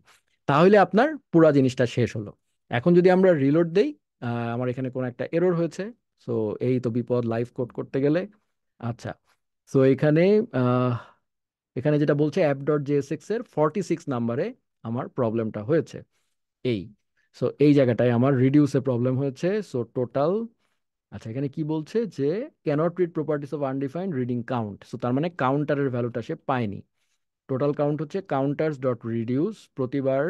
তাহলে আপনার পুরা জিনিসটা শেষ হলো। এখন যদি আমরা রিলোড দেই, আমার এখানে কোনো একটা এরর হয়েছে। সো এই তো বিপদ লাইভ কোড করতে গেলে। আচ্ছা, সো এখানে আহ, এখানে যেটা বলছে অ্যাপ ডট জেএসএক্স এর 46 নাম্বারে আমার প্রবলেমটা হয়েছে, এই। সো এই জায়গাটায় আমার রিডিউসে প্রবলেম হয়েছে। সো টোটাল, আচ্ছা এখানে কি বলছে যে cannot read properties of undefined reading count, so তার মানে কাউন্টারের ভ্যালুটা সে পায়নি। টোটাল কাউন্ট হচ্ছে কাউন্টার্স ডট রিডিউস প্রতিবার,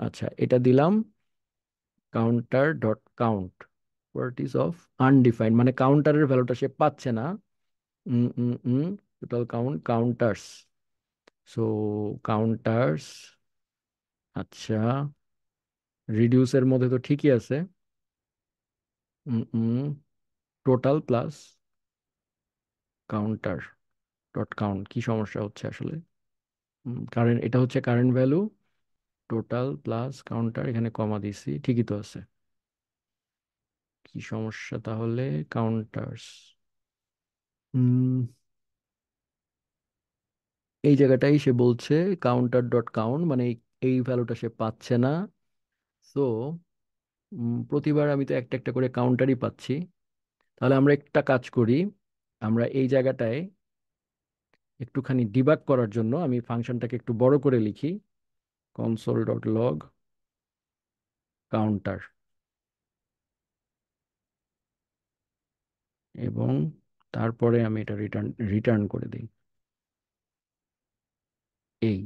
আচ্ছা এটা দিলাম counter dot count properties of undefined, মানে কাউন্টারের ভ্যালুটা সে পাচ্ছে না। Total count counters, so counters, আচ্ছা রিডিউসের মধ্যে তো ঠিকই আছে। Total plus counter dot count, কি সমস্যা হচ্ছে আসলে? কারেন্ট, এটা হচ্ছে current value, total plus counter, এখানে কমা দিছি ঠিকই তো আছে। কি সমস্যা তাহলে? কাউন্টার্স, এই জায়গাটাই সে বলছে কাউন্টার ডট কাউন্ট, মানে এই ভ্যালুটা সে পাচ্ছে না। সো প্রতিবার আমি তো একটা একটা করে কাউন্টারই পাচ্ছি। তাহলে আমরা একটা কাজ করি, আমরা এই জায়গাটায় একটুখানি ডিবাগ করার জন্য আমি ফাংশনটাকে একটু বড় করে লিখি, কনসোল ডট লগ কাউন্টার, এবং তারপরে আমি এটা রিটার্ন রিটার্ন করে দিই, এই।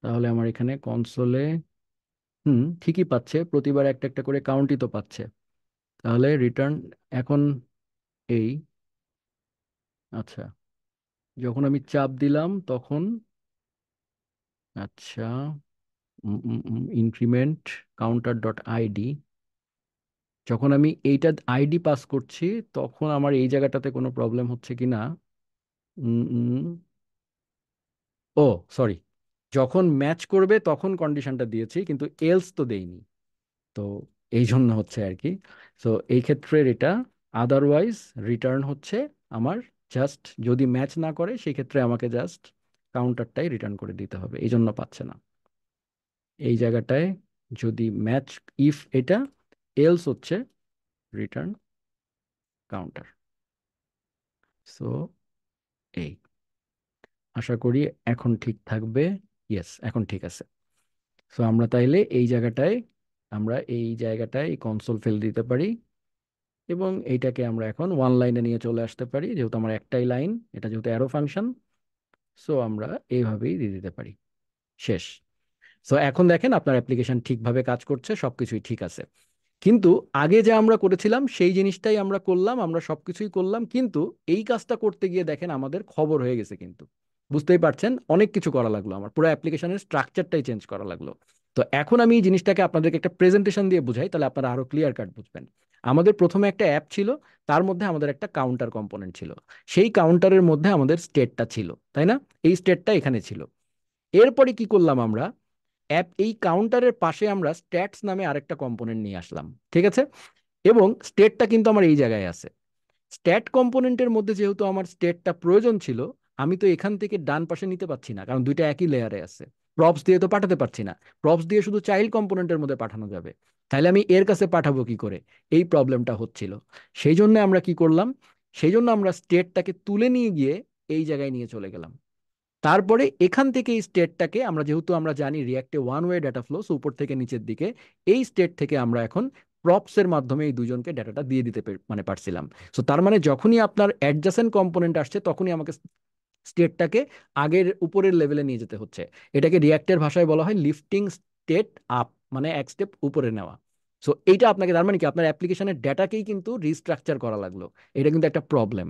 তাহলে আমার এখানে কনসোলে ঠিকই পাচ্ছে, প্রতিবার একটা একটা করে কাউন্টই তো পাচ্ছে। তাহলে রিটার্ন এখন এই, আচ্ছা যখন আমি চাপ দিলাম তখন, আচ্ছা ইনক্রিমেন্ট কাউন্টার ডট আইডি, যখন আমি এইটা আইডি পাস করছি তখন আমার এই জায়গাটাতে কোনো প্রবলেম হচ্ছে কি না? উম, উম, ও সরি, যখন ম্যাচ করবে তখন কন্ডিশনটা দিয়েছি, কিন্তু এলস তো দেইনি। তো এই জন্য হচ্ছে আর কি। সো এই ক্ষেত্রে এটা আদারওয়াইজ রিটার্ন হচ্ছে আমার, জাস্ট যদি ম্যাচ না করে সেই ক্ষেত্রে আমাকে জাস্ট কাউন্টারটাই রিটার্ন করে দিতে হবে, এই জন্য পাচ্ছে না। এই জায়গাটায় যদি ম্যাচ, ইফ এটা, এলস হচ্ছে রিটার্ন কাউন্টার। সো এই, আশা করি এখন ঠিক থাকবে। ইয়েস, এখন ঠিক আছে। সো আমরা তাইলে এই জায়গাটায় কনসোল ফেল দিতে পারি, এবং এইটাকে আমরা এখন ওয়ান লাইনে নিয়ে চলে আসতে পারি, যেহেতু আমার একটাই লাইন, এটা যেহেতু অ্যারো ফাংশন। সো আমরা এইভাবেই দিয়ে দিতে পারি, শেষ। সো এখন দেখেন আপনার অ্যাপ্লিকেশন ঠিকভাবে কাজ করছে, সবকিছুই ঠিক আছে। কিন্তু আগে যা আমরা করেছিলাম সেই জিনিসটাই আমরা করলাম, আমরা সবকিছুই করলাম, কিন্তু এই কাজটা করতে গিয়ে দেখেন আমাদের খবর হয়ে গেছে কিন্তু। বুঝতেই পারছেন, অনেক কিছু করা লাগলো, আমার পুরো অ্যাপ্লিকেশনের স্ট্রাকচারটাই চেঞ্জ করা লাগলো। তো এখন আমি এই জিনিসটাকে আপনাদেরকে একটা প্রেজেন্টেশন দিয়ে বুঝাই, তাহলে আপনারা আরো ক্লিয়ার কাট বুঝবেন। আমাদের প্রথমে একটা অ্যাপ ছিল, তার মধ্যে আমাদের একটা কাউন্টার কম্পোনেন্ট ছিল, সেই কাউন্টারের মধ্যে আমাদের স্টেটটা ছিল, তাই না? এই স্টেটটা এখানে ছিল। এরপরে কি করলাম আমরা, এই কাউন্টারের পাশে আমরা স্ট্যাটস নামে আরেকটা কম্পোনেন্ট নিয়ে আসলাম, ঠিক আছে? এবং স্টেটটা কিন্তু আমার এই জায়গায় আছে। স্ট্যাট কম্পোনেন্টের মধ্যে যেহেতু আমার স্টেটটা প্রয়োজন ছিল, আমি তো এখান থেকে ডান পাশে নিতে পারছি না, কারণ দুইটা একই লেয়ারে আছে। প্রপস দিয়ে তো পাঠাতে পারছি না, প্রপস দিয়ে শুধু চাইল্ড কম্পোনেন্টের মধ্যে পাঠানো যাবে। তাহলে আমি এর কাছে পাঠাবো কি করে? এই প্রবলেমটা হচ্ছিল। সেই জন্য আমরা কি করলাম, সেই জন্য আমরা স্টেটটাকে তুলে নিয়ে গিয়ে এই জায়গায় নিয়ে চলে গেলাম। তারপরে এখান থেকে এই স্টেটটাকে আমরা, যেহেতু আমরা জানি রিয়াক্টে ওয়ান ওয়ে ডাটা ফ্লো, উপর থেকে নিচের দিকে, এই স্টেট থেকে আমরা এখন প্রপসের মাধ্যমে এই দুজনকে ডাটাটা দিয়ে দিতে মানে পারছিলাম। সো তার মানে যখনই আপনার অ্যাডজাসেন্ট কম্পোনেন্ট আসছে তখনই আমাকে স্টেটটাকে আগের উপরের লেভেলে নিয়ে যেতে হচ্ছে। এটাকে রিয়াক্টের ভাষায় বলা হয় লিফটিং স্টেট আপ, মানে এক স্টেপ উপরে নেওয়া। সো এইটা আপনাকে, তার মানে কি আপনার অ্যাপ্লিকেশনের ডেটাকেই কিন্তু রিস্ট্রাকচার করা লাগলো। এটা কিন্তু একটা প্রবলেম।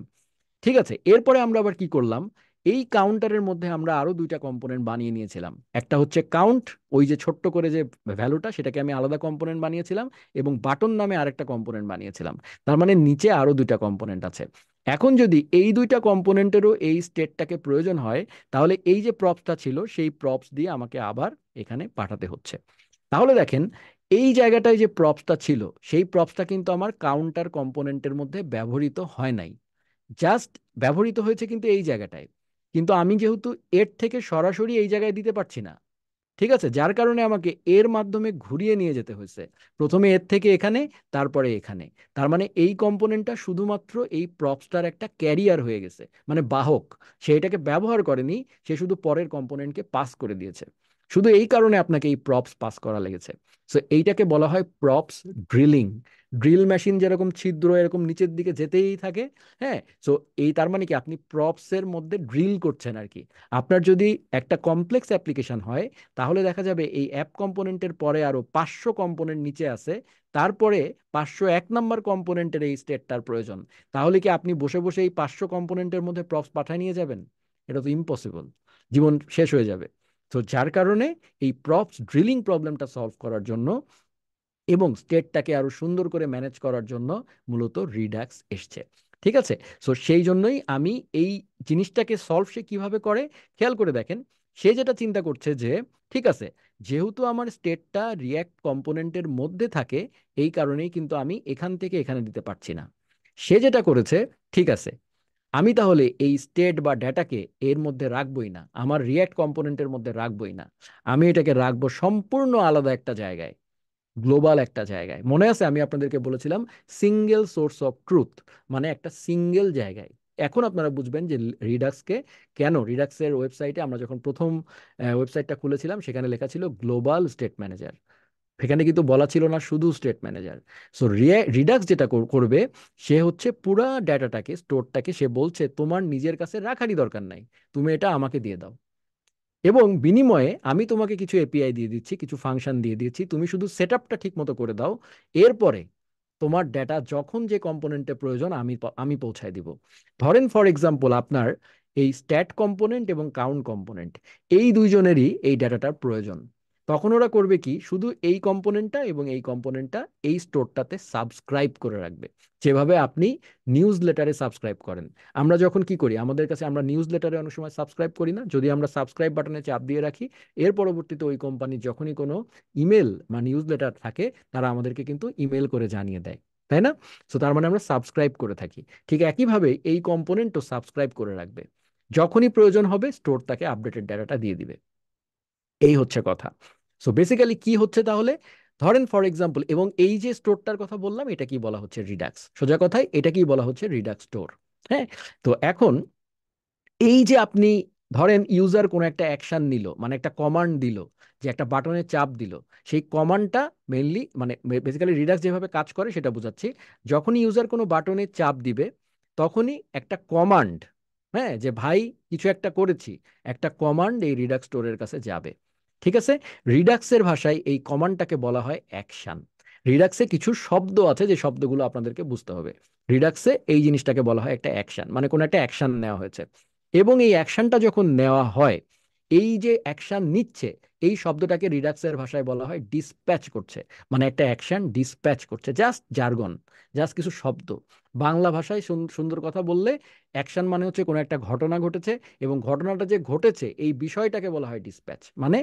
ঠিক আছে, এরপরে আমরা আবার কি করলাম, এই কাউন্টারের মধ্যে আমরা আরো দুইটা কম্পোনেন্ট বানিয়ে নিয়েছিলাম। একটা হচ্ছে কাউন্ট, ওই যে ছোট্ট করে যে ভ্যালুটা, সেটাকে আমি আলাদা কম্পোনেন্ট বানিয়েছিলাম, এবং বাটন নামে আরেকটা কম্পোনেন্ট বানিয়েছিলাম। তার মানে নিচে আরো দুইটা কম্পোনেন্ট আছে। এখন যদি এই দুইটা কম্পোনেন্টেরও এই স্টেটটাকে প্রয়োজন হয়, তাহলে এই যে প্রপসটা ছিল সেই প্রপস দিয়ে আমাকে আবার এখানে পাঠাতে হচ্ছে। তাহলে দেখেন, এই জায়গাটায় যে প্রপসটা ছিল সেই প্রপসটা কিন্তু আমার কাউন্টার কম্পোনেন্টের মধ্যে ব্যবহৃত হয় নাই, জাস্ট ব্যবহৃত হয়েছে কিন্তু এই জায়গাটায়। কিন্তু আমি যেহেতু এর থেকে সরাসরি এই জায়গায় দিতে পারছি না, ঠিক আছে, যার কারণে আমাকে এর মাধ্যমে ঘুরিয়ে নিয়ে যেতে হয়েছে, প্রথমে এর থেকে এখানে, তারপরে এখানে। তার মানে এই কম্পোনেন্টটা শুধুমাত্র এই প্রপসটার একটা ক্যারিয়ার হয়ে গেছে, মানে বাহক। সে এটাকে ব্যবহার করেনি, সে শুধু পরের কম্পোনেন্টকে পাস করে দিয়েছে। শুধু এই কারণে আপনাকে এই প্রপস পাস করা লেগেছে। সো এইটাকে বলা হয় প্রপস ড্রিলিং। ড্রিল মেশিন যেরকম ছিদ্র এরকম নিচের দিকে যেতেই থাকে, হ্যাঁ। সো এই তার মানে কি, আপনি প্রপসের মধ্যে ড্রিল করছেন আর কি। আপনার যদি একটা কমপ্লেক্স অ্যাপ্লিকেশন হয়, তাহলে দেখা যাবে এই অ্যাপ কম্পোনেন্টের পরে আরো 500 কম্পোনেন্ট নিচে আছে, তারপরে 501 নম্বর কম্পোনেন্টের এই স্টেটটার প্রয়োজন। তাহলে কি আপনি বসে বসে এই 500 কম্পোনেন্টের মধ্যে প্রপস পাঠায় নিয়ে যাবেন? এটা তো ইম্পসিবল, জীবন শেষ হয়ে যাবে। তো যার কারণে এই প্রপস ড্রিলিং প্রবলেমটা সলভ করার জন্য এবং স্টেটটাকে আরো সুন্দর করে ম্যানেজ করার জন্য মূলত রিডাক্স এসছে। ঠিক আছে। সো সেই জন্যই আমি এই জিনিসটাকে সলভ সে কিভাবে করে, খেয়াল করে দেখেন। সে যেটা চিন্তা করছে যে, ঠিক আছে, যেহেতু আমার স্টেটটা রিয়্যাক্ট কম্পোনেন্টের মধ্যে থাকে, এই কারণেই কিন্তু আমি এখান থেকে এখানে দিতে পারছি না। সে যেটা করেছে, ঠিক আছে, আমি তাহলে এই স্টেট বা ডেটাকে এর মধ্যে রাখবই না, আমার রিয়্যাক্ট কম্পোনেন্টের মধ্যে রাখবই না। আমি এটাকে রাখবো সম্পূর্ণ আলাদা একটা জায়গায়, গ্লোবাল একটা জায়গায়। মনে আছে আমি আপনাদেরকে বলেছিলাম সিঙ্গেল সোর্স অফ ট্রুথ, মানে একটা সিঙ্গেল জায়গায়। এখন আপনারা বুঝবেন যে রিডাক্সকে কেন, রিডাক্সের ওয়েবসাইটে আমরা যখন প্রথম ওয়েবসাইটটা খুলেছিলাম সেখানে লেখা ছিল গ্লোবাল স্টেট ম্যানেজার, সেখানে কিন্তু বলা ছিল না শুধু স্টেট ম্যানেজার। সো রিডাক্স যেটা করবে, সে হচ্ছে পুরা ডেটাটাকে, স্টোরটাকে সে বলছে তোমার নিজের কাছে রাখারই দরকার নাই, তুমি এটা আমাকে দিয়ে দাও, এবং বিনিময়ে আমি তোমাকে কিছু এপিআই দিয়ে দিচ্ছি, কিছু ফাংশন দিয়ে দিচ্ছি, তুমি শুধু সেট আপটা ঠিক মতো করে দাও। এরপরে তোমার ডেটা যখন যে কম্পোনেন্টে প্রয়োজন আমি পৌঁছায় দিব। ধরেন ফর এক্সাম্পল আপনার এই স্ট্যাট কম্পোনেন্ট এবং কাউন্ট কম্পোনেন্ট, এই দুইজনেরই এই ডেটাটার প্রয়োজন। তখন ওরা করবে কি, শুধু এই কম্পোনেন্টটা এবং এই কম্পোনেন্টটা এই স্টোরটাতে সাবস্ক্রাইব করে রাখবে, যেভাবে আপনি নিউজ লেটারে সাবস্ক্রাইব করেন। আমরা যখন কি করি, আমাদের কাছে আমরা নিউজ লেটারে অনেক সময় সাবস্ক্রাইব করি না, যদি আমরা সাবস্ক্রাইব বাটনে চাপ দিয়ে রাখি, এর পরবর্তীতে ওই কোম্পানি যখনই কোনো ইমেল বা নিউজ লেটার থাকে, তারা আমাদেরকে কিন্তু ইমেল করে জানিয়ে দেয়, তাই না? সো তার মানে আমরা সাবস্ক্রাইব করে থাকি। ঠিক একইভাবে এই কম্পোনেন্টও সাবস্ক্রাইব করে রাখবে, যখনই প্রয়োজন হবে স্টোর তাকে আপডেটেড ডাটাটা দিয়ে দিবে। এই হচ্ছে কথা। সো বেসিক্যালি কি হচ্ছে তাহলে, ধরেন ফর এক্সাম্পল, এবং এই যে স্টোরটার কথা বললাম এটা কি বলা হচ্ছে, রিডাক্স। সোজা কথায় এটা কি বলা হচ্ছে, রিডাক্স স্টোর। হ্যাঁ। তো এখন এই যে আপনি ধরেন ইউজার কোনো একটা অ্যাকশন নিল, মানে একটা কমান্ড দিল, যে একটা বাটনে চাপ দিল, সেই কমান্ডটা মেইনলি মানে বেসিক্যালি রিডাক্স যেভাবে কাজ করে সেটা বোঝাচ্ছি। যখনই ইউজার কোনো বাটনে চাপ দিবে, তখনই একটা কমান্ড, হ্যাঁ, যে ভাই কিছু একটা করেছি, একটা কমান্ড এই রিডাক্স স্টোরের কাছে যাবে। ঠিক আছে। রিডাক্সের ভাষায় এই কমান্ডটাকে বলা হয় অ্যাকশন। রিডাক্সে কিছু শব্দ আছে যে শব্দগুলো আপনাদেরকে বুঝতে হবে। রিডাক্সে এই জিনিসটাকে বলা হয় একটা অ্যাকশন, মানে কোনো একটা অ্যাকশন নেওয়া হয়েছে। এবং এই অ্যাকশনটা যখন নেওয়া হয়, এই যে অ্যাকশন নিচ্ছে, এই শব্দটাকে রিডাক্সের ভাষায় বলা হয় ডিসপ্যাচ করছে। মানে একটা অ্যাকশন ডিসপ্যাচ করছে, জাস্ট জার্গন, জাস্ট কিছু শব্দ। বাংলা ভাষায় সুন্দর কথা বললে, অ্যাকশন মানে হচ্ছে কোনো একটা ঘটনা ঘটেছে, এবং ঘটনাটা যে ঘটেছে এই বিষয়টাকে বলা হয় ডিসপ্যাচ, মানে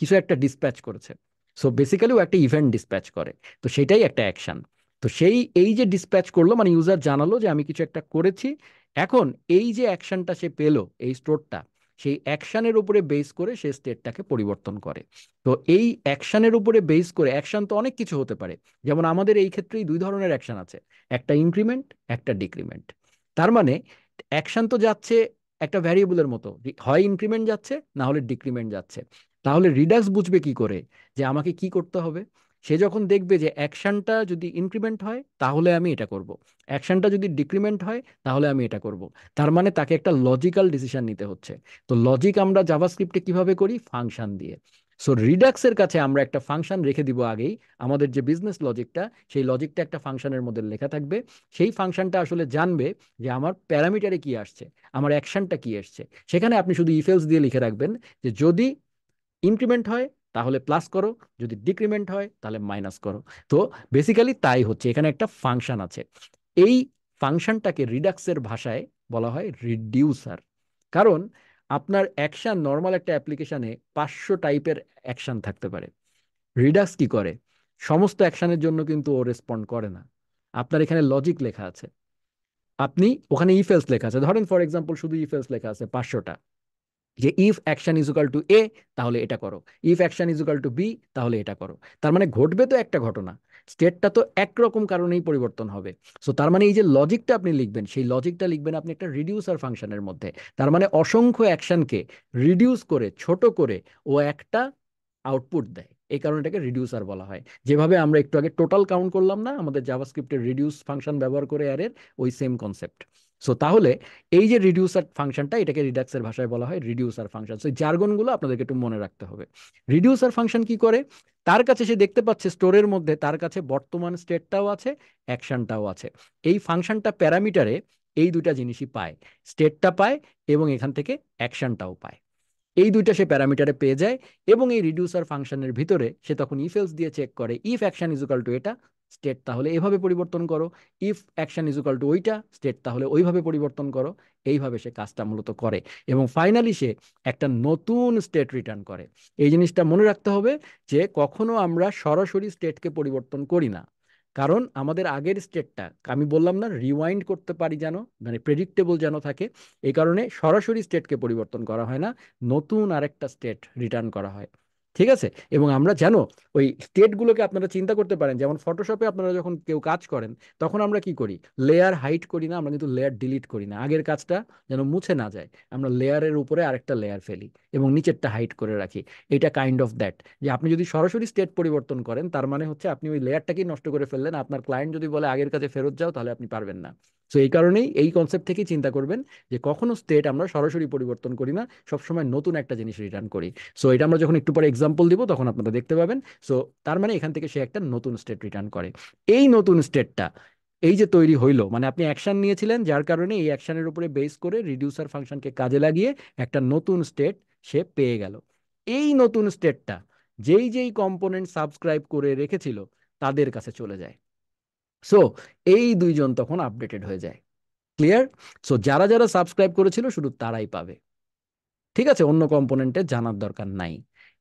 কিছু একটা ডিসপ্যাচ করেছে। সো বেসিক্যালি ও একটা ইভেন্ট ডিসপ্যাচ করে, তো সেটাই একটা অ্যাকশন। তো সেই এই যে ডিসপ্যাচ করলো, মানে ইউজার জানালো যে আমি কিছু একটা করেছি। এখন এই যে অ্যাকশনটা সে পেলো এই স্টোরটা, সেই অ্যাকশনের উপরে বেস করে সে স্টেটটাকে পরিবর্তন করে। তো এই অ্যাকশনের উপরে বেস করে, অ্যাকশন তো অনেক কিছু হতে পারে, যেমন আমাদের এই ক্ষেত্রেই দুই ধরনের অ্যাকশন আছে, একটা ইনক্রিমেন্ট, একটা ডিক্রিমেন্ট। তার মানে অ্যাকশন তো যাচ্ছে একটা ভ্যারিয়েবলের মতো, হয় ইনক্রিমেন্ট যাচ্ছে না হলে ডিক্রিমেন্ট যাচ্ছে। তাহলে রিডাক্স বুঝবে কি করে যে আমাকে কি করতে হবে? সে যখন দেখবে যে অ্যাকশনটা যদি ইনক্রিমেন্ট হয় তাহলে আমি এটা করব, অ্যাকশনটা যদি ডিক্রিমেন্ট হয় তাহলে আমি এটা করব, তার মানে তাকে একটা লজিক্যাল ডিসিশন নিতে হচ্ছে। তো লজিক আমরা জাভাস্ক্রিপ্টে কিভাবে করি? ফাংশন দিয়ে। সো রিডাক্সের কাছে আমরা একটা ফাংশন রেখে দিব আগেই, আমাদের যে বিজনেস লজিকটা, সেই লজিকটা একটা ফাংশনের মধ্যে লেখা থাকবে। সেই ফাংশনটা আসলে জানবে যে আমার প্যারামিটারে কি আসছে, আমার অ্যাকশনটা কি আসছে। সেখানে আপনি শুধু ইফেলস দিয়ে লিখে রাখবেন যে যদি ইনক্রিমেন্ট হয় তাহলে প্লাস করো, যদি ডিক্রিমেন্ট হয় তাহলে মাইনাস করো। তো বেসিক্যালি তাই হচ্ছে, এখানে একটা ফাংশন আছে। এই ফাংশনটাকে রিডাক্সের ভাষায় বলা হয় রিডিউসার। কারণ আপনার অ্যাকশন নর্মাল একটা অ্যাপ্লিকেশনে 500 টাইপের অ্যাকশন থাকতে পারে। রিডাক্স কি করে, সমস্ত অ্যাকশনের জন্য কিন্তু ও রেসপন্ড করে না। আপনার এখানে লজিক লেখা আছে, আপনি ওখানে ইফেলস লেখা আছে, ধরেন ফর এক্সাম্পল শুধু ইফেলস লেখা আছে 500টা, যে if action is equal to A তাহলে এটা করো, if action is equal to B তাহলে এটা করো। তার মানে ঘটবে তো একটা ঘটনা, স্টেটটা তো একরকম কারণেই পরিবর্তন হবে। সো তার মানে এই যে লজিকটা আপনি লিখবেন, সেই লজিকটা লিখবেন আপনি একটা রিডিউসার ফাংশনের মধ্যে। তার মানে অসংখ্য অ্যাকশনকে রিডিউস করে, ছোট করে ও একটা আউটপুট দেয়। এই কারণে এটাকে রিডিউসার বলা হয়। যেভাবে আমরা একটু আগে টোটাল কাউন্ট করলাম না আমাদের জাভাস্ক্রিপ্টের রিডিউস ফাংশন ব্যবহার করে অ্যারের, ওই সেম কনসেপ্ট। সো তাহলে এই যে রিডিউসার ফাংশনটা, এটাকে রিডাক্সের ভাষায় বলা হয় রিডিউসার ফাংশন। সো জার্গনগুলো আপনাদেরকে একটু মনে রাখতে হবে। রিডিউসার ফাংশন কি করে, তার কাছে সে দেখতে পাচ্ছে স্টোরের মধ্যে তার কাছে বর্তমান স্টেটটাও আছে, অ্যাকশনটাও আছে। এই ফাংশনটা প্যারামিটারে এই দুইটা জিনিসই পায়, স্টেটটা পায় এবং এখান থেকে অ্যাকশনটাও পায়। এই দুইটা সে প্যারামিটারে পেয়ে যায়। এবং এই রিডিউসার ফাংশনের ভিতরে সে তখন ইফ এলস দিয়ে চেক করে, if action is equal two এটা, স্টেট তাহলে এভাবে পরিবর্তন করো, if action is equal two ওইটা, স্টেট তাহলে ওইভাবে পরিবর্তন করো। এইভাবে সে কাজটা মূলত করে এবং ফাইনালি সে একটা নতুন স্টেট রিটার্ন করে। এই জিনিসটা মনে রাখতে হবে যে কখনো আমরা সরাসরি স্টেটকে পরিবর্তন করি না। কারণ আমাদের আগের স্টেটটা, আমি বললাম না, রিওয়াইন্ড করতে পারি যেন, মানে প্রেডিক্টেবল যেন থাকে, এই কারণে সরাসরি স্টেটকে পরিবর্তন করা হয় না, নতুন আরেকটা স্টেট রিটার্ন করা হয়। ঠিক আছে? এবং আমরা জানো ওই স্টেটগুলোকে আপনারা চিন্তা করতে পারেন, যেমন ফটোশপে আপনারা যখন কেউ কাজ করেন তখন আমরা কি করি, লেয়ার হাইট করি না, আমরা কিন্তু লেয়ার ডিলিট করি না, আগের কাজটা যেন মুছে না যায়, আমরা লেয়ারের উপরে আরেকটা লেয়ার ফেলি এবং নিচেরটা হাইট করে রাখি। এটা কাইন্ড অফ দ্যাট, যে আপনি যদি সরাসরি স্টেট পরিবর্তন করেন তার মানে হচ্ছে আপনি ওই লেয়ারটাকেই নষ্ট করে ফেললেন। আপনার ক্লায়েন্ট যদি বলে আগের কাজে ফেরত যাও তাহলে আপনি পারবেন না। তো এই কারণেই এই কনসেপ্ট থেকেই চিন্তা করবেন যে কখনো স্টেট আমরা সরাসরি পরিবর্তন করি না, সবসময় নতুন একটা জিনিস রিটার্ন করি। সো এটা আমরা যখন একটু পরে এক্সাম্পল দিব তখন আপনারা দেখতে পাবেন। সো তার মানে এখান থেকে সে একটা নতুন স্টেট রিটার্ন করে। এই নতুন স্টেটটা এই যে তৈরি হইলো, মানে আপনি অ্যাকশন নিয়েছিলেন, যার কারণে এই অ্যাকশনের উপরে বেস করে রিডিউসার ফাংশনকে কাজে লাগিয়ে একটা নতুন স্টেট সে পেয়ে গেল। এই নতুন স্টেটটা যেই যেই কম্পোনেন্ট সাবস্ক্রাইব করে রেখেছিল তাদের কাছে চলে যায়। সো এই দুইজন তখন আপডেটেড হয়ে যায়। ক্লিয়ার? সো যারা যারা সাবস্ক্রাইব করেছিল শুধু তারাই পাবে। ঠিক আছে, অন্য কম্পোনেন্টে জানার দরকার নাই।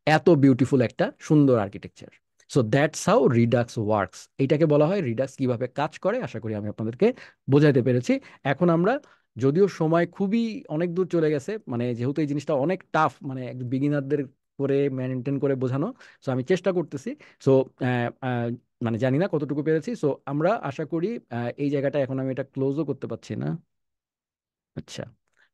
এত বিউটিফুল একটা সুন্দর architecture. So that's how Redux works. এটাকে বলা হয় রিডাক্স কিভাবে কাজ করে। আশা করি আমি আপনাদেরকে বোঝাতে পেরেছি। এখন আমরা, যদিও সময় খুবই অনেক দূর চলে গেছে, মানে যেহেতু এই জিনিসটা অনেক টাফ, মানে বিগিনারদের করে মেনটেন করে বোঝানো, সো আমি চেষ্টা করতেছি। সো মানে জানি না কতটুকু পেরেছি। সো আমরা আশা করি এই জায়গাটা, এখন আমি এটা ক্লোজও করতে পারছি না। আচ্ছা,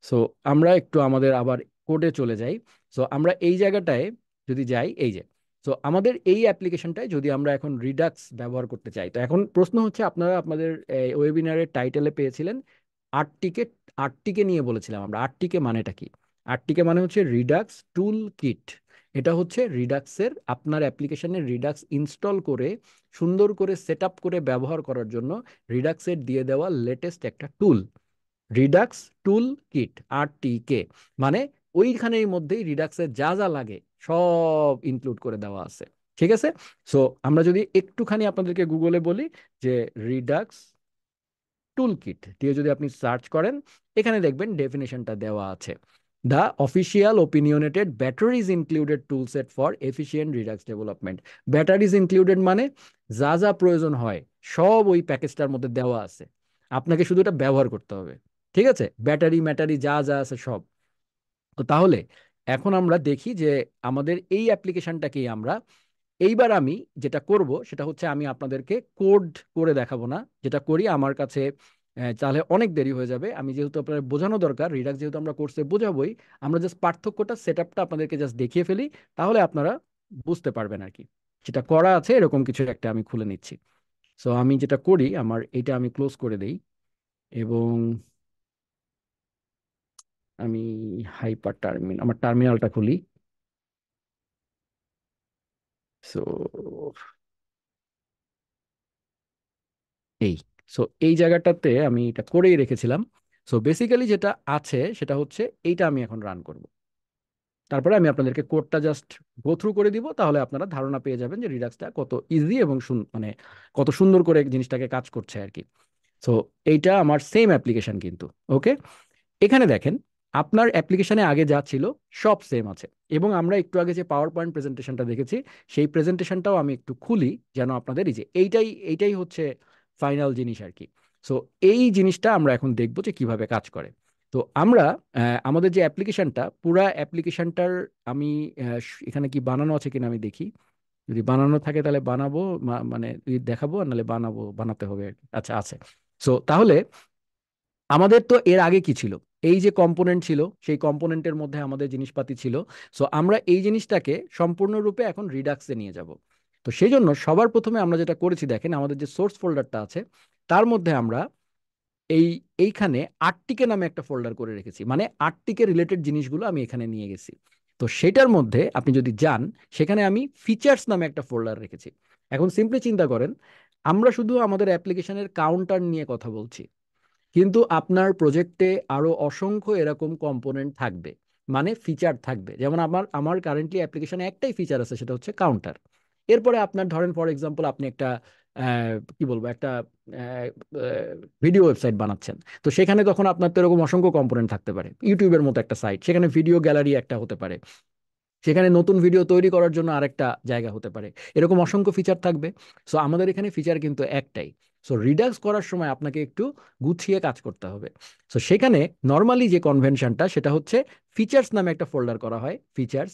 সো আমরা একটু আমাদের আবার কোডে চলে যাই। সো আমরা এই জায়গাটায় যদি যাই, এই যে, সো আমাদের এই অ্যাপ্লিকেশনটায় যদি আমরা এখন রিডাক্স ব্যবহার করতে চাই, তো এখন প্রশ্ন হচ্ছে, আপনারা আপনাদের ওয়েবিনারের টাইটেলে পেয়েছিলেন আটটিকে, আটটিকে নিয়ে বলেছিলাম আমরা। আটটিকে মানেটা কি? আটটিকে মানে হচ্ছে রিডাক্স টুল কিট। এটা হচ্ছে রিডাক্সের, আপনার অ্যাপ্লিকেশনে রিডাক্স ইনস্টল করে সুন্দর করে সেট আপ করে ব্যবহার করার জন্য রিডাক্সের দিয়ে দেওয়া লেটেস্ট একটা টুল, রিডাক্স টুল কিট, RTK। মানে ওইখানের মধ্যেই রিডাক্সের যা যা লাগে সব ইনক্লুড করে দেওয়া আছে। ঠিক আছে? সো আমরা যদি একটুখানি আপনাদেরকে গুগলে বলি যে রিডাক্স টুল কিট দিয়ে যদি আপনি সার্চ করেন, এখানে দেখবেন ডেফিনেশনটা দেওয়া আছে। The official opinionated batteries included tool set for efficient Redux development. Batteries included মানে যা যা প্রয়োজন হয় সব ওই প্যাকেজটার মধ্যে দেওয়া আছে, আপনাকে শুধু এটা ব্যবহার করতে হবে। ঠিক আছে? ব্যাটারি ম্যাটারি যা যা আছে সব। তো তাহলে এখন আমরা দেখি যে আমাদের এই অ্যাপ্লিকেশনটাকেই আমরা, এইবার আমি যেটা করব সেটা হচ্ছে আমি আপনাদেরকে কোড করে দেখাবো না, যেটা করি আমার কাছে তাহলে অনেক দেরি হয়ে যাবে। আমি যেহেতু আপনার বোঝানো দরকার, রিডাক্স যেহেতু আমরা কোর্সে বোঝাবোই, আমরা জাস্ট পার্থক্যটা, সেট আপটা আপনাদেরকে জাস্ট দেখিয়ে ফেলি, তাহলে আপনারা বুঝতে পারবেন আর কি। যেটা করা আছে এরকম কিছু একটা আমি খুলে নিচ্ছি। সো আমি যেটা করি, আমার এটা আমি ক্লোজ করে দেই এবং আমি হাইপার টার্মিনাল, আমার টার্মিনালটা খুলি। সো এই সো এই জায়গাটাতে আমি এটা করেই রেখেছিলাম। সো বেসিক্যালি যেটা আছে সেটা হচ্ছে এইটা আমি এখন রান করব। তারপরে আমি আপনাদেরকে কোডটা জাস্ট গো থ্রু করে দিব, তাহলে আপনারা ধারণা পেয়ে যাবেন যে রিডাক্সটা কত ইজি এবং মানে কত সুন্দর করে জিনিসটাকে কাজ করছে আর কি। সো এইটা আমার সেম অ্যাপ্লিকেশন কিন্তু। ওকে, এখানে দেখেন আপনার অ্যাপ্লিকেশনে আগে যা ছিল সব সেম আছে। এবং আমরা একটু আগে যে পাওয়ার পয়েন্ট প্রেজেন্টেশনটা দেখেছি, সেই প্রেজেন্টেশনটাও আমি একটু খুলি যেন আপনাদের এই যে এইটাই হচ্ছে ফাইনাল জিনিস আর কি। সো এই জিনিসটা আমরা এখন দেখবো যে কিভাবে কাজ করে। তো আমরা আমাদের যে অ্যাপ্লিকেশনটা, পুরা অ্যাপ্লিকেশনটার আমি এখানে কি বানানো আছে কিনা আমি দেখি। যদি বানানো থাকে তাহলে বানাবো, মানে দেখাবো, আর নাহলে বানাতে হবে আর কি। আচ্ছা, আছে। সো তাহলে আমাদের তো এর আগে কি ছিল, এই যে কম্পোনেন্ট ছিল সেই কম্পোনেন্টের মধ্যে আমাদের জিনিসপাতি ছিল। সো আমরা এই জিনিসটাকে সম্পূর্ণরূপে এখন রিডাক্সে নিয়ে যাব। তো সেই জন্য সবার প্রথমে আমরা যেটা করেছি, দেখেন আমাদের যে সোর্স ফোল্ডারটা আছে তার মধ্যে আমরা এই এইখানে আটটিকে নামে একটা ফোল্ডার করে রেখেছি, মানে আটটিকে রিলেটেড জিনিসগুলো আমি এখানে নিয়ে গেছি। তো সেটার মধ্যে আপনি যদি যান, সেখানে আমি ফিচার্স নামে একটা ফোল্ডার রেখেছি। এখন সিম্পলি চিন্তা করেন, আমরা শুধু আমাদের অ্যাপ্লিকেশনের কাউন্টার নিয়ে কথা বলছি, কিন্তু আপনার প্রজেক্টে আরো অসংখ্য এরকম কম্পোনেন্ট থাকবে, মানে ফিচার থাকবে। যেমন আমার কারেন্টলি অ্যাপ্লিকেশনে একটাই ফিচার আছে, সেটা হচ্ছে কাউন্টার। এরপরে আপনার ধরেন ফর এক্সাম্পল আপনি একটা কি বলবো, একটা ভিডিও ওয়েবসাইট বানাচ্ছেন। তো সেখানে তখন আপনার তো এরকম অসংখ্য কম্পোনেন্ট থাকতে পারে, ইউটিউবের মতো একটা সাইট, সেখানে ভিডিও গ্যালারি একটা হতে পারে, সেখানে নতুন ভিডিও তৈরি করার জন্য আরেকটা জায়গা হতে পারে। এরকম অসংখ্য ফিচার থাকবে। সো আমাদের এখানে ফিচার কিন্তু একটাই। সো রিডাক্স করার সময় আপনাকে একটু গুছিয়ে কাজ করতে হবে। সো সেখানে নর্মালি যে কনভেনশনটা সেটা হচ্ছে ফিচার্স নামে একটা ফোল্ডার করা হয়, ফিচার্স,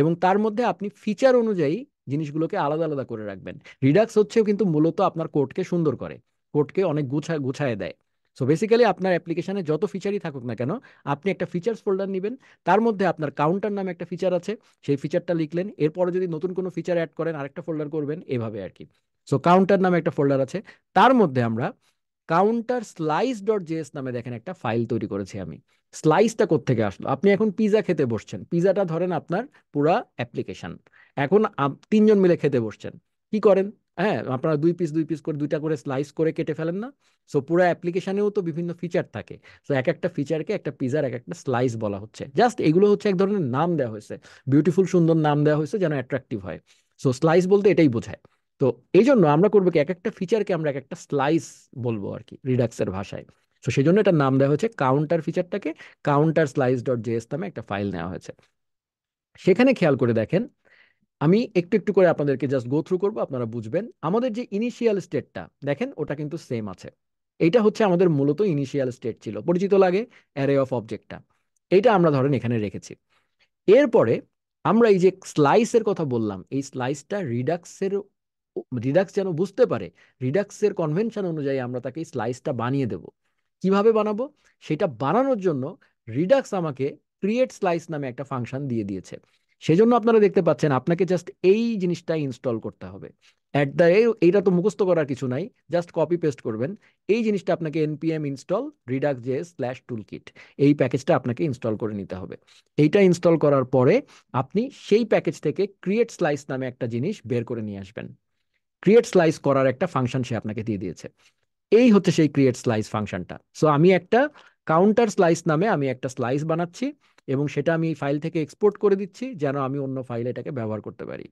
এবং তার মধ্যে আপনি ফিচার অনুযায়ী জিনিসগুলোকে আলাদা আলাদা করে রাখবেন। রিডাক্স হচ্ছে কিন্তু মূলত আপনার কোডকে সুন্দর করে, কোডকে অনেক গুছায় দেয়। সো বেসিক্যালি আপনার অ্যাপ্লিকেশনে যত ফিচারই থাকুক না কেন, আপনি একটা ফিচার্স ফোল্ডার নেবেন, তার মধ্যে আপনার কাউন্টার নামে একটা ফিচার আছে, সেই ফিচারটা লিখলেন, এরপরে যদি নতুন কোনো ফিচার অ্যাড করেন আরেকটা ফোল্ডার করবেন, এভাবে আর কি। সো কাউন্টার নামে একটা ফোল্ডার আছে, তার মধ্যে আমরা কাউন্টার স্লাইস ডট জেএস নামে দেখেন একটা ফাইল তৈরি করেছি আমি। স্লাইসটা কোত্থেকে আসলো, আপনি এখন পিজা খেতে বসছেন, পিজাটা ধরেন আপনার পুরা অ্যাপ্লিকেশন। এখন তিনজন মিলে খেতে বসছেন, কি করেন? হ্যাঁ, আপনারা দুই পিস করে দুইটা করে স্লাইস করে কেটে ফেলেন না? সো পুরো অ্যাপ্লিকেশনেও তো বিভিন্ন ফিচার থাকে। তো এক একটা ফিচারকে একটা পিজার এক একটা স্লাইস বলা হচ্ছে, জাস্ট এগুলো হচ্ছে এক ধরনের নাম দেওয়া হয়েছে, বিউটিফুল সুন্দর নাম দেওয়া হয়েছে যেন অ্যাট্রাকটিভ হয়। সো স্লাইস বলতে এটাই বোঝায়। তো এই জন্য আমরা করবো কি, এক একটা ফিচারকে আমরা এক একটা স্লাইস বলবো আর কি রিডাক্সের ভাষায়। তো সেই জন্য এটার নাম দেওয়া হয়েছে কাউন্টার ফিচারটাকে কাউন্টার স্লাইস ডট জেএস নামে একটা ফাইল নেওয়া হয়েছে। সেখানে খেয়াল করে দেখেন, আমি একটু একটু করে আপনাদেরকে জাস্ট গো থ্রু করবো, আপনারা বুঝবেন। আমাদের যে ইনিশিয়াল স্টেটটা দেখেন ওটা কিন্তু সেম আছে। এইটা হচ্ছে আমাদের মূলত ইনিশিয়াল স্টেট ছিল, পরিচিত লাগে অ্যারে অফ অবজেক্টটা। এইটা আমরা ধরেন এখানে রেখেছি। এরপরে আমরা এই যে স্লাইসের কথা বললাম, এই স্লাইসটা রিডাক্স যেন বুঝতে পারে, রিডাক্সের কনভেনশন অনুযায়ী আমরা তাকে এই স্লাইসটা বানিয়ে দেব। কিভাবে বানাবো সেটা বানানোর জন্য রিডাক্স আমাকে ক্রিয়েট স্লাইস নামে একটা ফাংশন দিয়ে দিয়েছে। সেজন্য আপনারা দেখতে পাচ্ছেন আপনাকে জাস্ট এই জিনিসটা ইনস্টল করতে হবে। এইটা তো মুখস্থ করার কিছু নাই, জাস্ট কপি পেস্ট করবেন। এই জিনিসটা আপনাকে npm install Redux JS slash toolkit, এই প্যাকেজটা আপনাকে ইনস্টল করে নিতে হবে। এইটা ইনস্টল করার পরে আপনি সেই প্যাকেজ থেকে ক্রিয়েট স্লাইস নামে একটা জিনিস বের করে নিয়ে আসবেন। ক্রিয়েট স্লাইস করার একটা ফাংশন সে আপনাকে দিয়ে দিয়েছে। এই হচ্ছে সেই ক্রিয়েট স্লাইস ফাংশনটা। সো আমি একটা কাউন্টার স্লাইস নামে আমি একটা স্লাইস বানাচ্ছি, এবং সেটা আমি এই ফাইল থেকে এক্সপোর্ট করে দিচ্ছি যেন আমি অন্য ফাইলে এটাকে ব্যবহার করতে পারি।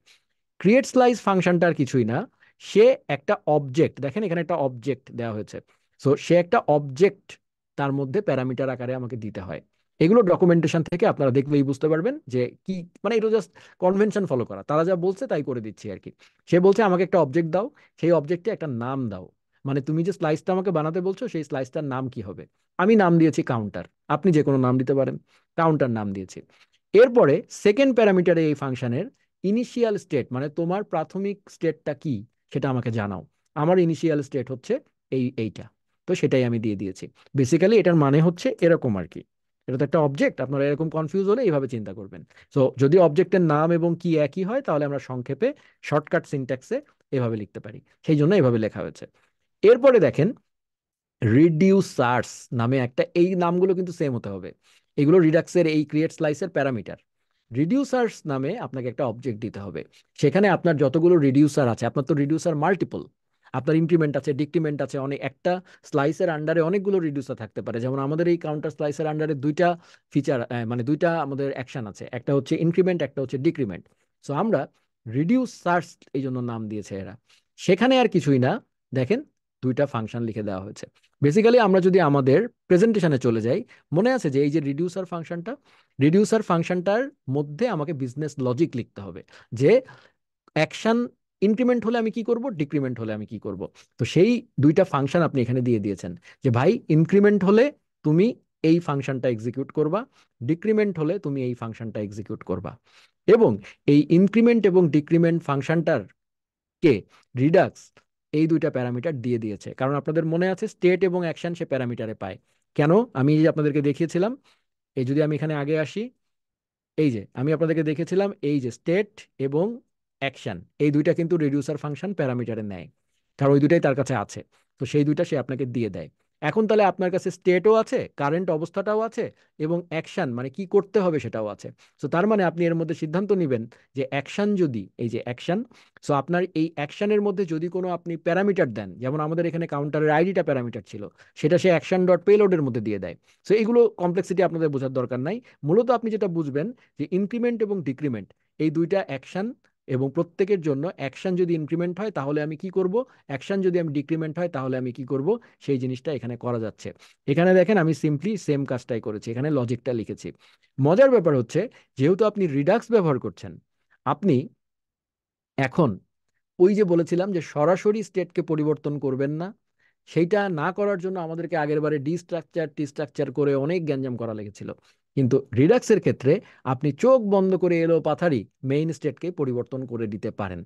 ক্রিয়েট স্লাইস ফাংশনটার কিছুই না, সে একটা অবজেক্ট, দেখেন এখানে একটা অবজেক্ট দেওয়া হয়েছে। সো সে একটা অবজেক্ট, তার মধ্যে প্যারামিটার আকারে আমাকে দিতে হয়। এগুলো ডকুমেন্টেশন থেকে আপনারা দেখলেই বুঝতে পারবেন যে কি, মানে এটা জাস্ট কনভেনশন ফলো করা, তারা যা বলছে তাই করে দিচ্ছি আর কি। সে বলছে আমাকে একটা অবজেক্ট দাও, সেই অবজেক্টে একটা নাম দাও, মানে তুমি যে স্লাইসটা আমাকে বানাতে বলছো সেই স্লাইসটার নাম কি হবে। আমি নাম দিয়েছি কাউন্টার, আপনি যে কোনো নাম দিতে পারেন, কাউন্টার নাম দিয়েছি। এরপরে সেকেন্ড প্যারামিটারে এই ফাংশনের ইনিশিয়াল স্টেট, মানে তোমার প্রাথমিক স্টেটটা কি সেটা আমাকে জানাও। আমার ইনিশিয়াল স্টেট হচ্ছে এইটা। তো সেটাই আমি দিয়ে দিয়েছি। বেসিক্যালি এটার মানে হচ্ছে এরকম আর কি। এটা তো একটা অবজেক্ট, আপনারা এরকম কনফিউজ হলে এইভাবে চিন্তা করবেন। সো যদি অবজেক্টের নাম এবং কি একই হয় তাহলে আমরা সংক্ষেপে শর্টকাট সিনট্যাক্সে এভাবে লিখতে পারি, সেই জন্য এভাবে লেখা হয়েছে। এরপরে দেখেন রিডিউসার্স নামে একটা, এই নামগুলো কিন্তু সেম হতে হবে। এগুলো রিডাক্সের এই ক্রিয়েট স্লাইসের প্যারামিটার। রিডিউসার্স নামে আপনাকে একটা অবজেক্ট দিতে হবে। সেখানে আপনার যতগুলো রিডিউসার আছে, আপনার তো রিডিউসার মাল্টিপল, আপনার ইনক্রিমেন্ট আছে, ডিক্রিমেন্ট আছে, অনেক, একটা স্লাইসের আন্ডারে অনেকগুলো রিডিউসার থাকতে পারে। যেমন আমাদের এই কাউন্টার স্লাইসের আন্ডারে দুইটা ফিচার, মানে দুইটা আমাদের অ্যাকশন আছে, একটা হচ্ছে ইনক্রিমেন্ট, একটা হচ্ছে ডিক্রিমেন্ট। সো আমরা রিডিউসার্স এই জন্য নাম দিয়েছে এরা। সেখানে আর কিছুই না, দেখেন দুইটা ফাংশন লিখে দেওয়া হয়েছে। বেসিক্যালি আমরা যদি আমাদের প্রেজেন্টেশনে চলে যাই, মনে আছে যে এই যে রিডিউসার ফাংশনটা, রিডিউসার ফাংশনটার মধ্যে আমাকে বিজনেস লজিক লিখতে হবে যে অ্যাকশন ইনক্রিমেন্ট হলে আমি কি করব, ডিক্রিমেন্ট হলে আমি কি করব। তো সেই দুইটা ফাংশন আপনি এখানে দিয়ে দিয়েছেন যে ভাই ইনক্রিমেন্ট হলে তুমি এই ফাংশনটা এক্সিকিউট করবা, ডিক্রিমেন্ট হলে তুমি এই ফাংশনটা এক্সিকিউট করবা। এবং এই ইনক্রিমেন্ট এবং ডিক্রিমেন্ট ফাংশনটার কে রিডাক্স এই দুইটা প্যারামিটার দিয়ে দিয়েছে, কারণ আপনাদের মনে আছে স্টেট এবং অ্যাকশন সে প্যারামিটারে পায়। কেন? আমি এই যে আপনাদেরকে দেখিয়েছিলাম, এই যদি আমি এখানে আগে আসি, এই যে আমি আপনাদেরকে দেখেছিলাম এই যে স্টেট এবং অ্যাকশন, এই দুইটা কিন্তু রিডিউসার ফাংশন প্যারামিটারে নেয়, কারণ ওই দুইটাই তার কাছে আছে। তো সেই দুইটা সে আপনাকে দিয়ে দেয়। এখন তাহলে আপনার কাছে স্টেটও আছে, কারেন্ট অবস্থাটাও আছে, এবং অ্যাকশন মানে কি করতে হবে সেটাও আছে। তো তার মানে আপনি এর মধ্যে সিদ্ধান্ত নেবেন যে অ্যাকশন, যদি এই যে অ্যাকশন, সো আপনার এই অ্যাকশনের মধ্যে যদি কোনো আপনি প্যারামিটার দেন, যেমন আমাদের এখানে কাউন্টারের আইডিটা প্যারামিটার ছিল, সেটা সে অ্যাকশন ডট পেলোডের মধ্যে দিয়ে দেয়। সো এগুলো কমপ্লেক্সিটি আপনাদের বোঝার দরকার নাই। মূলত আপনি যেটা বুঝবেন যে ইনক্রিমেন্ট এবং ডিক্রিমেন্ট এই দুইটা অ্যাকশন, এবং প্রত্যেকের জন্য অ্যাকশন যদি ইনক্রিমেন্ট হয় তাহলে আমি কি করব, অ্যাকশন যদি আমি ডিক্রিমেন্ট হয় তাহলে আমি কি করব, সেই জিনিসটা এখানে করা যাচ্ছে। এখানে দেখেন আমি সিম্পলি সেম কাজটাই করেছি, এখানে লজিকটা লিখেছি। মজার ব্যাপার হচ্ছে, যেহেতু আপনি রিডাক্স ব্যবহার করছেন, আপনি এখন ওই যে বলেছিলাম যে সরাসরি স্টেটকে পরিবর্তন করবেন না, সেইটা না করার জন্য আমাদেরকে আগের বারে ডি স্ট্রাকচার টি স্ট্রাকচার করে অনেক গ্যাঞ্জাম করা লেগেছিল। কিন্তু রিডাক্সের ক্ষেত্রে আপনি চোখ বন্ধ করে এলো পাথারি মেইন স্টেটকে পরিবর্তন করে দিতে পারেন।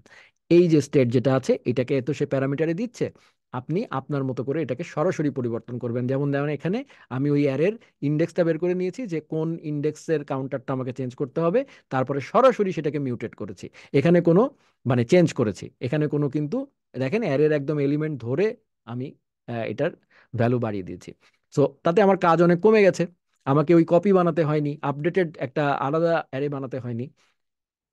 এই যে স্টেট যেটা আছে এটাকে তো সে প্যারামিটারে দিচ্ছে, আপনি আপনার মতো করে এটাকে সরাসরি পরিবর্তন করবেন। যেমন দেখেন এখানে আমি ওই অ্যারের ইন্ডেক্সটা বের করে নিয়েছি যে কোন ইন্ডেক্সের কাউন্টারটা আমাকে চেঞ্জ করতে হবে, তারপরে সরাসরি সেটাকে মিউটেট করেছি। এখানে কোনো, মানে চেঞ্জ করেছি, এখানে কোনো কিন্তু, দেখেন অ্যারের একদম এলিমেন্ট ধরে আমি এটার ভ্যালু বাড়িয়ে দিয়েছি। সো তাতে আমার কাজ অনেক কমে গেছে, আমাকে ওই কপি বানাতে হয়নি, আপডেটেড একটা আলাদা অ্যারে বানাতে হয়নি।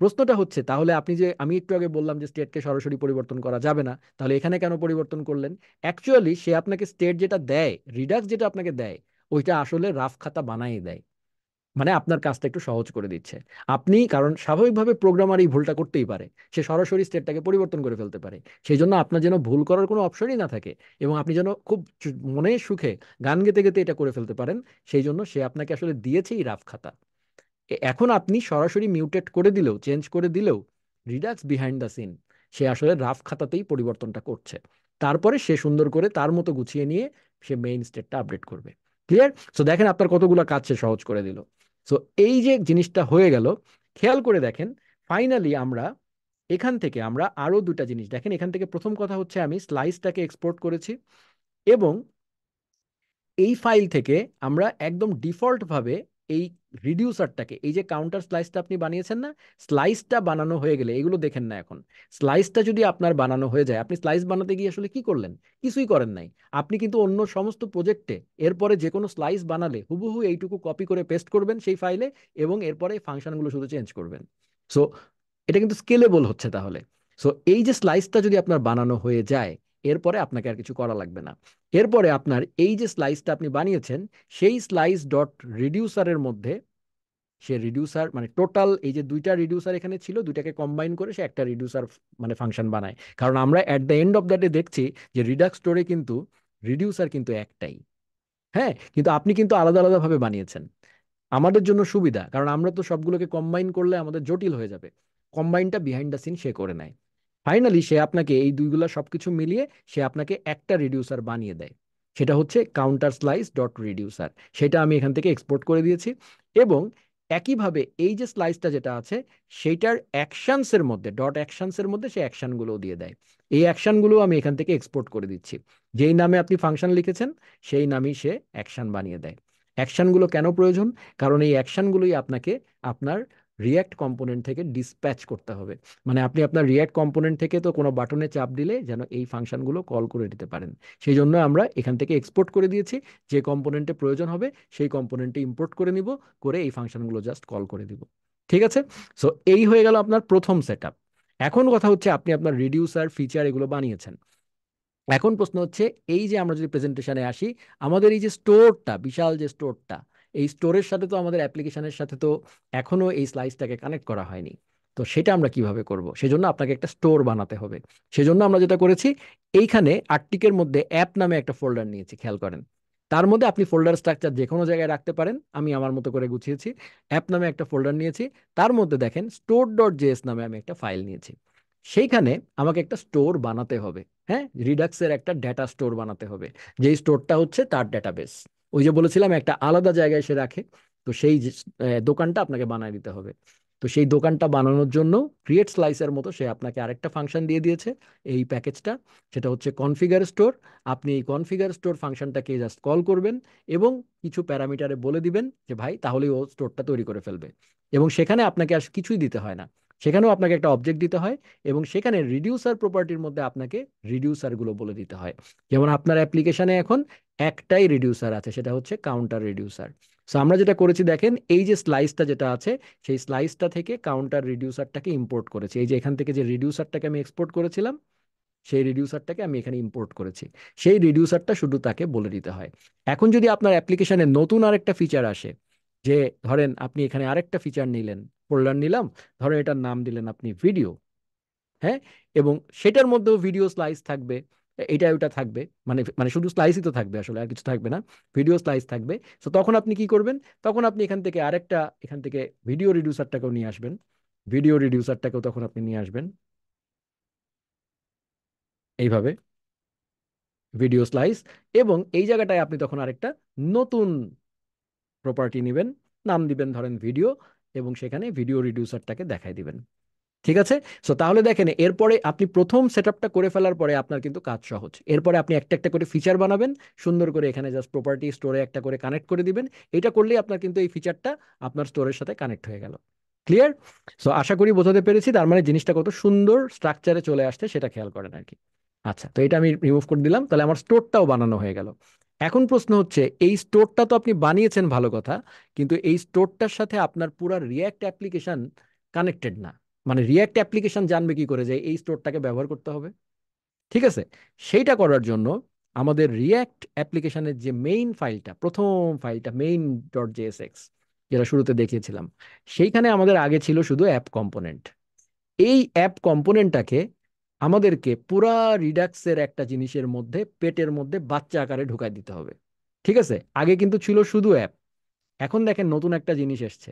প্রশ্নটা হচ্ছে তাহলে আপনি যে, আমি একটু আগে বললাম যে স্টেটকে সরাসরি পরিবর্তন করা যাবে না, তাহলে এখানে কেন পরিবর্তন করলেন? অ্যাকচুয়ালি সে আপনাকে স্টেট যেটা দেয়, রিডাক্স যেটা আপনাকে দেয়, ওইটা আসলে রাফ খাতা বানাই দেয়, মানে আপনার কাজটা একটু সহজ করে দিচ্ছে। আপনি, কারণ স্বাভাবিকভাবে প্রোগ্রামার এই ভুলটা করতেই পারে, সে সরাসরি স্টেটটাকে পরিবর্তন করে ফেলতে পারে। সেই জন্য আপনার যেন ভুল করার কোনো অপশনই না থাকে, এবং আপনি যেন খুব মনে সুখে গান গেতে গেতে এটা করে ফেলতে পারেন, সেই জন্য সে আপনাকে আসলে দিয়েছে এই রাফ খাতা। এখন আপনি সরাসরি মিউটেট করে দিলেও, চেঞ্জ করে দিলেও, রিডাক্স বিহাইন্ড দ্য সিন সে আসলে রাফ খাতাতেই পরিবর্তনটা করছে। তারপরে সে সুন্দর করে তার মতো গুছিয়ে নিয়ে সে মেইন স্টেটটা আপডেট করবে। ক্লিয়ার? সো দেখেন আপনার কতগুলো কাজ সে সহজ করে দিল। সো এই যে জিনিসটা হয়ে গেল, খেয়াল করে দেখেন, ফাইনালি আমরা এখান থেকে আমরা আরো দুটা জিনিস দেখেন। এখান থেকে প্রথম কথা হচ্ছে আমি স্লাইসটাকে এক্সপোর্ট করেছি, এবং এই ফাইল থেকে আমরা একদম ডিফল্ট ভাবে এই রিডিউসারটাকে, এই যে কাউন্টার স্লাইসটা আপনি বানিয়েছেন না, স্লাইসটা বানানো হয়ে গেলে এগুলো দেখেন না এখন, স্লাইসটা যদি আপনার বানানো হয়ে যায়, আপনি স্লাইস বানাতে গিয়ে আসলে কি করলেন? কিছুই করেন নাই। আপনি কিন্তু অন্য সমস্ত প্রজেক্টে এরপরে যে কোনো স্লাইস বানালে হুবহু এইটুকু কপি করে পেস্ট করবেন সেই ফাইলে, এবং এরপরে ফাংশনগুলো শুধু চেঞ্জ করবেন। সো এটা কিন্তু স্কেলেবল হচ্ছে তাহলে। সো এই যে স্লাইসটা যদি আপনার বানানো হয়ে যায়, এরপরে আপনাকে আর কিছু করা লাগবে না। এরপরে আপনার এই যে স্লাইসটা আপনি বানিয়েছেন, সেই স্লাইস ডট রিডিউসারের মধ্যে সে রিডিউসার, মানে টোটাল এই যে দুইটা রিডিউসার এখানে ছিল, দুইটাকে কম্বাইন করে সে একটা রিডিউসার মানে ফাংশন বানায়। কারণ আমরা at the end of the day দেখছি যে রিডাক্স স্টোরে কিন্তু রিডিউসার কিন্তু একটাই। হ্যাঁ, কিন্তু আপনি কিন্তু আলাদা আলাদা ভাবে বানিয়েছেন আমাদের জন্য সুবিধা, কারণ আমরা তো সবগুলোকে কম্বাইন করলে আমাদের জটিল হয়ে যাবে। কম্বাইনটা বিহাইন্ড দ্য সিন সে করে নেয়। ফাইনালি সে আপনাকে এই দুইগুলা সবকিছু মিলিয়ে সে আপনাকে একটা রিডিউসার বানিয়ে দেয়, সেটা হচ্ছে কাউন্টার স্লাইস ডট রিডিউসার। সেটা আমি এখান থেকে এক্সপোর্ট করে দিয়েছি। এবং একইভাবে এই যে স্লাইসটা যেটা আছে, সেইটার অ্যাকশনসের মধ্যে, ডট অ্যাকশনসের মধ্যে সে অ্যাকশনগুলো দিয়ে দেয়। এই অ্যাকশনগুলো আমি এখান থেকে এক্সপোর্ট করে দিচ্ছি। যেই নামে আপনি ফাংশন লিখেছেন সেই নামেই সে অ্যাকশন বানিয়ে দেয়। অ্যাকশনগুলো কেন প্রয়োজন? কারণ এই অ্যাকশনগুলোই আপনাকে আপনার রিয়্যাক্ট কম্পোনেন্ট থেকে ডিসপ্যাচ করতে হবে। মানে আপনি আপনার রিয়্যাক্ট কম্পোনেন্ট থেকে তো কোনো বাটনে চাপ দিলে যেন এই ফাংশনগুলো কল করে দিতে পারেন। সেই জন্য আমরা এখান থেকে এক্সপোর্ট করে দিয়েছি, যে কম্পোনেন্টে প্রয়োজন হবে সেই কম্পোনেন্টে ইম্পোর্ট করে নিব, করে এই ফাংশনগুলো জাস্ট কল করে দিব। ঠিক আছে। সো এই হয়ে গেল আপনার প্রথম সেট আপ। এখন কথা হচ্ছে আপনি আপনার রিডিউসার ফিচার এগুলো বানিয়েছেন। এখন প্রশ্ন হচ্ছে, এই যে আমরা যদি প্রেজেন্টেশনে আসি, আমাদের এই যে স্টোরটা, বিশাল যে স্টোরটা, এই স্টোরের সাথে তো আমাদের অ্যাপ্লিকেশনের সাথে তো এখনো এই স্লাইসটাকে কানেক্ট করা হয়নি। তো সেটা আমরা কিভাবে করব? সেজন্য আপনাকে একটা স্টোর বানাতে হবে। সেজন্য আমরা যেটা করেছি, এইখানে আর্টিকের মধ্যে অ্যাপ নামে একটা ফোল্ডার নিয়েছি, খেয়াল করেন। তার মধ্যে আপনি ফোল্ডার স্ট্রাকচার যে কোনো জায়গায় রাখতে পারেন, আমি আমার মতো করে গুছিয়েছি। অ্যাপ নামে একটা ফোল্ডার নিয়েছি, তার মধ্যে দেখেন স্টোর ডট জেএস নামে আমি একটা ফাইল নিয়েছি। সেইখানে আমাকে একটা স্টোর বানাতে হবে। হ্যাঁ, রিডাক্সের একটা ডেটা স্টোর বানাতে হবে, যেই স্টোরটা হচ্ছে তার ডেটাবেস। ওই যে বলেছিলাম একটা আলাদা জায়গায় সে রাখে, তো সেই দোকানটা আপনাকে বানায় দিতে হবে। তো সেই দোকানটা বানানোর জন্য ক্রিয়েট স্লাইসের মতো সে আপনাকে আরেকটা ফাংশন দিয়ে দিয়েছে, এই প্যাকেজটা। সেটা হচ্ছে কনফিগার স্টোর। আপনি এই কনফিগার স্টোর ফাংশনটাকে জাস্ট কল করবেন এবং কিছু প্যারামিটারে বলে দিবেন যে ভাই, তাহলেই ও স্টোরটা তৈরি করে ফেলবে। এবং সেখানে আপনাকে আর কিছুই দিতে হয় না, সেখানেও আপনাকে একটা অবজেক্ট দিতে হয়। এবং সেখানে রিডিউসার প্রপার্টির মধ্যে আপনাকে রিডিউসার গুলো বলে দিতে হয়। যেমন আপনার অ্যাপ্লিকেশনে এখন একটাই রিডিউসার আছে, সেটা হচ্ছে কাউন্টার রিডিউসার। সো আমরা যেটা করেছি দেখেন, এই যে স্লাইসটা যেটা আছে, সেই স্লাইসটা থেকে কাউন্টার রিডিউসারটাকে ইম্পোর্ট করেছি। এই যে এখান থেকে যে রিডিউসারটাকে আমি এক্সপোর্ট করেছিলাম, সেই রিডিউসারটাকে আমি এখানে ইম্পোর্ট করেছি। সেই রিডিউসারটা শুধু তাকে বলে দিতে হয়। এখন যদি আপনার অ্যাপ্লিকেশনে নতুন আরেকটা ফিচার আসে, যে ধরেন আপনি এখানে আরেকটা ফিচার নিলেন, ফোল্ডার নিলাম, ধরেন এটার নাম দিলেন আপনি ভিডিও। হ্যাঁ, এবং সেটার মধ্যেও ভিডিও স্লাইস থাকবে, এটা ওটা থাকবে, মানে মানে শুধু স্লাইসই তো থাকবে, আসলে আর কিছু থাকবে না, ভিডিও স্লাইস থাকবে। তো তখন আপনি কি করবেন? তখন আপনি এখান থেকে আরেকটা, এখান থেকে ভিডিও রিডিউসারটাকেও নিয়ে আসবেন। ভিডিও রিডিউসারটাকেও তখন আপনি নিয়ে আসবেন এইভাবে, ভিডিও স্লাইস। এবং এই জায়গাটায় আপনি তখন আরেকটা নতুন প্রপার্টি নেবেন, নাম দিবেন ধরেন ভিডিও, এবং সেখানে ভিডিও রিডিউসারটাকে দেখাই দিবেন। ঠিক আছে। সো তাহলে দেখেন, এরপরে আপনি প্রথম সেটআপটা করে ফেলার পরে আপনার কিন্তু কাজ সহজ। এরপরে আপনি একটা একটা করে ফিচার বানাবেন, সুন্দর করে এখানে জাস্ট প্রপার্টি স্টোরে একটা করে কানেক্ট করে দিবেন। এটা করলেই আপনার কিন্তু এই ফিচারটা আপনার স্টোরের সাথে কানেক্ট হয়ে গেল। ক্লিয়ার? সো আশা করি বোঝাতে পেরেছি, তার মানে জিনিসটা কত সুন্দর স্ট্রাকচারে চলে আসছে সেটা খেয়াল করেন আর কি। আচ্ছা, তো এটা আমি রিমুভ করে দিলাম, তাহলে আমার স্টোরটাও বানানো হয়ে গেল। এখন প্রশ্ন হচ্ছে, এই স্টোরটা তো আপনি বানিয়েছেন, ভালো কথা, কিন্তু এই স্টোরটার সাথে আপনার পুরো রিয়্যাক্ট অ্যাপ্লিকেশন কানেক্টেড না। মানে রিয়্যাক্ট অ্যাপ্লিকেশন জানবে কি করে যে এই স্টোরটাকে ব্যবহার করতে হবে? ঠিক আছে। সেইটা করার জন্য আমাদের রিয়্যাক্ট অ্যাপ্লিকেশনের যে মেইন ফাইলটা, প্রথম ফাইলটা মেইন ডট জেএসএক্স, যেটা শুরুতে দেখিয়েছিলাম, সেইখানে আমাদের আগে ছিল শুধু অ্যাপ কম্পোনেন্ট। এই অ্যাপ কম্পোনেন্টটাকে আমাদেরকে পুরা রিডাক্সের একটা জিনিসের মধ্যে, পেটের মধ্যে বাচ্চা আকারে ঢুকাই দিতে হবে। ঠিক আছে, আগে কিন্তু ছিল শুধু অ্যাপ। এখন দেখেন নতুন একটা জিনিস এসছে,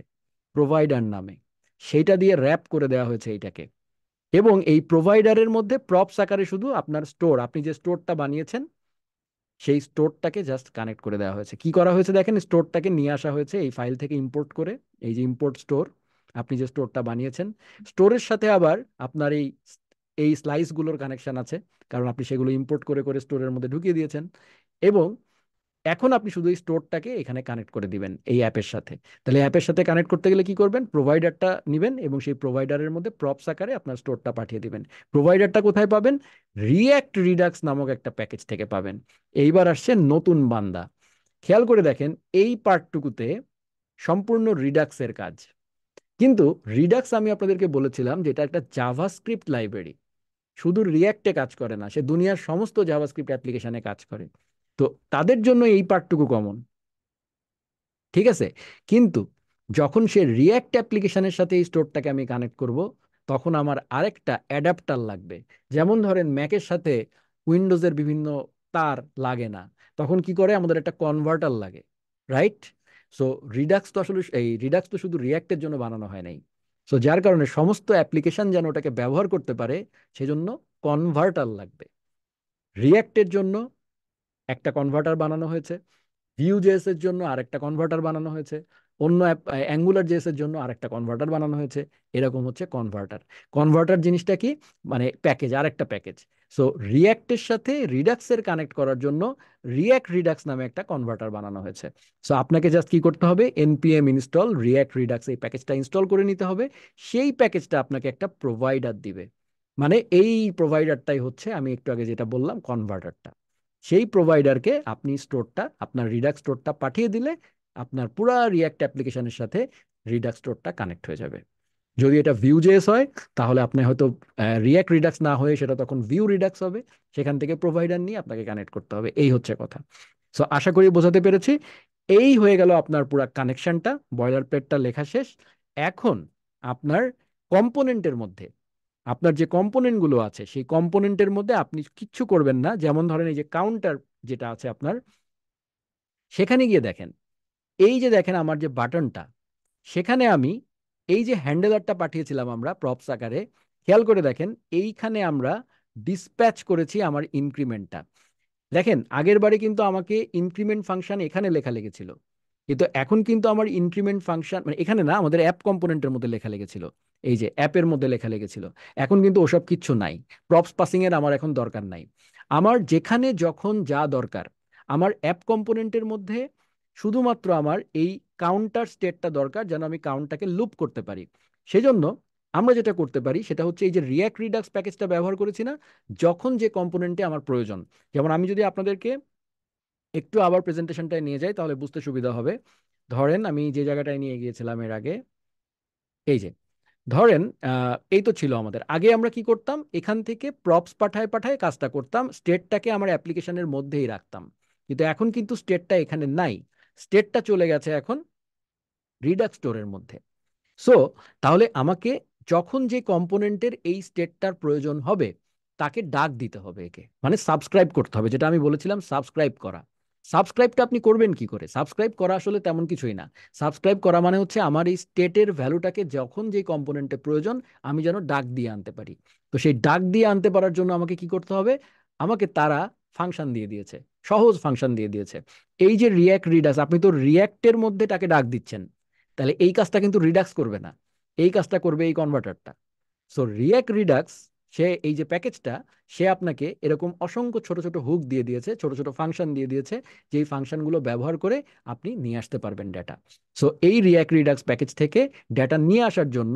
প্রোভাইডার নামে। সেইটা দিয়ে র্যাপ করে দেওয়া হয়েছে এইটাকে। এবং এই প্রোভাইডারের মধ্যে প্রপস আকারে শুধু আপনার স্টোর, আপনি যে স্টোরটা বানিয়েছেন সেই স্টোরটাকে জাস্ট কানেক্ট করে দেওয়া হয়েছে। কি করা হয়েছে দেখেন, স্টোরটাকে নিয়ে আসা হয়েছে এই ফাইল থেকে ইম্পোর্ট করে। এই যে ইম্পোর্ট স্টোর, আপনি যে স্টোরটা বানিয়েছেন, স্টোরের সাথে আবার আপনার এই এই স্লাইসগুলোর কানেকশন আছে, কারণ আপনি সেগুলো ইম্পোর্ট করে করে স্টোরের মধ্যে ঢুকিয়ে দিয়েছেন। এবং এখন আপনি শুধু এই স্টোরটাকে এখানে কানেক্ট করে দিবেন এই অ্যাপের সাথে। তাহলে অ্যাপের সাথে কানেক্ট করতে গেলে কি করবেন? প্রোভাইডারটা নিবেন এবং সেই প্রোভাইডারের মধ্যে প্রপস আকারে আপনার স্টোরটা পাঠিয়ে দিবেন। প্রোভাইডারটা কোথায় পাবেন? রিয়্যাক্ট রিডাক্স নামক একটা প্যাকেজ থেকে পাবেন। এইবার আসছে নতুন বান্দা। খেয়াল করে দেখেন, এই পার্টটুকুতে সম্পূর্ণ রিডাক্সের কাজ। কিন্তু রিডাক্স আমি আপনাদেরকে বলেছিলাম যে এটা একটা জাভাস্ক্রিপ্ট লাইব্রেরি, শুধু রিয়্যাক্টে কাজ করে না, সে দুনিয়ার সমস্ত জাভাস্ক্রিপ্ট অ্যাপ্লিকেশনে কাজ করে। তো তাদের জন্য এই পার্টটুকু কমন। ঠিক আছে। কিন্তু যখন সে রিয়্যাক্ট অ্যাপ্লিকেশনের সাথে এই স্টোরটাকে আমি কানেক্ট করব, তখন আমার আরেকটা অ্যাডাপ্টার লাগবে। যেমন ধরেন ম্যাকের সাথে উইন্ডোজের বিভিন্ন তার লাগে না, তখন কি করে? আমাদের একটা কনভার্টার লাগে, রাইট? সো রিডাক্স তো আসলে, এই রিডাক্স তো শুধু রিয়্যাক্টের জন্য বানানো হয় নাই। সো যার কারণে সমস্ত অ্যাপ্লিকেশন যেন ওটাকে ব্যবহার করতে পারে, সেজন্য কনভার্টার লাগবে। রিয়্যাক্টের জন্য একটা কনভার্টার বানানো হয়েছে, ভিউ জেএস এর জন্য আরেকটা কনভার্টার বানানো হয়েছে, অন্য অ্যাঙ্গুলার জেএস এর জন্য আরেকটা কনভার্টার বানানো হয়েছে। এরকম হচ্ছে কনভার্টার। কনভার্টার জিনিসটা কি? মানে প্যাকেজ, আরেকটা প্যাকেজ। সো রিয়্যাক্টের সাথে রিডাক্সের কানেক্ট করার জন্য রিয়্যাক্ট রিডাক্স নামে একটা কনভার্টার বানানো হয়েছে। সো আপনাকে জাস্ট কি করতে হবে? এনপিএম ইনস্টল রিয়্যাক্ট রিডাক্স, এই প্যাকেজটা ইনস্টল করে নিতে হবে। সেই প্যাকেজটা আপনাকে একটা প্রোভাইডার দিবে। মানে এই প্রোভাইডারটাই হচ্ছে আমি একটু আগে যেটা বললাম, কনভার্টারটা। সেই প্রোভাইডারকে আপনি স্টোরটা, আপনার রিডাক্স স্টোরটা পাঠিয়ে দিলে আপনার পুরা রিয়্যাক্ট অ্যাপ্লিকেশনের সাথে রিডাক্স স্টোরটা কানেক্ট হয়ে যাবে। যদি এটা ভিউ জেএস হয় তাহলে আপনি হয়তো রিয়াক্ট রিডাক্স না হয়ে সেটা তখন ভিউ রিডাক্স হবে, সেখান থেকে প্রোভাইডার নিয়ে আপনাকে কানেক্ট করতে হবে, এই হচ্ছে কথা। সো আশা করি বোঝাতে পেরেছি। এই হয়ে গেল আপনার পুরো কানেকশনটা, বয়লার প্লেটটা লেখা শেষ। এখন আপনার কম্পোনেন্টের মধ্যে, আপনার যে কম্পোনেন্ট গুলো আছে সেই কম্পোনেন্টের মধ্যে আপনি কিচ্ছু করবেন না। যেমন ধরেন এই যে কাউন্টার যেটা আছে আপনার, সেখানে গিয়ে দেখেন, এই যে দেখেন আমার যে বাটনটা, সেখানে আমি এই যে হ্যান্ডেলারটা পাঠিয়েছিলাম আমরা প্রপস আকারে, খেয়াল করে দেখেন এইখানে আমরা ডিসপ্যাচ করেছি আমার ইনক্রিমেন্টটা। দেখেন আগের বারে কিন্তু আমাকে ইনক্রিমেন্ট ফাংশন এখানে লেখা লেগেছিল, কিন্তু এখন কিন্তু আমার ইনক্রিমেন্ট ফাংশন মানে এখানে না, আমাদের অ্যাপ কম্পোনেন্টের মধ্যে লেখা লেগেছিল, এই যে অ্যাপের মধ্যে লেখা লেগেছিল। এখন কিন্তু ওসব কিচ্ছু নাই, প্রপস পাসিং এর আমার এখন দরকার নাই। আমার যেখানে যখন যা দরকার, আমার অ্যাপ কম্পোনেন্টের মধ্যে শুধুমাত্র আমার এই কাউন্টার স্টেটটা দরকার, যেন আমি কাউন্টটাকে লুপ করতে পারি। সেজন্য আমরা যেটা করতে পারি সেটা হচ্ছে এই যে রিয়াক্ট রিডাক্স প্যাকেজটা ব্যবহার করেছি না, যখন যে কম্পোনেন্টে আমার প্রয়োজন। যেমন আমি যদি আপনাদেরকে একটু আবার প্রেজেন্টেশনটায় নিয়ে যাই তাহলে বুঝতে সুবিধা হবে। ধরেন আমি যে জায়গাটায় নিয়ে গিয়েছিলাম এর আগে, এই যে ধরেন এই তো ছিল আমাদের আগে, আমরা কি করতাম, এখান থেকে প্রপস পাঠায় পাঠায় কাজটা করতাম, স্টেটটাকে আমার অ্যাপ্লিকেশনের মধ্যেই রাখতাম। কিন্তু এখন কিন্তু স্টেটটা এখানে নাই, স্টেটটা চলে গেছে এখন রিডাক্স স্টোরের মধ্যে। সো তাহলে আমাকে যখন যে কম্পোনেন্টের এই স্টেটটার প্রয়োজন হবে তাকে ডাক দিতে হবে, একে মানে সাবস্ক্রাইব করতে হবে, যেটা আমি বলেছিলাম সাবস্ক্রাইব করা। সাবস্ক্রাইবটা আপনি করবেন কি করে? সাবস্ক্রাইব করা আসলে তেমন কিছুই না। সাবস্ক্রাইব করা মানে হচ্ছে আমার এই স্টেটের ভ্যালুটাকে যখন যে কম্পোনেন্টে প্রয়োজন আমি যেন ডাক দিয়ে আনতে পারি। তো সেই ডাক দিয়ে আনতে পারার জন্য আমাকে কি করতে হবে? আমাকে তারা ফাংশন দিয়ে দিয়েছে, সহজ ফাংশন দিয়ে দিয়েছে। এই যে রিয়াক্ট রিডাক্স, আপনি তো রিয়াক্টের মধ্যে তাকে ডাক দিচ্ছেন, তাহলে এই কাজটা কিন্তু রিডাক্স করবে না, এই কাজটা করবে এই কনভার্টারটা। সো রিয়াক্ট রিডাক্স, সে এই যে প্যাকেজটা, সে আপনাকে এরকম অসংখ্য ছোট ছোট হুক দিয়ে দিয়েছে, ছোট ছোট ফাংশন দিয়ে দিয়েছে, যেই ফাংশনগুলো ব্যবহার করে আপনি নিয়ে আসতে পারবেন ডেটা। সো এই রিয়াক্ট রিডাক্স প্যাকেজ থেকে ডেটা নিয়ে আসার জন্য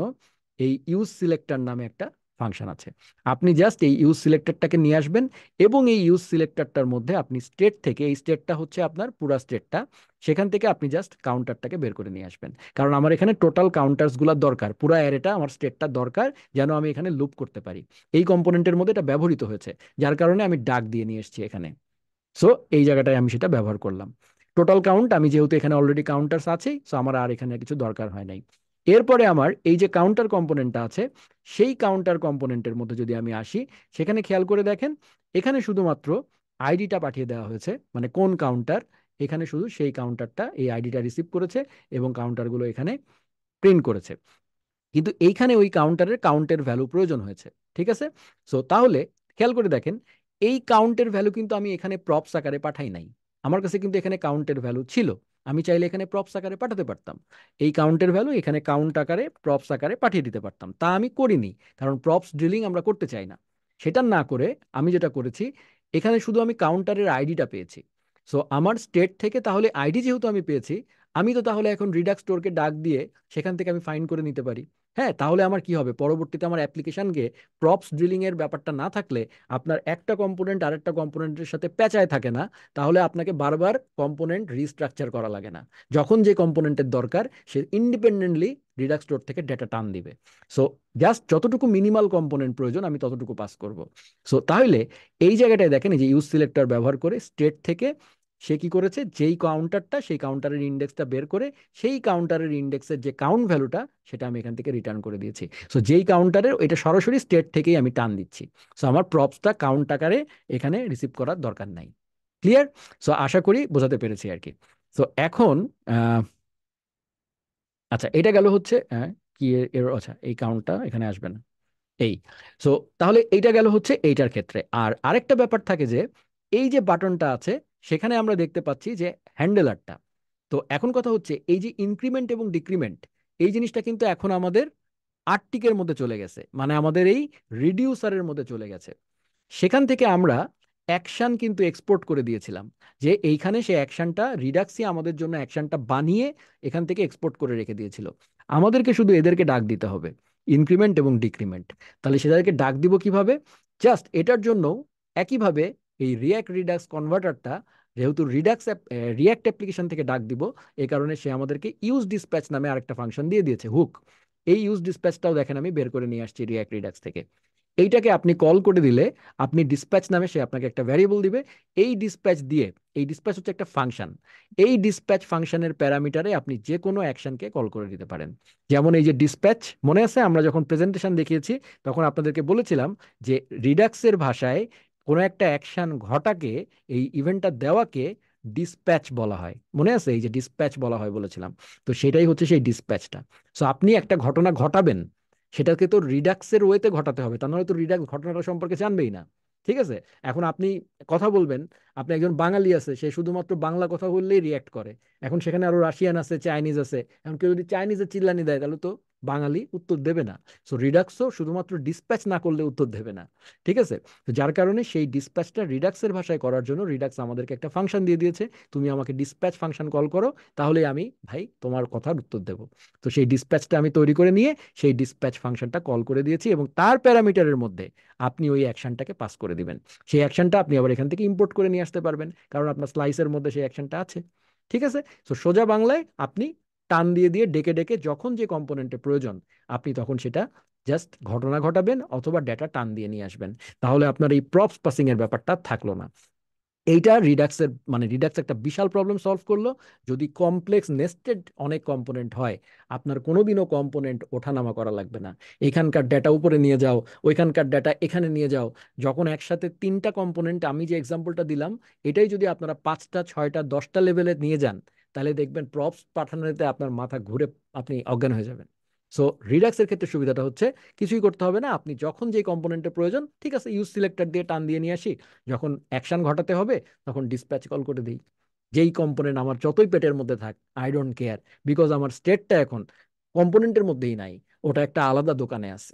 এই ইউজ সিলেক্টর নামে একটা ফাংশন আছে। আপনি জাস্ট এই ইউজ সিলেক্টরটাকে নিয়ে আসবেন, এবং এই ইউজ সিলেক্টরটার মধ্যে আপনি স্টেট থেকে, এই স্টেটটা হচ্ছে আপনার পুরা স্টেটটা, সেখান থেকে আপনি জাস্ট কাউন্টারটাকে বের করে নিয়ে আসবেন। কারণ আমার এখানে টোটাল কাউন্টার্স গুলা দরকার, পুরা অ্যারেটা আমার স্টেটটা দরকার, যেন আমি এখানে লুপ করতে পারি। এই কম্পোনেন্টের মধ্যে এটা ব্যবহৃত হয়েছে, যার কারণে আমি ডাক দিয়ে নিয়ে এসেছি এখানে। সো এই জায়গাটায় আমি সেটা ব্যবহার করলাম। টোটাল কাউন্ট, আমি যেহেতু এখানে অলরেডি কাউন্টার্স আছেই, সো আমার আর এখানে কিছু দরকার হয় নাই। এরপরে আমার এই যে কাউন্টার কম্পোনেন্টটা আছে, সেই কাউন্টার কম্পোনেন্টের মধ্যে যদি আমি আসি, সেখানে খেয়াল করে দেখেন এখানে শুধুমাত্র আইডিটা পাঠিয়ে দেওয়া হয়েছে, মানে কোন কাউন্টার, এখানে শুধু সেই কাউন্টারটা এই আইডিটা রিসিভ করেছে এবং কাউন্টারগুলো এখানে প্রিন্ট করেছে। কিন্তু এইখানে ওই কাউন্টারের কাউন্টের ভ্যালু প্রয়োজন হয়েছে, ঠিক আছে? সো তাহলে খেয়াল করে দেখেন, এই কাউন্টের ভ্যালু কিন্তু আমি এখানে প্রপস আকারে পাঠাই নাই। আমার কাছে কিন্তু এখানে কাউন্টের ভ্যালু ছিল, আমি চাইলে এখানে প্রপস আকারে পাঠাতে পারতাম। এই কাউন্টের ভ্যালু এখানে কাউন্ট আকারে প্রপস আকারে পাঠিয়ে দিতে পারতাম, তা আমি করিনি, কারণ প্রপস ড্রিলিং আমরা করতে চাই না। সেটা না করে আমি যেটা করেছি, এখানে শুধু আমি কাউন্টারের আইডিটা পেয়েছি। সো আমার স্টেট থেকে তাহলে আইডি যেহেতু আমি পেয়েছি, আমি তো তাহলে এখন রিডাক্স স্টোরকে ডাক দিয়ে সেখান থেকে আমি ফাইন্ড করে নিতে পারি। হ্যাঁ, তাহলে আমার কি হবে, পরবর্তীতে আমার অ্যাপ্লিকেশনকে প্রপস ড্রিলিং এর ব্যাপারটা না থাকলে, আপনার একটা কম্পোনেন্ট আরেকটা কম্পোনেন্টের সাথে প্যাঁচায় থাকে না, তাহলে আপনাকে বারবার কম্পোনেন্ট রিস্ট্রাকচার করা লাগে না। যখন যে কম্পোনেন্টের দরকার সে ইন্ডিপেন্ডেন্টলি রিডাক্স স্টোর থেকে ডেটা টান দিবে। সো জাস্ট যতটুকু মিনিমাল কম্পোনেন্ট প্রয়োজন আমি ততটুকু পাস করব। সো তাহলে এই জায়গাটায় দেখেন, এই যে ইউজ সিলেক্টর ব্যবহার করে স্টেট থেকে সে কি করেছে, যেই কাউন্টারটা, সেই কাউন্টারের ইন্ডেক্সটা বের করে সেই কাউন্টারের ইন্ডেক্সের যে কাউন্ট ভ্যালুটা সেটা আমি এখান থেকে রিটার্ন করে দিয়েছি। সো যেই কাউন্টারের এটা সরাসরি স্টেট থেকেই আমি টান দিচ্ছি। সো আমার প্রপসটা কাউন্ট আকারে এখানে রিসিভ করার দরকার নাই। ক্লিয়ার? সো আশা করি বোঝাতে পেরেছি আর কি। সো এখন আহ, আচ্ছা, এটা গেল হচ্ছে কি এর আচ্ছা এই কাউন্টটা এখানে আসবে না, এই। সো তাহলে এইটা গেল হচ্ছে এইটার ক্ষেত্রে। আর আরেকটা ব্যাপার থাকে যে এই যে বাটনটা আছে, সেখানে আমরা দেখতে পাচ্ছি যে হ্যান্ডেলারটা। তো এখন কথা হচ্ছে এই যে ইনক্রিমেন্ট এবং ডিক্রিমেন্ট, এই জিনিসটা কিন্তু এখন আমাদের আটটিকের মধ্যে চলে গেছে, মানে আমাদের এই রিডিউসারের মধ্যে চলে গেছে। সেখান থেকে আমরা অ্যাকশন কিন্তু এক্সপোর্ট করে দিয়েছিলাম, যে এইখানে সে অ্যাকশনটা রিডাক্সই আমাদের জন্য অ্যাকশনটা বানিয়ে এখান থেকে এক্সপোর্ট করে রেখে দিয়েছিল। আমাদেরকে শুধু এদেরকে ডাক দিতে হবে, ইনক্রিমেন্ট এবং ডিক্রিমেন্ট। তাহলে সেটাকে ডাক দিব কিভাবে? জাস্ট এটার জন্য একইভাবে এই রিয়াক্ট রিডাক্স কনভার্টারটা যেহেতু রিডাক্স রিয়াক্ট অ্যাপ্লিকেশন থেকে ডাক দিব, এই কারণে সে আমাদেরকে ইউজ ডিসপ্যাচ নামে আরেকটা ফাংশন দিয়ে দিয়েছে, হুক। এই ইউজ ডিসপ্যাচটাও দেখেন আমি বের করে নিয়ে আসছি রিয়াক্ট রিডাক্স থেকে। এইটাকে আপনি কল করে দিলে আপনি ডিসপ্যাচ নামে সে আপনাকে একটা ভ্যারিয়েবল দিবে। এই ডিসপ্যাচ দিয়ে, এই ডিসপ্যাচ হচ্ছে একটা ফাংশন, এই ডিসপ্যাচ ফাংশনের প্যারামিটারে আপনি যে কোনো অ্যাকশনকে কল করে দিতে পারেন। যেমন এই যে ডিসপ্যাচ, মনে আছে আমরা যখন প্রেজেন্টেশন দেখিয়েছি তখন আপনাদেরকে বলেছিলাম যে রিডাক্সের ভাষায় কোনো একটা অ্যাকশন ঘটাকে, এই ইভেন্টটা দেওয়াকে ডিসপ্যাচ বলা হয়। মনে আছে এই যে ডিসপ্যাচ বলা হয় বলেছিলাম? তো সেটাই হচ্ছে সেই ডিসপ্যাচটা। সো আপনি একটা ঘটনা ঘটাবেন, সেটাকে তো রিডাক্সের ওয়েতে ঘটাতে হবে, তা নাহলে তো রিডাক্স ঘটনাটা সম্পর্কে জানবেই না। ঠিক আছে? এখন আপনি কথা বলবেন, আপনি একজন বাঙালি আছে, সে শুধুমাত্র বাংলা কথা বললেই রিয়াক্ট করে। এখন সেখানে আরো রাশিয়ান আছে, চাইনিজ আছে, এখন কেউ যদি চাইনিজে চিল্লানি দেয় তাহলে তো বাঙালি উত্তর দেবে না। সো রিডাক্সও শুধুমাত্র ডিসপ্যাচ না করলে উত্তর দেবে না। ঠিক আছে? তো যার কারণে সেই ডিসপ্যাচটা রিডাক্সের ভাষায় করার জন্য রিডাক্স আমাদেরকে একটা ফাংশন দিয়ে দিয়েছে, তুমি আমাকে ডিসপ্যাচ ফাংশন কল করো, তাহলে আমি ভাই তোমার কথার উত্তর দেবো। তো সেই ডিসপ্যাচটা আমি তৈরি করে নিয়ে সেই ডিসপ্যাচ ফাংশনটা কল করে দিয়েছি, এবং তার প্যারামিটারের মধ্যে আপনি ওই অ্যাকশনটাকে পাস করে দিবেন। সেই অ্যাকশনটা আপনি আবার এখান থেকে ইম্পোর্ট করে নিয়ে আসতে পারবেন, কারণ আপনার স্লাইসের মধ্যে সেই অ্যাকশনটা আছে। ঠিক আছে? তো সোজা বাংলায় আপনি টান দিয়ে দিয়ে ডেকে ডেকে যখন যে কম্পোনেন্টে প্রয়োজন আপনি তখন সেটা জাস্ট ঘটনা ঘটাবেন অথবা ডেটা টান দিয়ে নিয়ে আসবেন। তাহলে আপনার এই প্রপস পাসিং এর ব্যাপারটা থাকলো না। এইটা রিডাক্সের, মানে রিডাক্স একটা বিশাল প্রবলেম সলভ করলো। যদি কমপ্লেক্স নেস্টেড অনেক কম্পোনেন্ট হয়, আপনার কোনোদিনও কম্পোনেন্ট ওঠানামা করা লাগবে না। এখানকার ডেটা উপরে নিয়ে যাও, ওইখানকার ডেটা এখানে নিয়ে যাও। যখন একসাথে তিনটা কম্পোনেন্ট, আমি যে এক্সাম্পলটা দিলাম, এটাই যদি আপনারা 5টা 6টা 10টা লেভেলে নিয়ে যান, তাহলে দেখবেন প্রপস পাঠানোতে আপনার মাথা ঘুরে আপনি অজ্ঞান হয়ে যাবেন। সো রিডাক্সের ক্ষেত্রে সুবিধাটা হচ্ছে কিছুই করতে হবে না, আপনি যখন যে কম্পোনেন্টের প্রয়োজন, ঠিক আছে, ইউজ সিলেক্টর দিয়ে টান দিয়ে নিয়ে আসি, যখন অ্যাকশন ঘটাতে হবে তখন ডিসপ্যাচ কল করে দিই। যেই কম্পোনেন্ট আমার যতই পেটের মধ্যে থাক, আই ডোন্ট কেয়ার, বিকজ আমার স্টেটটা এখন কম্পোনেন্টের মধ্যেই নাই, ওটা একটা আলাদা দোকানে আছে।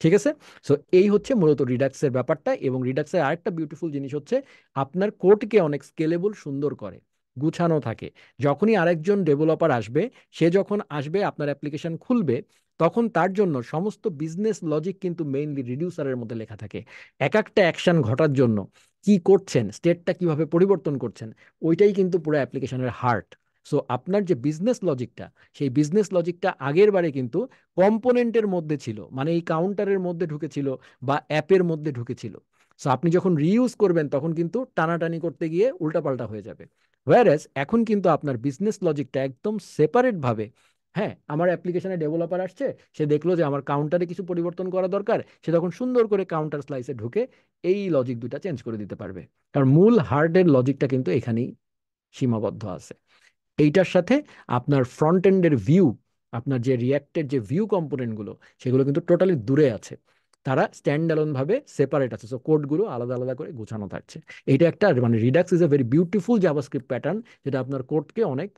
ঠিক আছে? সো এই হচ্ছে মূলত রিডাক্সের ব্যাপারটা। এবং রিডাক্সের আরেকটা বিউটিফুল জিনিস হচ্ছে আপনার কোডকে অনেক স্কেলেবল, সুন্দর করে, গুছানো থাকে। যখনই আরেকজন ডেভেলপার আসবে, সে যখন আসবে আপনার অ্যাপ্লিকেশন খুলবে, তখন তার জন্য সমস্ত বিজনেস লজিক কিন্তু মেইনলি রিডিউসারের মধ্যে লেখা থাকে। এক একটা অ্যাকশন ঘটার জন্য কি করছেন, স্টেটটা কিভাবে পরিবর্তন করছেন, ওইটাই কিন্তু পুরো অ্যাপ্লিকেশনের হার্ট। সো আপনার যে বিজনেস লজিকটা, সেই বিজনেস লজিকটা আগের বারে কিন্তু কম্পোনেন্টের মধ্যে ছিল, মানে এই কাউন্টারের মধ্যে ঢুকেছিল বা অ্যাপের মধ্যে ঢুকেছিল। সো আপনি যখন রিইউজ করবেন তখন কিন্তু টানাটানি করতে গিয়ে উল্টাপাল্টা হয়ে যাবে। হোয়ারেস এখন কিন্তু আপনার বিজনেস লজিকটা একদম সেপারেট ভাবে, হ্যাঁ, আমার অ্যাপ্লিকেশনে ডেভেলপার আসছে, সে দেখলো যে আমার কাউন্টারে কিছু পরিবর্তন করা দরকার, সে তখন সুন্দর করে কাউন্টার স্লাইসে ঢুকে এই লজিক দুটা চেঞ্জ করে দিতে পারবে। কারণ মূল হার্ডের লজিকটা কিন্তু এখানেই সীমাবদ্ধ আছে। এইটার সাথে আপনার ফ্রন্ট এন্ডের ভিউ, আপনার যে রিয়াক্টের যে ভিউ কম্পোনেন্ট গুলো, সেগুলো কিন্তু টোটালি দূরে আছে, তারা স্ট্যান্ড অ্যালোন ভাবে সেপারেট আছে। সো কোড গুলো আলাদা আলাদা করে গোছানো থাকছে। এটা একটা, মানে Redux is a very beautiful JavaScript pattern, যেটা আপনার কোডকে অনেক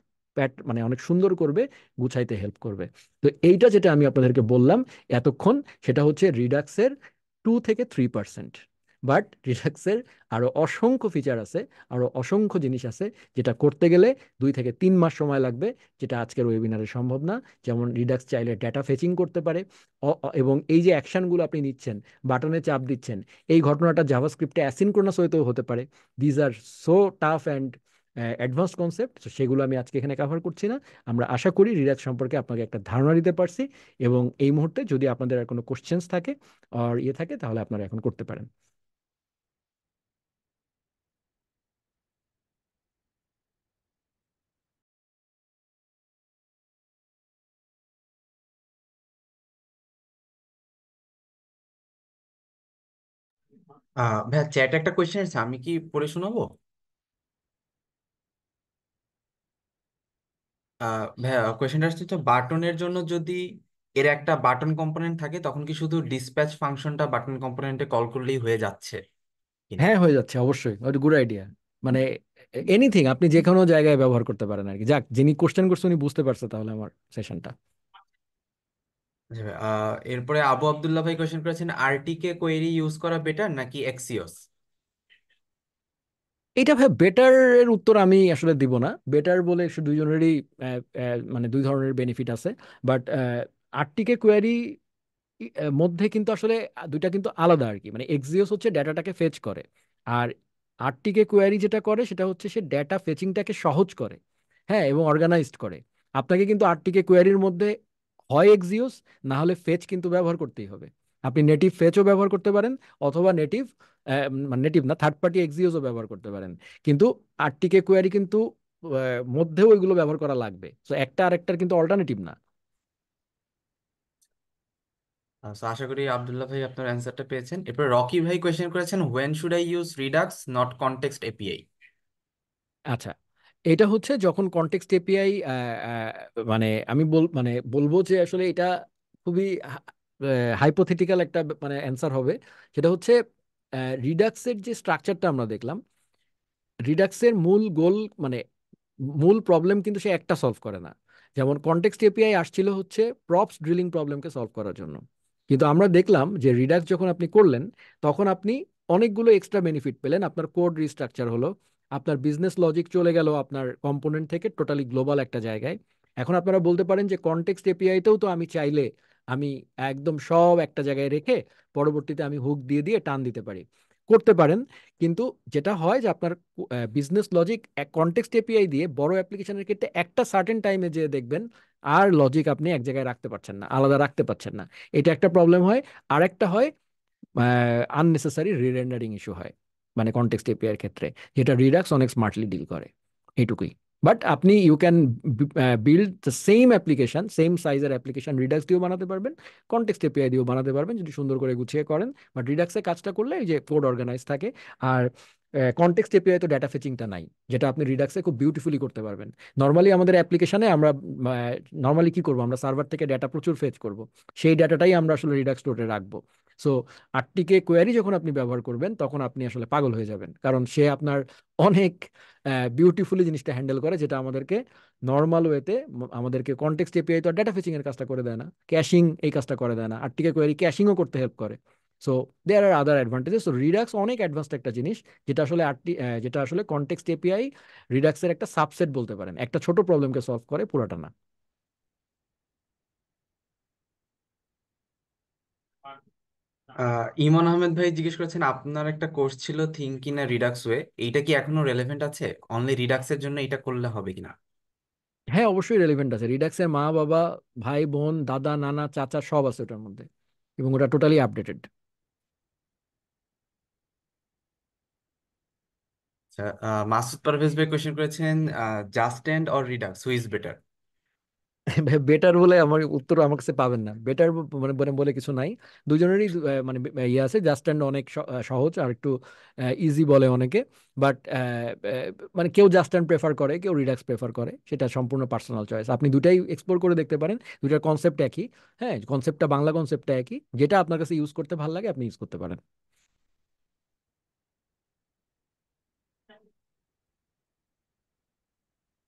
মানে অনেক সুন্দর করবে, গুছাইতে হেল্প করবে। তো এইটা যেটা আমি আপনাদেরকে বললাম এতক্ষণ, সেটা হচ্ছে রিডাক্সের 2 থেকে 3%। বাট রিডাক্সের আরো অসংখ্য ফিচার আছে, আরো অসংখ্য জিনিস আছে, যেটা করতে গেলে 2 থেকে 3 মাস সময় লাগবে, যেটা আজকের ওয়েবিনারে সম্ভব না। যেমন রিডাক্স চাইলে ডেটা ফেচিং করতে পারে, এবং এই যে অ্যাকশনগুলো আপনি নিচ্ছেন, বাটনে চাপ দিচ্ছেন, এই ঘটনাটা জাভাস্ক্রিপ্টে অ্যাসিনক্রোনাস হইতেও হতে পারে। These are so tough and advance concept, সেগুলো আমি আজকে এখানে কভার করছি না। আমরা আশা করি রিডাক্স সম্পর্কে আপনাকে একটা ধারণা দিতে পারছি। এবং এই মুহূর্তে যদি আপনাদের আর কোনো কোশ্চেন্স থাকে আর ইয়ে থাকে, তাহলে আপনারা এখন করতে পারেন। ভাইয়া, চ্যাটে একটা কোয়েশ্চেন আছে, আমি কি পড়ে শোনাবো? ভাইয়া, কোয়েশ্চেনটা আসছে তো, বাটনের জন্য যদি এর একটা বাটন কম্পোনেন্ট থাকে, তখন কি শুধু ডিসপ্যাচ ফাংশনটা বাটন কম্পোনেন্টে কল করলেই হয়ে যাচ্ছে কিনা? হ্যাঁ, হয়ে যাচ্ছে, অবশ্যই, ওটা গুড আইডিয়া। মানে এনিথিং আপনি যে কোনো জায়গায় ব্যবহার করতে পারেন আর কি। যাক, যিনি কোশ্চেন করছে উনি বুঝতে পারছে তাহলে আমার সেশনটা। আচ্ছা ভাই, এরপরে আবু আব্দুল্লাহ ভাই কোয়েশ্চেন করেছেন, আরটিকে কোয়েরি ইউজ করা বেটার নাকি এক্সিওস? এটা ভাই বেটার এর উত্তর আমি আসলে দিব না। বেটার বলে শুধু দুইজনেরই মানে দুই ধরনের বেনিফিট আছে। বাট আরটিকে কোয়ারি মধ্যে কিন্তু আসলে দুইটা কিন্তু আলাদা আর কি। মানে এক্সিওস হচ্ছে ডেটাটাকে ফেচ করে, আর আরটিকে কোয়ারি যেটা করে সেটা হচ্ছে সে ডেটা ফেচিংটাকে সহজ করে, হ্যাঁ, এবং অর্গানাইজড করে। আপনাকে কিন্তু আরটিকে কোয়ারির মধ্যে হয় এক্সিওস, না হলে ফেচ কিন্তু ব্যবহার করতেই হবে। আপনি নেটিভ ফেচও ব্যবহার করতে পারেন, অথবা নেটিভ, মানে নেটিভ না, থার্ড পার্টি এক্সিওসও ব্যবহার করতে পারেন। কিন্তু আরটিকে কোয়ারি কিন্তু মধ্যেও এগুলো ব্যবহার করা লাগবে, তো একটা আরেকটার কিন্তু অল্টারনেটিভ না। তো আশা করি আব্দুল্লাহ ভাই আপনার অ্যান্সারটা পেয়েছেন। এরপর রকি ভাই কোয়েশ্চেন করেছেন, when should I use Redux not context API? আচ্ছা, এটা হচ্ছে যখন কনটেক্সট এপিআই, মানে আমি মানে বলবো যে আসলে এটা খুবই হাইপোথেটিক্যাল একটা মানে অ্যান্সার হবে। সেটা হচ্ছে রিডাক্সের যে স্ট্রাকচারটা আমরা দেখলাম, রিডাক্সের মূল গোল, মানে মূল প্রবলেম কিন্তু সে একটা সলভ করে না। যেমন কনটেক্সট এপিআই আসছিল হচ্ছে প্রপস ড্রিলিং প্রবলেমকে সলভ করার জন্য, কিন্তু আমরা দেখলাম যে রিডাক্স যখন আপনি করলেন, তখন আপনি অনেকগুলো এক্সট্রা বেনিফিট পেলেন। আপনার কোড রিস্ট্রাকচার হলো, আপনার বিজনেস লজিক চলে গেল আপনার কম্পোনেন্ট থেকে টোটালি গ্লোবাল একটা জায়গায়। এখন আপনারা বলতে পারেন যে কনটেক্সট এপিআইতেও তো আমি চাইলে আমি একদম সব একটা জায়গায় রেখে পরবর্তীতে আমি হুক দিয়ে দিয়ে টান দিতে পারি, করতে পারেন। কিন্তু যেটা হয় যে আপনার বিজনেস লজিক এক কনটেক্সট এপিআই দিয়ে বড় অ্যাপ্লিকেশনের ক্ষেত্রে একটা সার্টেন টাইমে যে দেখবেন আর লজিক আপনি এক জায়গায় রাখতে পারছেন না, আলাদা রাখতে পারছেন না। এটা একটা প্রবলেম হয়। আর একটা হয় আননেসেসারি রিরেন্ডারিং ইস্যু হয়, মানে কনটেক্সট এপিআই এর ক্ষেত্রে, যেটা রিডাক্স অনেক স্মার্টলি ডিল করে। এইটুকুই। বাট আপনি you can build the same application, same সাইজের অ্যাপ্লিকেশন রিডাক্স দিয়েও বানাতে পারবেন, কনটেক্সট এপিআই দিয়েও বানাতে পারবেন যদি সুন্দর করে গুছিয়ে করেন। বাট রিডাক্সে কাজটা করলে এই যে কোড অর্গানাইজ থাকে। আর কনটেক্সট এপিআই তো ডেটা ফেচিংটা নাই, যেটা আপনি রিডাক্সে খুব বিউটিফুলি করতে পারবেন। নর্মালি আমাদের অ্যাপ্লিকেশনে আমরা নর্মালি কি করব, আমরা সার্ভার থেকে ডেটা প্রচুর ফেচ করব, সেই ডেটাটাই আমরা আসলে রিডাক্স স্টোরে রাখবো। সো আরটিকে কোয়ারি যখন আপনি ব্যবহার করবেন তখন আপনি আসলে পাগল হয়ে যাবেন, কারণ সে আপনার অনেক বিউটিফুলি জিনিসটা হ্যান্ডেল করে, যেটা আমাদেরকে নর্মাল ওয়েতে, আমাদেরকে কনটেক্সট এপিআই তো ডেটা ফেচিং এর কাজটা করে দেয় না, ক্যাশিং এই কাজটা করে দেয় না, আরটিকে কোয়ারি ক্যাশিংও করতে হেল্প করে। So there are other advantages. So Redux অনেক অ্যাডভান্সড একটা জিনিস, যেটা আসলে যেটা আসলে কনটেক্সট এপিআই রিডাক্সের একটা সাবসেট বলতে পারেন, একটা ছোট প্রবলেমকে সলভ করে, পুরোটা না। ইমন আহমেদ ভাই জিজ্ঞেস করেছেন, আপনার একটা কোর্স ছিল think in a Redux way, এইটা কি এখনো রেলেভেন্ট আছে? অনলি রিডাক্সের জন্য এটা করলে হবে কিনা? হ্যাঁ, অবশ্যই রেলিভেন্ট আছে। রিডাক্সের মা বাবা, ভাই বোন, দাদা নানা চাচা সব আছে ওটার মধ্যে, এবং ওটা টোটালি আপডেটেড। আচ্ছা, মাসুদ পারভেজ ভাই কোয়েশ্চেন করেছেন, just and or Redux, Hui is better? Better বলে আমার উত্তর আমার কাছে পাবেন না। বেটার মানে বলে বলে কিছু নাই। দুজনেরই মানে ইয়ে আছে। জাস্ট অ্যান্ড অনেক সহজ, আর একটু ইজি বলে অনেকে। বাট মানে কেউ জাস্ট অ্যান্ড প্রেফার করে, কেউ রিডাক্স প্রেফার করে, সেটা সম্পূর্ণ পার্সোনাল চয়েস। আপনি দুটাই এক্সপ্লোর করে দেখতে পারেন, দুটার কনসেপ্ট একই। হ্যাঁ, কনসেপ্টটা, বাংলা কনসেপ্টটা একই, যেটা আপনার কাছে ইউজ করতে ভালো লাগে আপনি ইউজ করতে পারেন।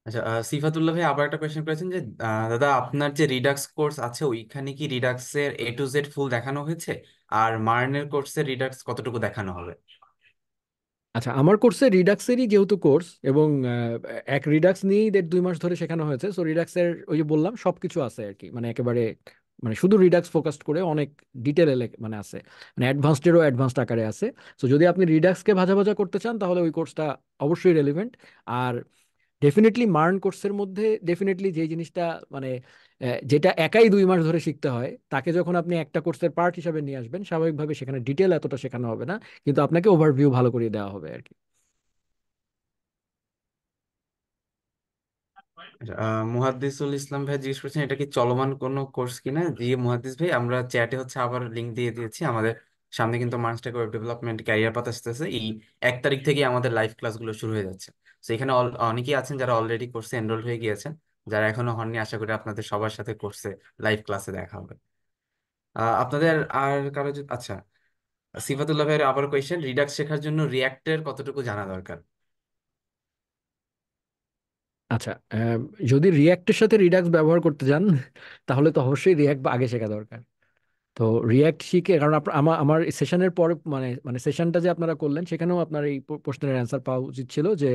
আচ্ছা, সিফাতুল্লাহ ভাই আবার একটা কোয়েশ্চেন করেছেন যে, দাদা আপনার যে রিডাক্স কোর্স আছে ওইখানে কি রিডাক্সের এ টু জেড ফুল দেখানো হয়েছে? আর মার্নের কোর্সের রিডাক্স কতটুকু দেখানো হবে? আচ্ছা, আমার কোর্সে রিডাক্সেরই যেহেতু কোর্স, এবং এক রিডাক্স নিয়েই 1.5-2 মাস ধরে শেখানো হয়েছে, সো রিডাক্সের ওই যে বললাম সবকিছু আছে আর কি, মানে একেবারে, মানে শুধু রিডাক্স ফোকাসড করে অনেক ডিটেলে মানে আছে, মানে অ্যাডভান্সডেরও অ্যাডভান্সড আকারে আছে। সো যদি আপনি রিডাক্সকে ভাজা ভাজা করতে চান তাহলে ওই কোর্সটা অবশ্যই রেলিভেন্ট। আর ডেফিনেটলি মার্ন কোর্সের মধ্যে ডেফিনেটলি যে জিনিসটা, মানে যেটা একাই 2 মাস ধরে শিখতে হয়, তাকে যখন আপনি একটা কোর্সের পার্ট হিসাবে নিয়ে আসবেন, স্বাভাবিকভাবে সেখানে ডিটেল এতটা শেখানো হবে না, কিন্তু আপনাকে ওভারভিউ ভালো করে দেওয়া হবে আর কি। আচ্ছা, মুহাদ্দিসুল ইসলাম ভাই জিজ্ঞেস করছেন, এটা কি চলমান কোনো কোর্স কিনা? জি মুহাদ্দিস ভাই, আমরা চ্যাটে হচ্ছে আবার লিংক দিয়ে দিয়েছি। আমাদের সামনে কিন্তু মার্চটেক ওয়েব ডেভেলপমেন্ট ক্যারিয়ার পাতা আসতেছে, এই 1 তারিখ থেকে আমাদের লাইভ ক্লাসগুলো শুরু হয়ে যাচ্ছে। তো এখানে অনেকেই আছেন যারা অলরেডি কোর্সে এনরোল হয়ে গিয়েছেন, যারা এখনো হননি আশা করি আপনাদের সবার সাথে কোর্সে লাইভ ক্লাসে দেখা হবে। আপনাদের আর কারো আচ্ছা, সিফাতুল্লাহ ভাইয়ের আবার কোয়েশ্চেন, রিডাক্স শেখার জন্য রিয়াক্টের কতটুকু জানা দরকার? আচ্ছা, যদি রিয়্যাক্টের সাথে রিডাক্স ব্যবহার করতে যান তাহলে তো অবশ্যই রিয়্যাক্ট আগে শেখা দরকার। তো রিয়্যাক্ট শিখে, কারণ আমার আমার সেশনের পরে, মানে মানে সেশনটা যে আপনারা করলেন সেখানেও আপনার এই প্রশ্নের অ্যান্সার পাওয়া উচিত ছিল যে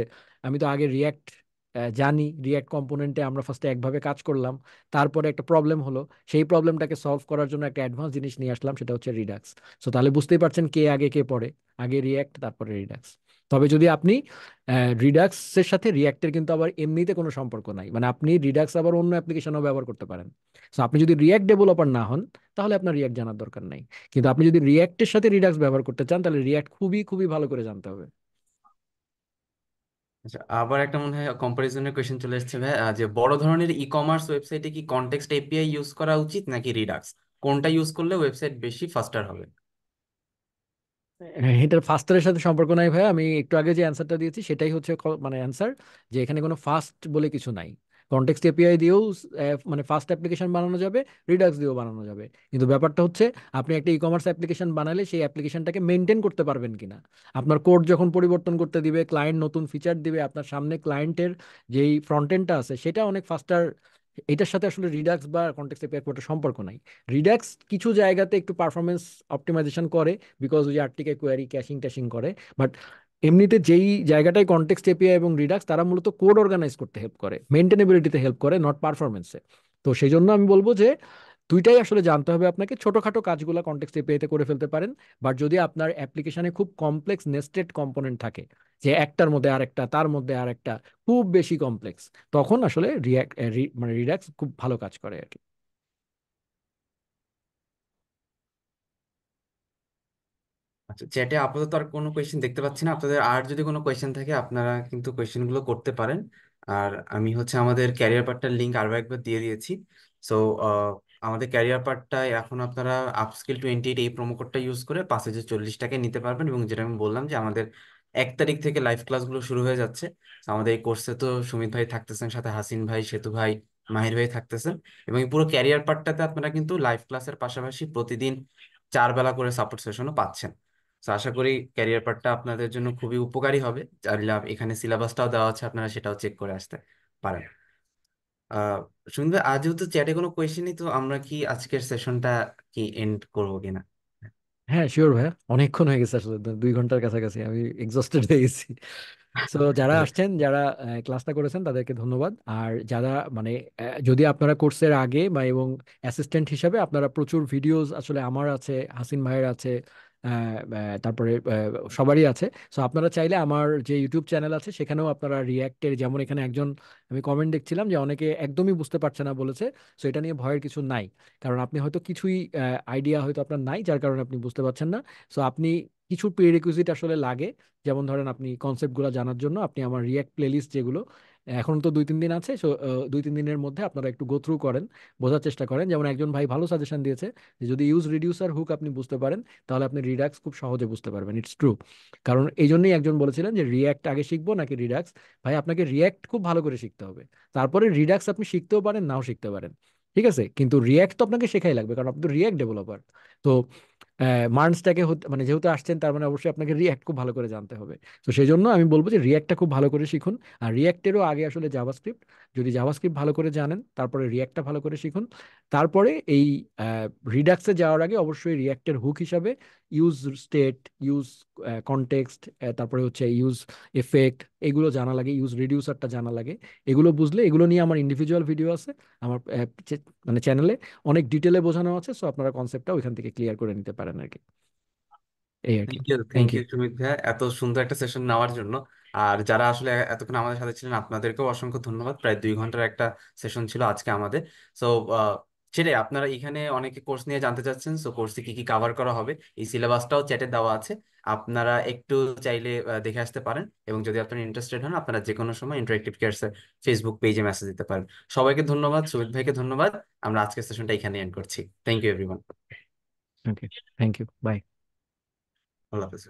আমি তো আগে রিয়্যাক্ট জানি রিয়াক্ট কম্পোনেন্টে আমরা ফার্স্টে একভাবে কাজ করলাম, তারপরে একটা প্রবলেম হলো, সেই প্রবলেমটাকে সলভ করার জন্য একটা অ্যাডভান্স জিনিস নিয়ে আসলাম, সেটা হচ্ছে রিডাক্স। সো তাহলে বুঝতেই পারছেন কে আগে কে পড়ে, আগে রিয়াক্ট তারপরে রিডাক্স। তবে যদি আপনি রিডাক্সের সাথে রিয়াক্টের কিন্তু আবার এমনিতে কোনো সম্পর্ক নাই, মানে আপনি রিডাক্স আবার অন্য অ্যাপ্লিকেশনও ব্যবহার করতে পারেন। সো আপনি যদি রিয়াক্ট ডেভেলপার না হন তাহলে আপনার রিয়াক্ট জানার দরকার নাই, কিন্তু আপনি যদি রিয়াক্টের সাথে রিডাক্স ব্যবহার করতে চান তাহলে রিয়াক্ট খুবই খুবই ভালো করে জানতে হবে। আচ্ছা, আবার একটা মনে হয় কম্পারিজনের কোয়েশ্চেন চলে এসেছে ভাই, যে বড় ধরনের ই কমার্স ওয়েবসাইটে কি কনটেক্সট এপিআই ইউজ করা উচিত নাকি রিডাক্স? কোনটা ইউজ করলে ওয়েবসাইট বেশি ফাস্টার হবে? হ্যাঁ, এটার ফাস্টারের সাথে সম্পর্ক নাই ভাই, আমি একটু আগে যে অ্যান্সারটা দিয়েছি সেটাই হচ্ছে মানে অ্যান্সার, যে এখানে কোনো ফাস্ট বলে কিছু নাই। কনটেক্সট এপিআই দিয়েও মানে ফাস্ট অ্যাপ্লিকেশন বানানো যাবে, রিডাক্স দিয়েও বানানো যাবে, কিন্তু ব্যাপারটা হচ্ছে আপনি একটা ই কমার্স অ্যাপ্লিকেশন বানালে সেই অ্যাপ্লিকেশনটাকে মেনটেন করতে পারবেন কিনা। আপনার কোড যখন পরিবর্তন করতে দিবে, ক্লায়েন্ট নতুন ফিচার দিবে আপনার সামনে, ক্লায়েন্টের যেই ফ্রন্ট এন্ডটা আছে সেটা অনেক ফাস্টার। এটার সাথে আসলে রিডাক্স বা কনটেক্সট এপিআই কোনো সম্পর্ক নাই। রিডাক্স কিছু জায়গাতে একটু পারফরমেন্স অপটিমাইজেশন করে, বিকজ ওই আরটিকে কোয়ারি ক্যাশিং ট্যাশিং করে, বাট এমনিতে যেই জায়গাটায় কনটেক্সট এপিআই এবং রিডাক্স তারা মূলত কোড অর্গানাইজ করতে হেল্প করে, মেনটেনেবিলিটিতে হেল্প করে, নট পারফরমেন্সে। তো সেই জন্য আমি বলবো যে দুইটাই আসলে জানতে হবে আপনাকে, ছোটখাটো কাজগুলো কনটেক্সট এপিআইতে করে ফেলতে পারেন, বাট যদি আপনার অ্যাপ্লিকেশনে খুব কমপ্লেক্স নেস্টেড কম্পোনেন্ট থাকে, যে একটার মধ্যে আরেকটা তার মধ্যে আরেকটা, খুব বেশি কমপ্লেক্স, তখন আসলে রিয়াক্ট মানে রিডাক্স খুব ভালো কাজ করে আর কি। আচ্ছা, চ্যাটে আপাতত আর কোনো কোয়েশ্চেন দেখতে পাচ্ছি না। আপনাদের আর যদি কোনো কোয়েশ্চেন থাকে আপনারা কিন্তু কোয়েশ্চেনগুলো করতে পারেন। আর আমি হচ্ছে আমাদের ক্যারিয়ার পার্টটার লিঙ্ক আরও একবার দিয়ে দিয়েছি। সো আমাদের ক্যারিয়ার পার্টটায় এখন আপনারা আপস্কিল 28 এই প্রোমো কোডটা ইউজ করে 5,040 টাকায় নিতে পারবেন। এবং যেটা আমি বললাম যে আমাদের 1 তারিখ থেকে লাইভ ক্লাসগুলো শুরু হয়ে যাচ্ছে। তো আমাদের এই কোর্সে তো সুমিত ভাই থাকতেছেন, সাথে হাসিন ভাই, সেতু ভাই, মাহির ভাই থাকতেছেন। এবং এই পুরো ক্যারিয়ার পার্টটাতে আপনারা কিন্তু লাইভ ক্লাসের পাশাপাশি প্রতিদিন 4 বেলা করে সাপোর্ট সেশনও পাচ্ছেন। তো আশা করি ক্যারিয়ার পার্টটা আপনাদের জন্য খুবই উপকারী হবে। আর এখানে সিলেবাসটাও দেওয়া আছে, আপনারা সেটাও চেক করে আসতে পারেন। আহ শুনবে, আজ যেহেতু চ্যাটে কোনো কোয়েশ্চেন নেই, তো আমরা কি আজকের সেশনটা কি এন্ড করবো কিনা? হ্যাঁ শিওর ভাইয়া, অনেকক্ষণ হয়ে গেছে আসলে, 2 ঘন্টার কাছাকাছি, আমি এক্সস্টেড হয়ে গেছি। সো যারা আসছেন, যারা ক্লাসটা করেছেন তাদেরকে ধন্যবাদ। আর যারা মানে যদি আপনারা কোর্সের আগে বা এবং অ্যাসিস্ট্যান্ট হিসাবে আপনারা প্রচুর ভিডিওস আসলে আমার আছে, হাসিন ভাইয়ের আছে, তারপরে সবারই আছে। সো আপনারা চাইলে আমার যে ইউটিউব চ্যানেল আছে সেখানেও আপনারা রিয়্যাক্টের, যেমন এখানে একজন আমি কমেন্ট দেখছিলাম যে অনেকে একদমই বুঝতে পারছে না বলেছে। সো এটা নিয়ে ভয়ের কিছু নাই, কারণ আপনি হয়তো কিছুই আইডিয়া হয়তো আপনার নাই, যার কারণে আপনি বুঝতে পারছেন না। সো আপনি কিছু প্রি রেকুইজিট আসলে লাগে, যেমন ধরেন আপনি কনসেপ্টগুলো জানার জন্য আপনি আমার রিয়াক্ট প্লেলিস্ট যেগুলো, এখন তো 2-3 দিন আছে, সো 2-3 দিনের মধ্যে আপনারা একটু গো থ্রু করেন, বোঝার চেষ্টা করেন। যেমন একজন ভাই ভালো সাজেশন দিয়েছে যে যদি ইউজ রিডিউসার হুক আপনি বুঝতে পারেন তাহলে আপনি রিডাক্স খুব সহজে বুঝতে পারবেন। ইটস ট্রু, কারণ এই জন্যই একজন বলেছিলেন যে রিয়াক্ট আগে শিখবো নাকি রিডাক্স। ভাই আপনাকে রিয়াক্ট খুব ভালো করে শিখতে হবে, তারপরে রিডাক্স আপনি শিখতেও পারেন নাও শিখতে পারেন, ঠিক আছে, কিন্তু রিয়াক্ট তো আপনাকে শেখাই লাগবে, কারণ আপনি তো রিয়াক্ট ডেভেলপার। তো মার্নসটাকে মানে যেহেতু আসছেন তার মানে অবশ্যই আপনাকে রিয়াক্ট খুব ভালো করে জানতে হবে। তো সেই জন্য আমি বলবো যে রিয়াক্টটা খুব ভালো করে শিখুন। আর রিয়াক্টেরও আগে আসলে জাভাস্ক্রিপ্ট, যদি জাভাস্ক্রিপ্ট ভালো করে জানেন তারপরে রিয়াক্টটা ভালো করে শিখুন। তারপরে এই রিডাক্সে যাওয়ার আগে অবশ্যই রিয়াক্টের হুক হিসাবে ইউজ স্টেট, ইউজ কনটেক্সট, তারপরে হচ্ছে ইউজ এফেক্ট, এগুলো জানা লাগে, ইউজ রিডিউসারটা জানা লাগে। এগুলো বুঝলে, এগুলো নিয়ে আমার ইন্ডিভিজুয়াল ভিডিও আছে আমার মানে চ্যানেলে, অনেক ডিটেলে বোঝানো আছে। সো আপনারা কনসেপ্টটা ওইখান থেকে ক্লিয়ার করে নিতে পারেন আর কি, এই আর কি। Thank you, thank thank you. You Sumit ভাইয়া, এত সুন্দর একটা সেশন নেওয়ার জন্য। আর যারা আসলে এতক্ষণ আমাদের সাথে ছিলেন আপনাদেরকেও অসংখ্য ধন্যবাদ। প্রায় 2 ঘন্টার একটা সেশন ছিল আজকে আমাদের। সো সেটাই, আপনারা এখানে অনেকে কোর্স নিয়ে জানতে চাচ্ছেন, সো কোর্সে কি কি কাভার করা হবে এই সিলেবাসটাও চ্যাটে দেওয়া আছে। আপনারা একটু চাইলে দেখে আসতে পারেন। এবং যদি আপনারা ইন্টারেস্টেড হন, আপনারা যে কোনো সময় ইন্টারেক্টিভ কেয়ার্স ফেসবুক পেজে মেসেজ দিতে পারেন। সবাইকে ধন্যবাদ, সুমিত ভাইকে ধন্যবাদ। আমরা আজকের সেশনটা এখানে এন্ড করছি। Thank you everyone. Okay, thank you, bye. আল্লাহ হাফেজ।